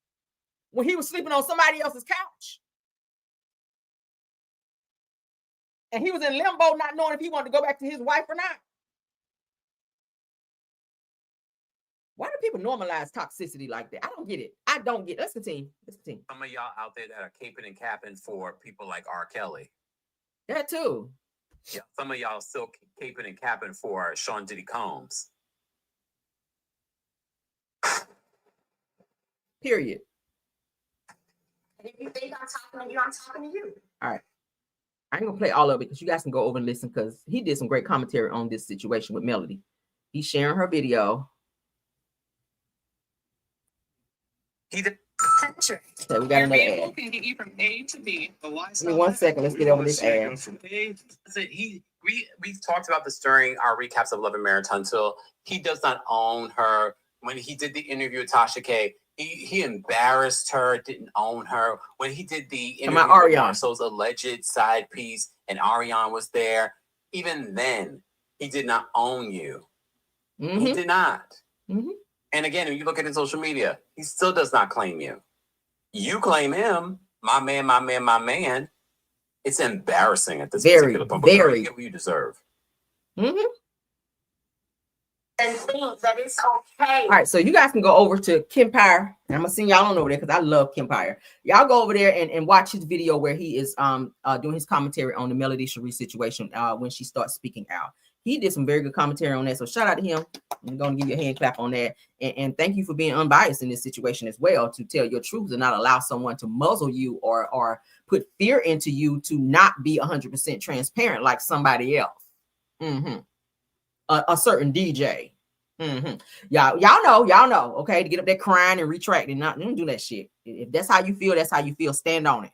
when he was sleeping on somebody else's couch? And he was in limbo not knowing if he wanted to go back to his wife or not. Why do people normalize toxicity like that? I don't get it. I don't get it. Let's continue. Some of y'all out there that are caping and capping for people like R. Kelly. That too. Yeah, some of y'all still caping and capping for Sean Diddy Combs. Period. And if you think I'm talking to you, I'm talking to you. All right. I ain't gonna play all of it because you guys can go over and listen because he did some great commentary on this situation with Melody. He's sharing her video. So we got another ad. Can get you from A to B. Give me 1 second. Let's get over this ad. We talked about this during our recaps of Love and Marriage Until. He does not own her. When he did the interview with Tasha K, he embarrassed her, didn't own her. When he did the interview with Marcel's alleged side piece and Ariane was there, even then, he did not own you. Mm-hmm. He did not. Mm-hmm. And again, if you look at his social media, he still does not claim you. You claim him, my man, my man, my man. It's embarrassing at this particular point. But you get what you deserve. Mm-hmm. And things that it's okay. All right, so you guys can go over to Kempire. And I'm gonna send y'all on over there because I love Kempire. Y'all go over there and watch his video where he is doing his commentary on the Melody Sheree situation when she starts speaking out. He did some very good commentary on that. So shout out to him. I'm going to give you a hand clap on that. And thank you for being unbiased in this situation as well, to tell your truth and not allow someone to muzzle you or put fear into you to not be 100% transparent like somebody else. Mm-hmm. A certain DJ. Mm-hmm. Y'all know, okay, to get up there crying and retract and not don't do that shit. If that's how you feel, that's how you feel. Stand on it.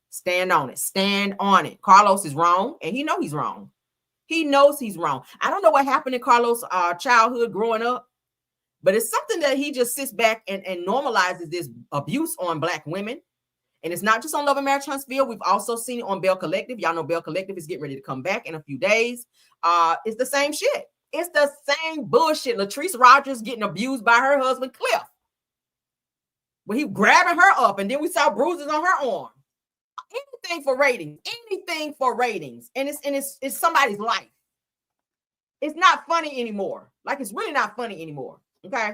Stand on it. Stand on it. Carlos is wrong, and he knows he's wrong. He knows he's wrong. I don't know what happened in Carlos' childhood growing up, but it's something that he just sits back and normalizes this abuse on Black women. And it's not just on Love and Marriage Huntsville. We've also seen it on Bell Collective. Y'all know Bell Collective is getting ready to come back in a few days. It's the same shit. It's the same bullshit. Latrice Rogers getting abused by her husband, Cliff. When he grabbing her up, and then we saw bruises on her arm. Anything for ratings. And it's somebody's life. It's not funny anymore. Like, it's really not funny anymore. Okay.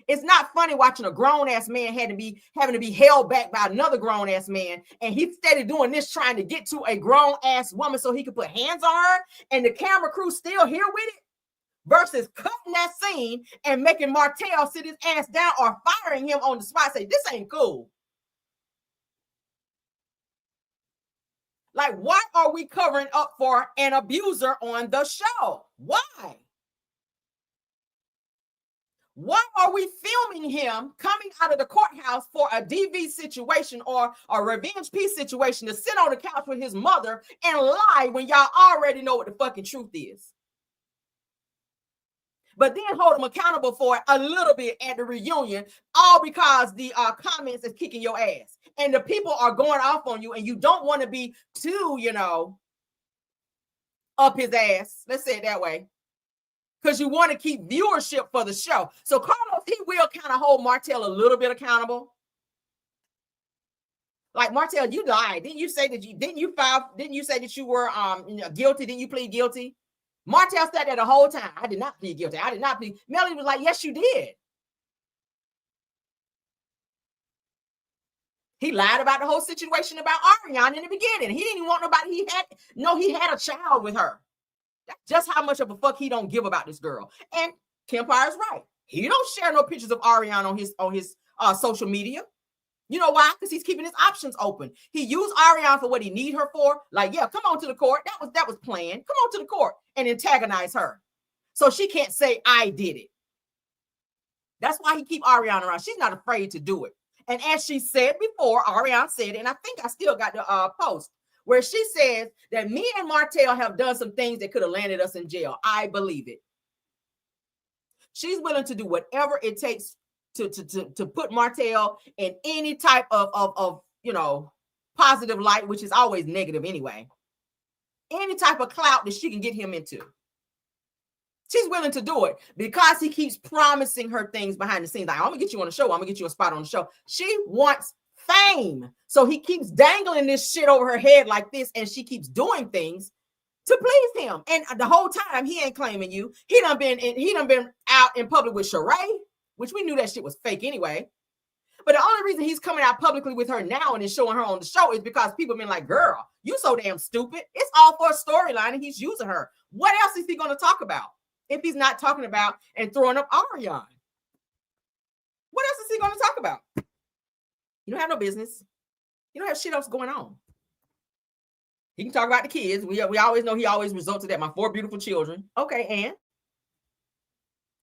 It's not funny watching a grown-ass man having to be held back by another grown-ass man, and he's steady doing this, trying to get to a grown-ass woman so he can put hands on her, and the camera crew still here with it, versus cutting that scene and making Martell sit his ass down or firing him on the spot. Say, this ain't cool. Like, why are we covering up for an abuser on the show? Why? Why are we filming him coming out of the courthouse for a DV situation or a revenge piece situation to sit on the couch with his mother and lie when y'all already know what the fucking truth is? But then hold him accountable for it a little bit at the reunion, all because the comments is kicking your ass. And the people are going off on you, and you don't want to be too, up his ass. Let's say it that way. Because you want to keep viewership for the show. So Carlos, he will kind of hold Martell a little bit accountable. Like, Martell, you lied. Didn't you say that you were guilty? Didn't you plead guilty? Martell said that the whole time. I did not plead guilty. I did not plead. Melody was like, yes, you did. He lied about the whole situation about Ariana in the beginning. He didn't even want nobody. He had a child with her. That's just how much of a fuck he don't give about this girl. And Kempire's right. He don't share no pictures of Ariana on his social media. You know why? Because he's keeping his options open. He used Ariana for what he need her for. Like, yeah, come on to the court. That was planned. Come on to the court and antagonize her, so she can't say I did it. That's why he keep Ariana around. She's not afraid to do it. And as she said before, Ariana said, and I think I still got the post where she says that me and Martell have done some things that could have landed us in jail. I believe it. She's willing to do whatever it takes to put Martell in any type of positive light, which is always negative anyway. Any type of clout that she can get him into. She's willing to do it because he keeps promising her things behind the scenes. Like, I'm gonna get you on the show. I'm gonna get you a spot on the show. She wants fame. So he keeps dangling this shit over her head like this, and she keeps doing things to please him. And the whole time he ain't claiming you. He done been out in public with Sheree, which we knew that shit was fake anyway. But the only reason he's coming out publicly with her now and is showing her on the show is because people been like, girl, you so damn stupid. It's all for a storyline and he's using her. What else is he going to talk about if he's not talking about and throwing up Ariana? What else is he going to talk about? You don't have no business. You don't have shit else going on. He can talk about the kids. We always know he always results in that. My 4 beautiful children. Okay, and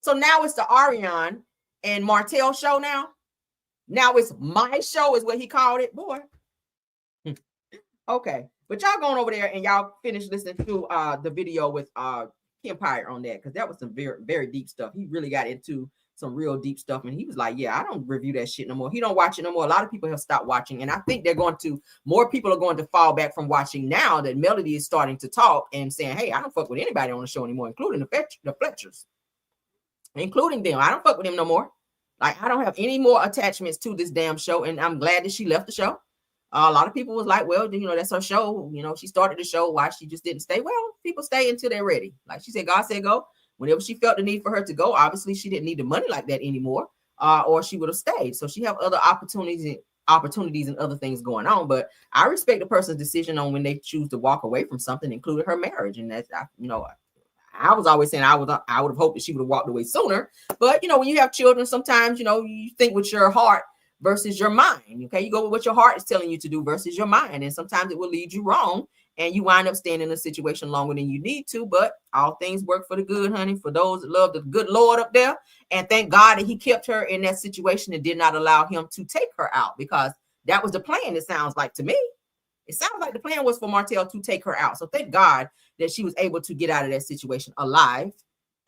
so now it's the Ariana and Martell show now. Now it's my show is what he called it, boy. Okay, but y'all going over there and y'all finish listening to the video with Kempire on that, because that was some very, very deep stuff. He really got into some real deep stuff, and he was like, yeah, I don't review that shit no more. He don't watch it no more. A lot of people have stopped watching, and I think more people are going to fall back from watching now that Melody is starting to talk and saying, hey, I don't fuck with anybody on the show anymore, including the Fletchers, including them. I don't fuck with them no more. Like, I don't have any more attachments to this damn show, and I'm glad that she left the show. A lot of people was like, well, that's her show. She started the show. Why she just didn't stay? Well, people stay until they're ready. Like she said, God said go. Whenever she felt the need for her to go, obviously she didn't need the money like that anymore, or she would have stayed. So she have other opportunities and other things going on. But I respect a person's decision on when they choose to walk away from something, including her marriage. And that's, I was always saying I would have hoped that she would have walked away sooner. But, when you have children, sometimes, you think with your heart versus your mind. Okay, you go with what your heart is telling you to do versus your mind. And sometimes it will lead you wrong. And you wind up staying in a situation longer than you need to. But all things work for the good, honey, for those that love the good Lord up there. And thank God that he kept her in that situation and did not allow him to take her out, because that was the plan, it sounds like to me. It sounds like the plan was for Martell to take her out. So thank God that she was able to get out of that situation alive.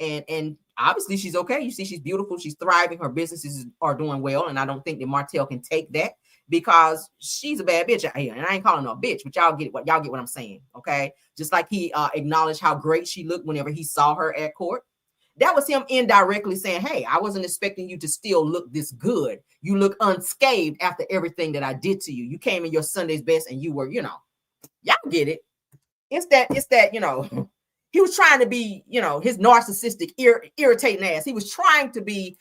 And obviously she's okay. You see, she's beautiful. She's thriving. Her businesses are doing well. And I don't think that Martell can take that, because she's a bad bitch out here. And I ain't calling her a bitch, but y'all get what I'm saying. Okay. Just like he acknowledged how great she looked whenever he saw her at court. That was him indirectly saying, hey, I wasn't expecting you to still look this good. You look unscathed after everything that I did to you. You came in your Sunday's best and you were, y'all get it. It's that, he was trying to be, his narcissistic, irritating ass. He was trying to be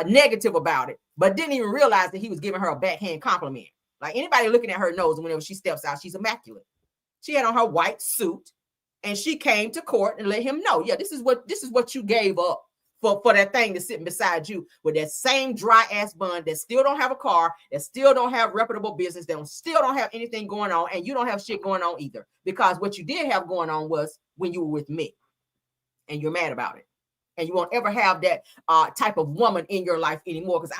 negative about it, but didn't even realize that he was giving her a backhand compliment. Like, anybody looking at her knows whenever she steps out, she's immaculate. She had on her white suit, and she came to court and let him know, yeah, this is what you gave up for that thing that's sitting beside you with that same dry ass bun that still don't have a car, that still don't have reputable business, that still don't have anything going on, and you don't have shit going on either. Because what you did have going on was when you were with me, and you're mad about it. And you won't ever have that type of woman in your life anymore, because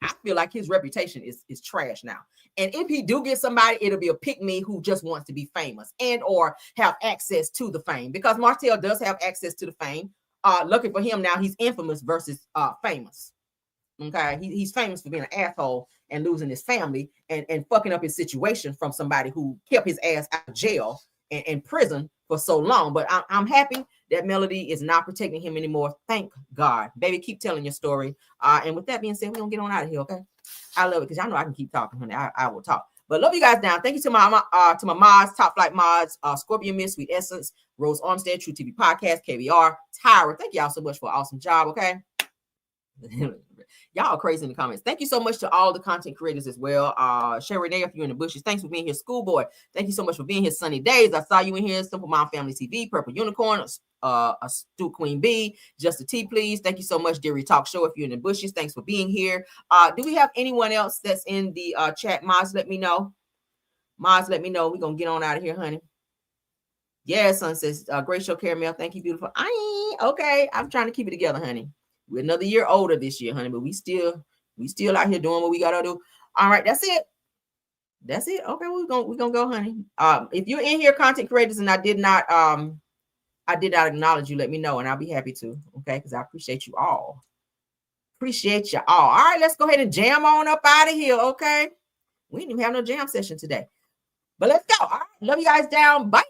I feel like his reputation is trash now. And if he do get somebody, it'll be a pick-me who just wants to be famous and or have access to the fame, because Martell does have access to the fame. Lucky for him now, he's infamous versus famous. Okay, he's famous for being an asshole and losing his family and fucking up his situation from somebody who kept his ass out of jail and prison for so long. But I'm happy that Melody is not protecting him anymore. Thank God. Baby, keep telling your story. And with that being said, we're going to get on out of here, okay? I love it, because y'all know I can keep talking, honey. I will talk. But love you guys down. Thank you to my mods, Top Flight Mods, Scorpion Miss, Sweet Essence, Rose Armstead, True TV Podcast, KBR, Tyra. Thank y'all so much for an awesome job, okay? Y'all are crazy in the comments. Thank you so much to all the content creators as well. Sheree, if you're in the bushes, thanks for being here. Schoolboy, thank you so much for being here. Sunny Days, I saw you in here. Simple Mom Family TV, Purple Unicorn, a Stu Queen B, Just a T, please. Thank you so much, Deary Talk Show. If you're in the bushes, thanks for being here. Do we have anyone else that's in the chat? Maz, let me know. Maz, let me know. We're gonna get on out of here, honey. Yeah, son says, great show, Caramel. Thank you, beautiful. Okay. I'm trying to keep it together, honey. We're another year older this year, honey, but we still out here doing what we gotta do. All right, that's it. Okay, we're gonna go, honey. If you're in here, content creators, and I did not acknowledge you, let me know, and I'll be happy to. Okay, because I appreciate you all. Appreciate you all. All right, let's go ahead and jam on up out of here. Okay, we didn't even have no jam session today, but let's go. All right, love you guys down. Bye.